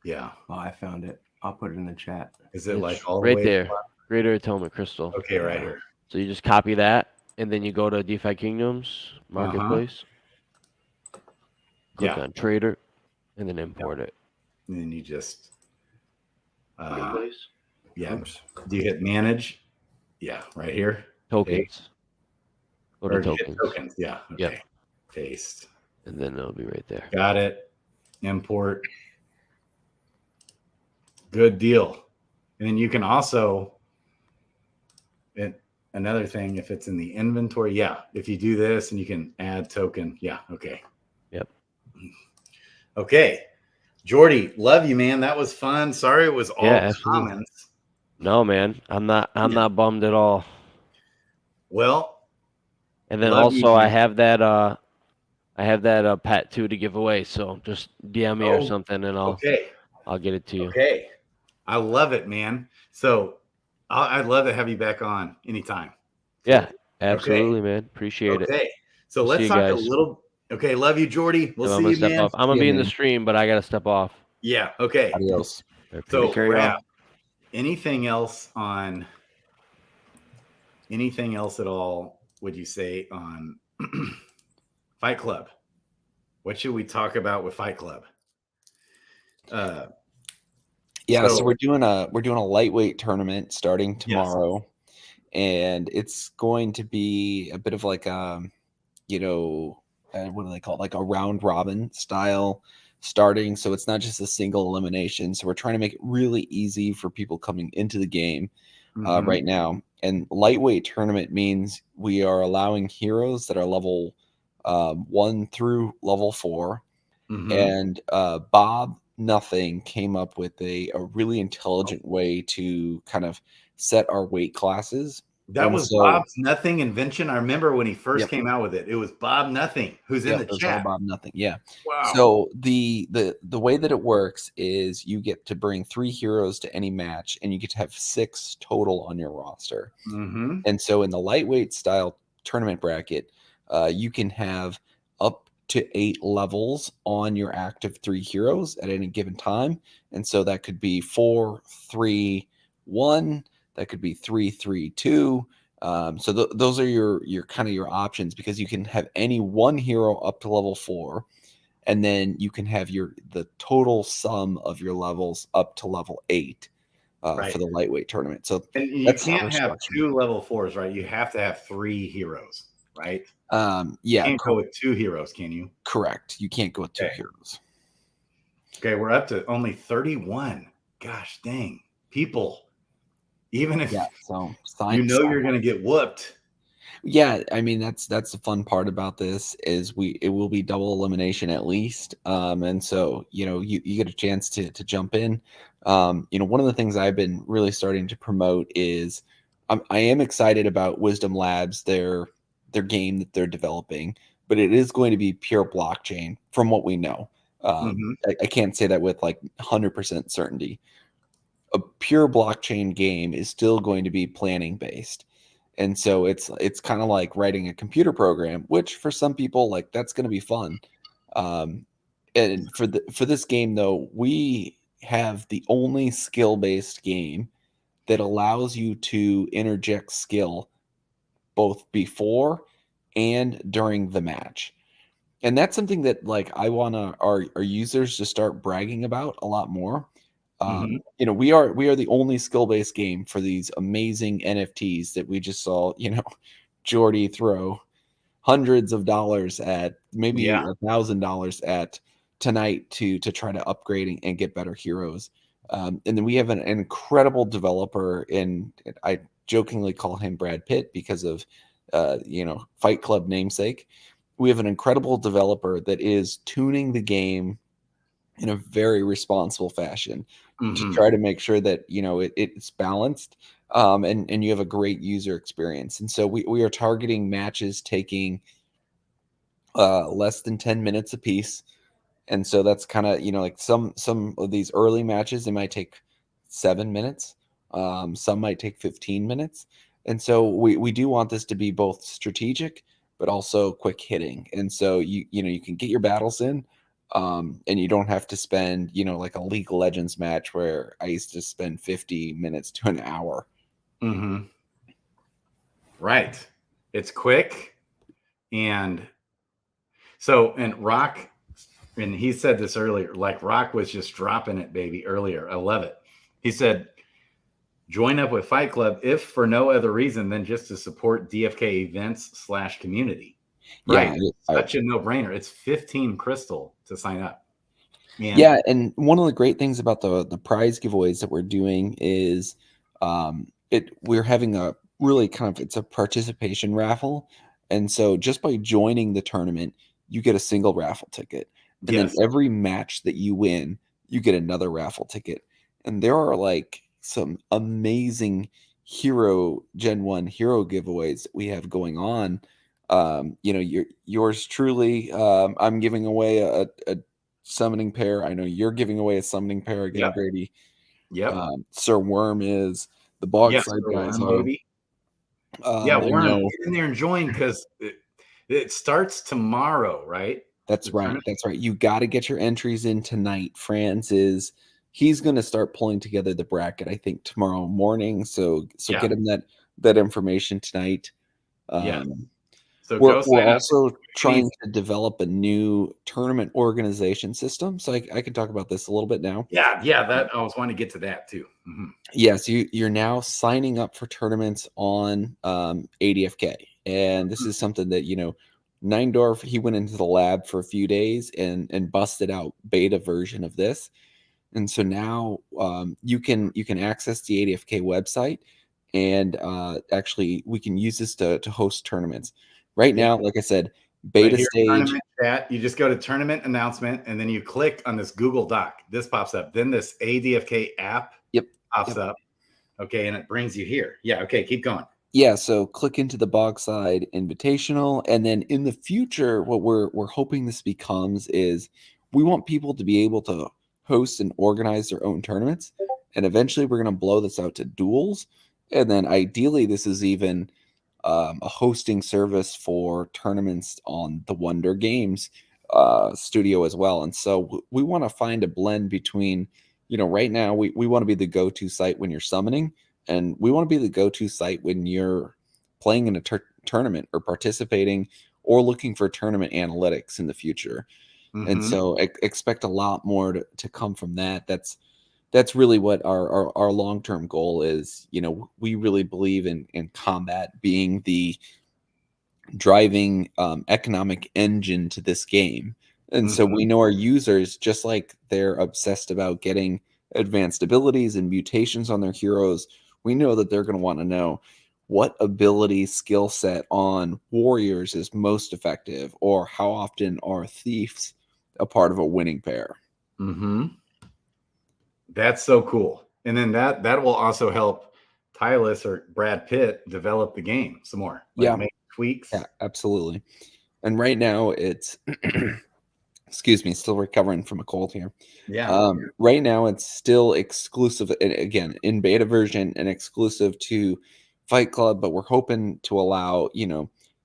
Yeah. Oh, I found it. I'll put it in the chat. Is it like all the right way there? Greater Atomic Crystal. Okay, right here. So you just copy that, and then you go to DeFi Kingdoms Marketplace. Click on Trader, and then import it. And then you just Marketplace. Yeah. Oops. Do you hit manage? Yeah, right here. Tokens. Go to Or tokens. Tokens. Yeah. Okay. Yep. Paste. And then it'll be right there. Got it. Import. Good deal. And then you can also, another thing, if it's in the inventory, if you do this and you can add token. Yeah. Okay. Yep. Okay. Jordy, love you, man. That was fun. Sorry it was all comments. No, man. I'm not bummed at all. Well, and then also I have that Pat 2 to give away, so just DM me or something and I'll get it to you. Okay. I love it, man. So I'd love to have you back on anytime. Yeah, absolutely, man. Appreciate it. Okay. So let's talk a little. Okay, love you, Jordy. We'll see you, man. I'm gonna be in the stream, but I gotta step off. Yeah. Okay. Adios. So anything else at all? Would you say on Fight Club? What should we talk about with Fight Club? So we're doing a lightweight tournament starting tomorrow, and it's going to be a bit of like what do they call it? Like a round robin style starting. So it's not just a single elimination. So we're trying to make it really easy for people coming into the game right now. And lightweight tournament means we are allowing heroes that are level 1 through level 4. And Bob nothing came up with a really intelligent way to kind of set our weight classes. That And was so, Bob's Nothing invention. I remember when he first Yep. came out with it. It was Bob Nothing, who's in the it was all chat. Bob Nothing. Yeah. Wow. So the way that it works is you get to bring 3 heroes to any match, and you get to have 6 total on your roster. Mm-hmm. And so in the lightweight style tournament bracket, you can have up to 8 levels on your active 3 heroes at any given time. And so that could be 4, 3, 1. That could be 3, 3, 2. So those are your kind of your options, because you can have any one hero up to level 4, and then you can have the total sum of your levels up to level 8 Right. for the lightweight tournament. So And you that's how can't we're have structured. 2 level 4s, right? You have to have 3 heroes, right? Yeah, You can't go with 2 heroes, can you? correct. You can't go with 2 Okay. heroes. Okay, we're up to only 31. Gosh dang. People, even if So you know you're going to get whooped. Yeah, I mean that's the fun part about this is it will be double elimination at least. And so you get a chance to jump in. One of the things I've been really starting to promote is I am excited about Wisdom Labs, their game that they're developing, but it is going to be pure blockchain from what we know. I can't say that with like 100% certainty. A pure blockchain game is still going to be planning based. And so it's kind of like writing a computer program, which for some people, like, that's going to be fun. And for this game, though, we have the only skill-based game that allows you to interject skill both before and during the match. And that's something that, like, I want our users to start bragging about a lot more. We are the only skill-based game for these amazing NFTs that we just saw, Jordy throw hundreds of dollars at, maybe $1,000 at tonight to try to upgrade and get better heroes. And then we have an incredible developer, and I jokingly call him Brad Pitt because of Fight Club namesake. We have an incredible developer that is tuning the game in a very responsible fashion to try to make sure that it's balanced, and you have a great user experience. And so we are targeting matches taking less than 10 minutes apiece. And so that's kind of like some of these early matches, they might take 7 minutes, some might take 15 minutes. And so we do want this to be both strategic but also quick hitting. And so you can get your battles in, and you don't have to spend like a League of Legends match where I used to spend 50 minutes to an hour. Right. It's quick. And so, and Rock, and he said this earlier, like Rock was just dropping it, baby, earlier. I love it. He said, join up with Fight Club if for no other reason than just to support DFK events / community. Right. Such a no-brainer. It's 15 crystal to sign up. And one of the great things about the prize giveaways that we're doing is we're having a really it's a participation raffle. And so just by joining the tournament, you get a single raffle ticket. And then every match that you win, you get another raffle ticket. And there are like some amazing Gen 1 hero giveaways that we have going on. Yours truly, I'm giving away a summoning pair. I know you're giving away a summoning pair again, Grady. Sir Worm is, the Bogside guys are. Worm, get in there and join, because it starts tomorrow, right? That's right. That's right. You got to get your entries in tonight. He's going to start pulling together the bracket, I think, tomorrow morning. So get him that information tonight. So we're also trying to develop a new tournament organization system. So I can talk about this a little bit now. That I was wanting to get to that too. Yes, you're now signing up for tournaments on ADFK, and this is something that Neindorf, he went into the lab for a few days and busted out beta version of this. And so now you can access the ADFK website, and actually we can use this to host tournaments. Right now, like I said, beta right here, stage. tournament chat. You just go to tournament announcement, and then you click on this Google Doc. This pops up. Then this ADFK app pops up. Okay, and it brings you here. Yeah, okay, keep going. Yeah, so click into the Bogside Invitational, and then in the future, what we're hoping this becomes is we want people to be able to host and organize their own tournaments, and eventually we're going to blow this out to duels, and then ideally this is even a hosting service for tournaments on the Wonder Games studio as well. And so we want to find a blend between, right now we want to be the go-to site when you're summoning, and we want to be the go-to site when you're playing in a tournament or participating or looking for tournament analytics in the future. And so expect a lot more to come from that. That's really what our long-term goal is. We really believe in combat being the driving economic engine to this game. And so we know our users, just like they're obsessed about getting advanced abilities and mutations on their heroes, we know that they're going to want to know what ability skill set on warriors is most effective, or how often are thieves a part of a winning pair. That's so cool. And then that will also help Tylus or Brad Pitt develop the game some more. Make tweaks. Yeah, absolutely. And right now it's excuse me, still recovering from a cold here. Yeah. Right now it's still exclusive, again, in beta version and exclusive to Fight Club, but we're hoping to allow,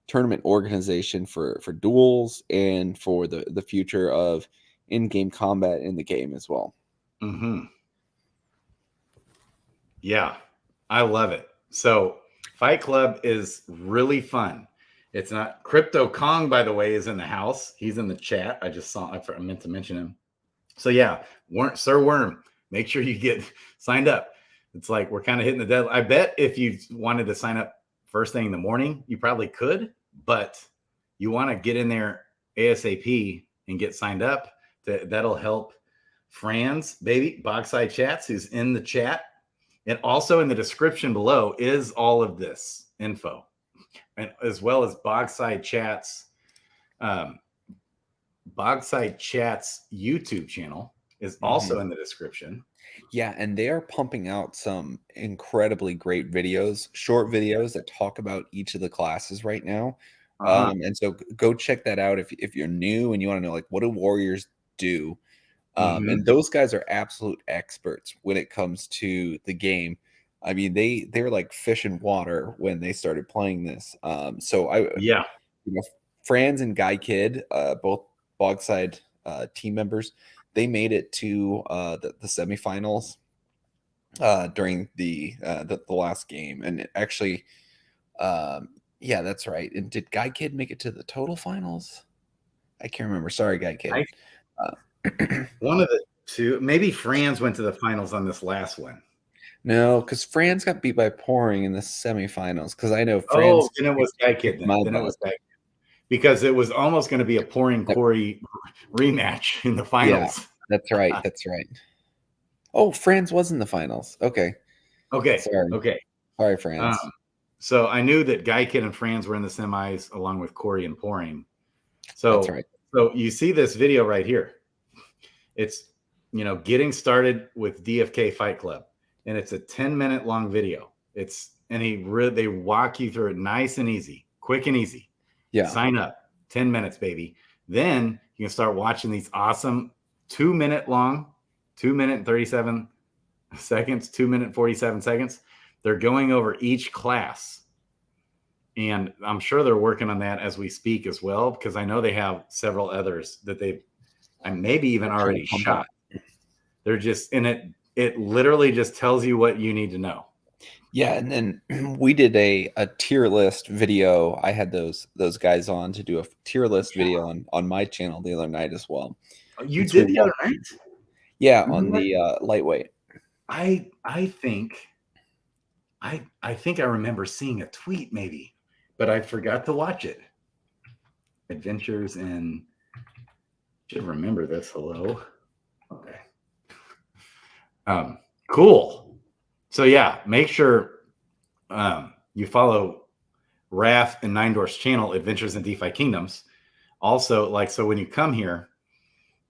tournament organization for duels and for the future of in-game combat in the game as well. Yeah, I love it. So Fight Club is really fun. It's not Crypto Kong, by the way, is in the house. He's in the chat. I meant to mention him. So yeah, Sir Worm, make sure you get signed up. It's like we're kind of hitting the deadline. I bet if you wanted to sign up first thing in the morning, you probably could, but you want to get in there ASAP and get signed up. That'll help Franz, baby, Bogside Chats, who's in the chat. And also in the description below is all of this info, and as well as Bogside Chats. Bogside Chats YouTube channel is also in the description. Yeah, and they are pumping out some incredibly great videos, short videos that talk about each of the classes right now. And so go check that out if you're new and you want to know, like, what do warriors do? And those guys are absolute experts when it comes to the game. I mean, they're like fish in water when they started playing this. Franz and Guy Kid, both Bogside team members, they made it to the semifinals during the last game, and it actually, yeah, that's right. And did Guy Kid make it to the total finals? I can't remember. Sorry, Guy Kid. One of the two, maybe Franz went to the finals on this last one. No, because Franz got beat by Pouring in the semifinals. Because I know Franz. Oh, then it was Guy Kid. Then it was Guy Kid. Because it was almost going to be a Pouring Corey rematch in the finals. Yeah, that's right. That's right. Oh, Franz was in the finals. Okay. Sorry. Okay. Sorry, Franz. So I knew that Guy Kid and Franz were in the semis along with Corey and Pouring. So that's right. So you see this video right here. It's, getting started with DFK Fight Club, and it's a 10-minute long video. They walk you through it nice and easy, quick and easy. Yeah. Sign up, 10 minutes, baby. Then you can start watching these awesome 2-minute long, 2 minute and 37 seconds, 2 minute 47 seconds. They're going over each class. And I'm sure they're working on that as we speak as well, because I know they have several others that they've maybe even already shot. They're just in it. It literally just tells you what you need to know. Yeah, and then we did a tier list video. I had those guys on to do a tier list video on my channel the other night as well. You did the other night? Yeah, on the lightweight. I think I remember seeing a tweet maybe, but I forgot to watch it. Adventures in, should remember this. Hello. Okay. Cool. So yeah, make sure you follow Raph and Nine Doors channel, Adventures in DeFi Kingdoms, also, like, so when you come here,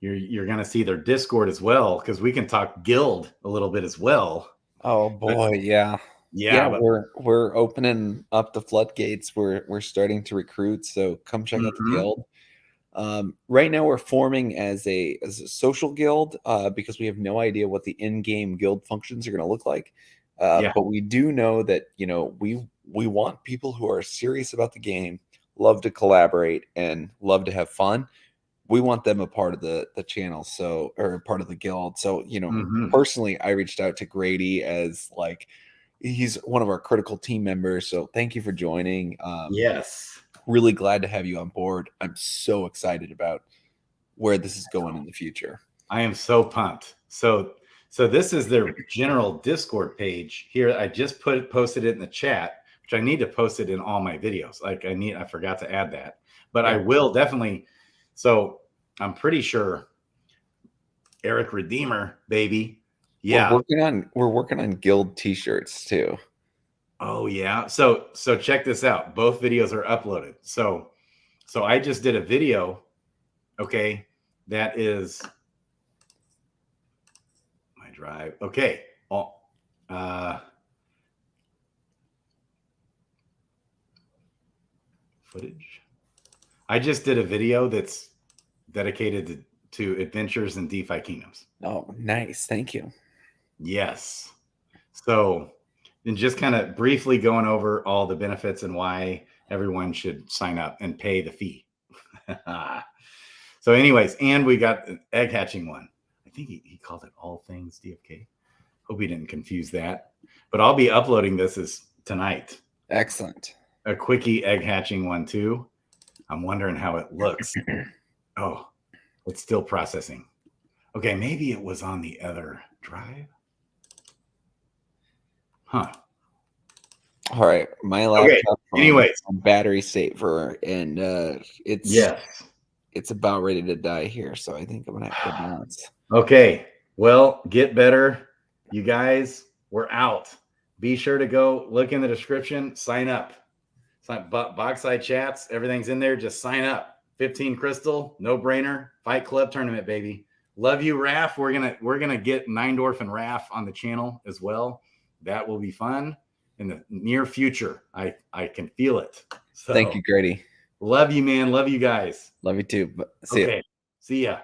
you're going to see their Discord as well, because we can talk guild a little bit as well. Oh boy, yeah. Yeah, but, we're opening up the floodgates. We're starting to recruit, so come check out the guild. Right now we're forming as a social guild because we have no idea what the in-game guild functions are going to look like. But we do know that, you know, we want people who are serious about the game, love to collaborate, and love to have fun. We want them a part of the channel, so, or part of the guild. So, you know, personally, I reached out to Grady as like, he's one of our critical team members. So thank you for joining. yes. Really glad to have you on board. I'm so excited about where this is going in the future. I am so pumped. So this is their general Discord page here. I just posted it in the chat, which I need to post it in all my videos. Like I forgot to add that, but I will definitely. So I'm pretty sure Eric Redeemer, baby. Yeah. We're working on guild t-shirts too. Oh yeah. So check this out. Both videos are uploaded. So I just did a video. Okay. That is my drive. Okay. Footage. I just did a video that's dedicated to adventures in DeFi kingdoms. Oh, nice. Thank you. Yes. So, and just kind of briefly going over all the benefits and why everyone should sign up and pay the fee. So anyways, and we got an egg hatching one. I think he called it All Things DFK. Hope he didn't confuse that. But I'll be uploading this tonight. Excellent. A quickie egg hatching one too. I'm wondering how it looks. Oh, it's still processing. Okay, maybe it was on the other drive. Huh. All right, my laptop. Okay. Anyways, on battery saver, and it's about ready to die here. So I think I'm gonna have to bounce. Okay. Well, get better, you guys. We're out. Be sure to go look in the description. Sign up. Boxside chats. Everything's in there. Just sign up. 15 crystal, no brainer. Fight Club tournament, baby. Love you, Raph. We're gonna get Neindorf and Raph on the channel as well. That will be fun in the near future. I can feel it. So, thank you, Grady. Love you, man. Love you guys. Love you too. See ya. See ya.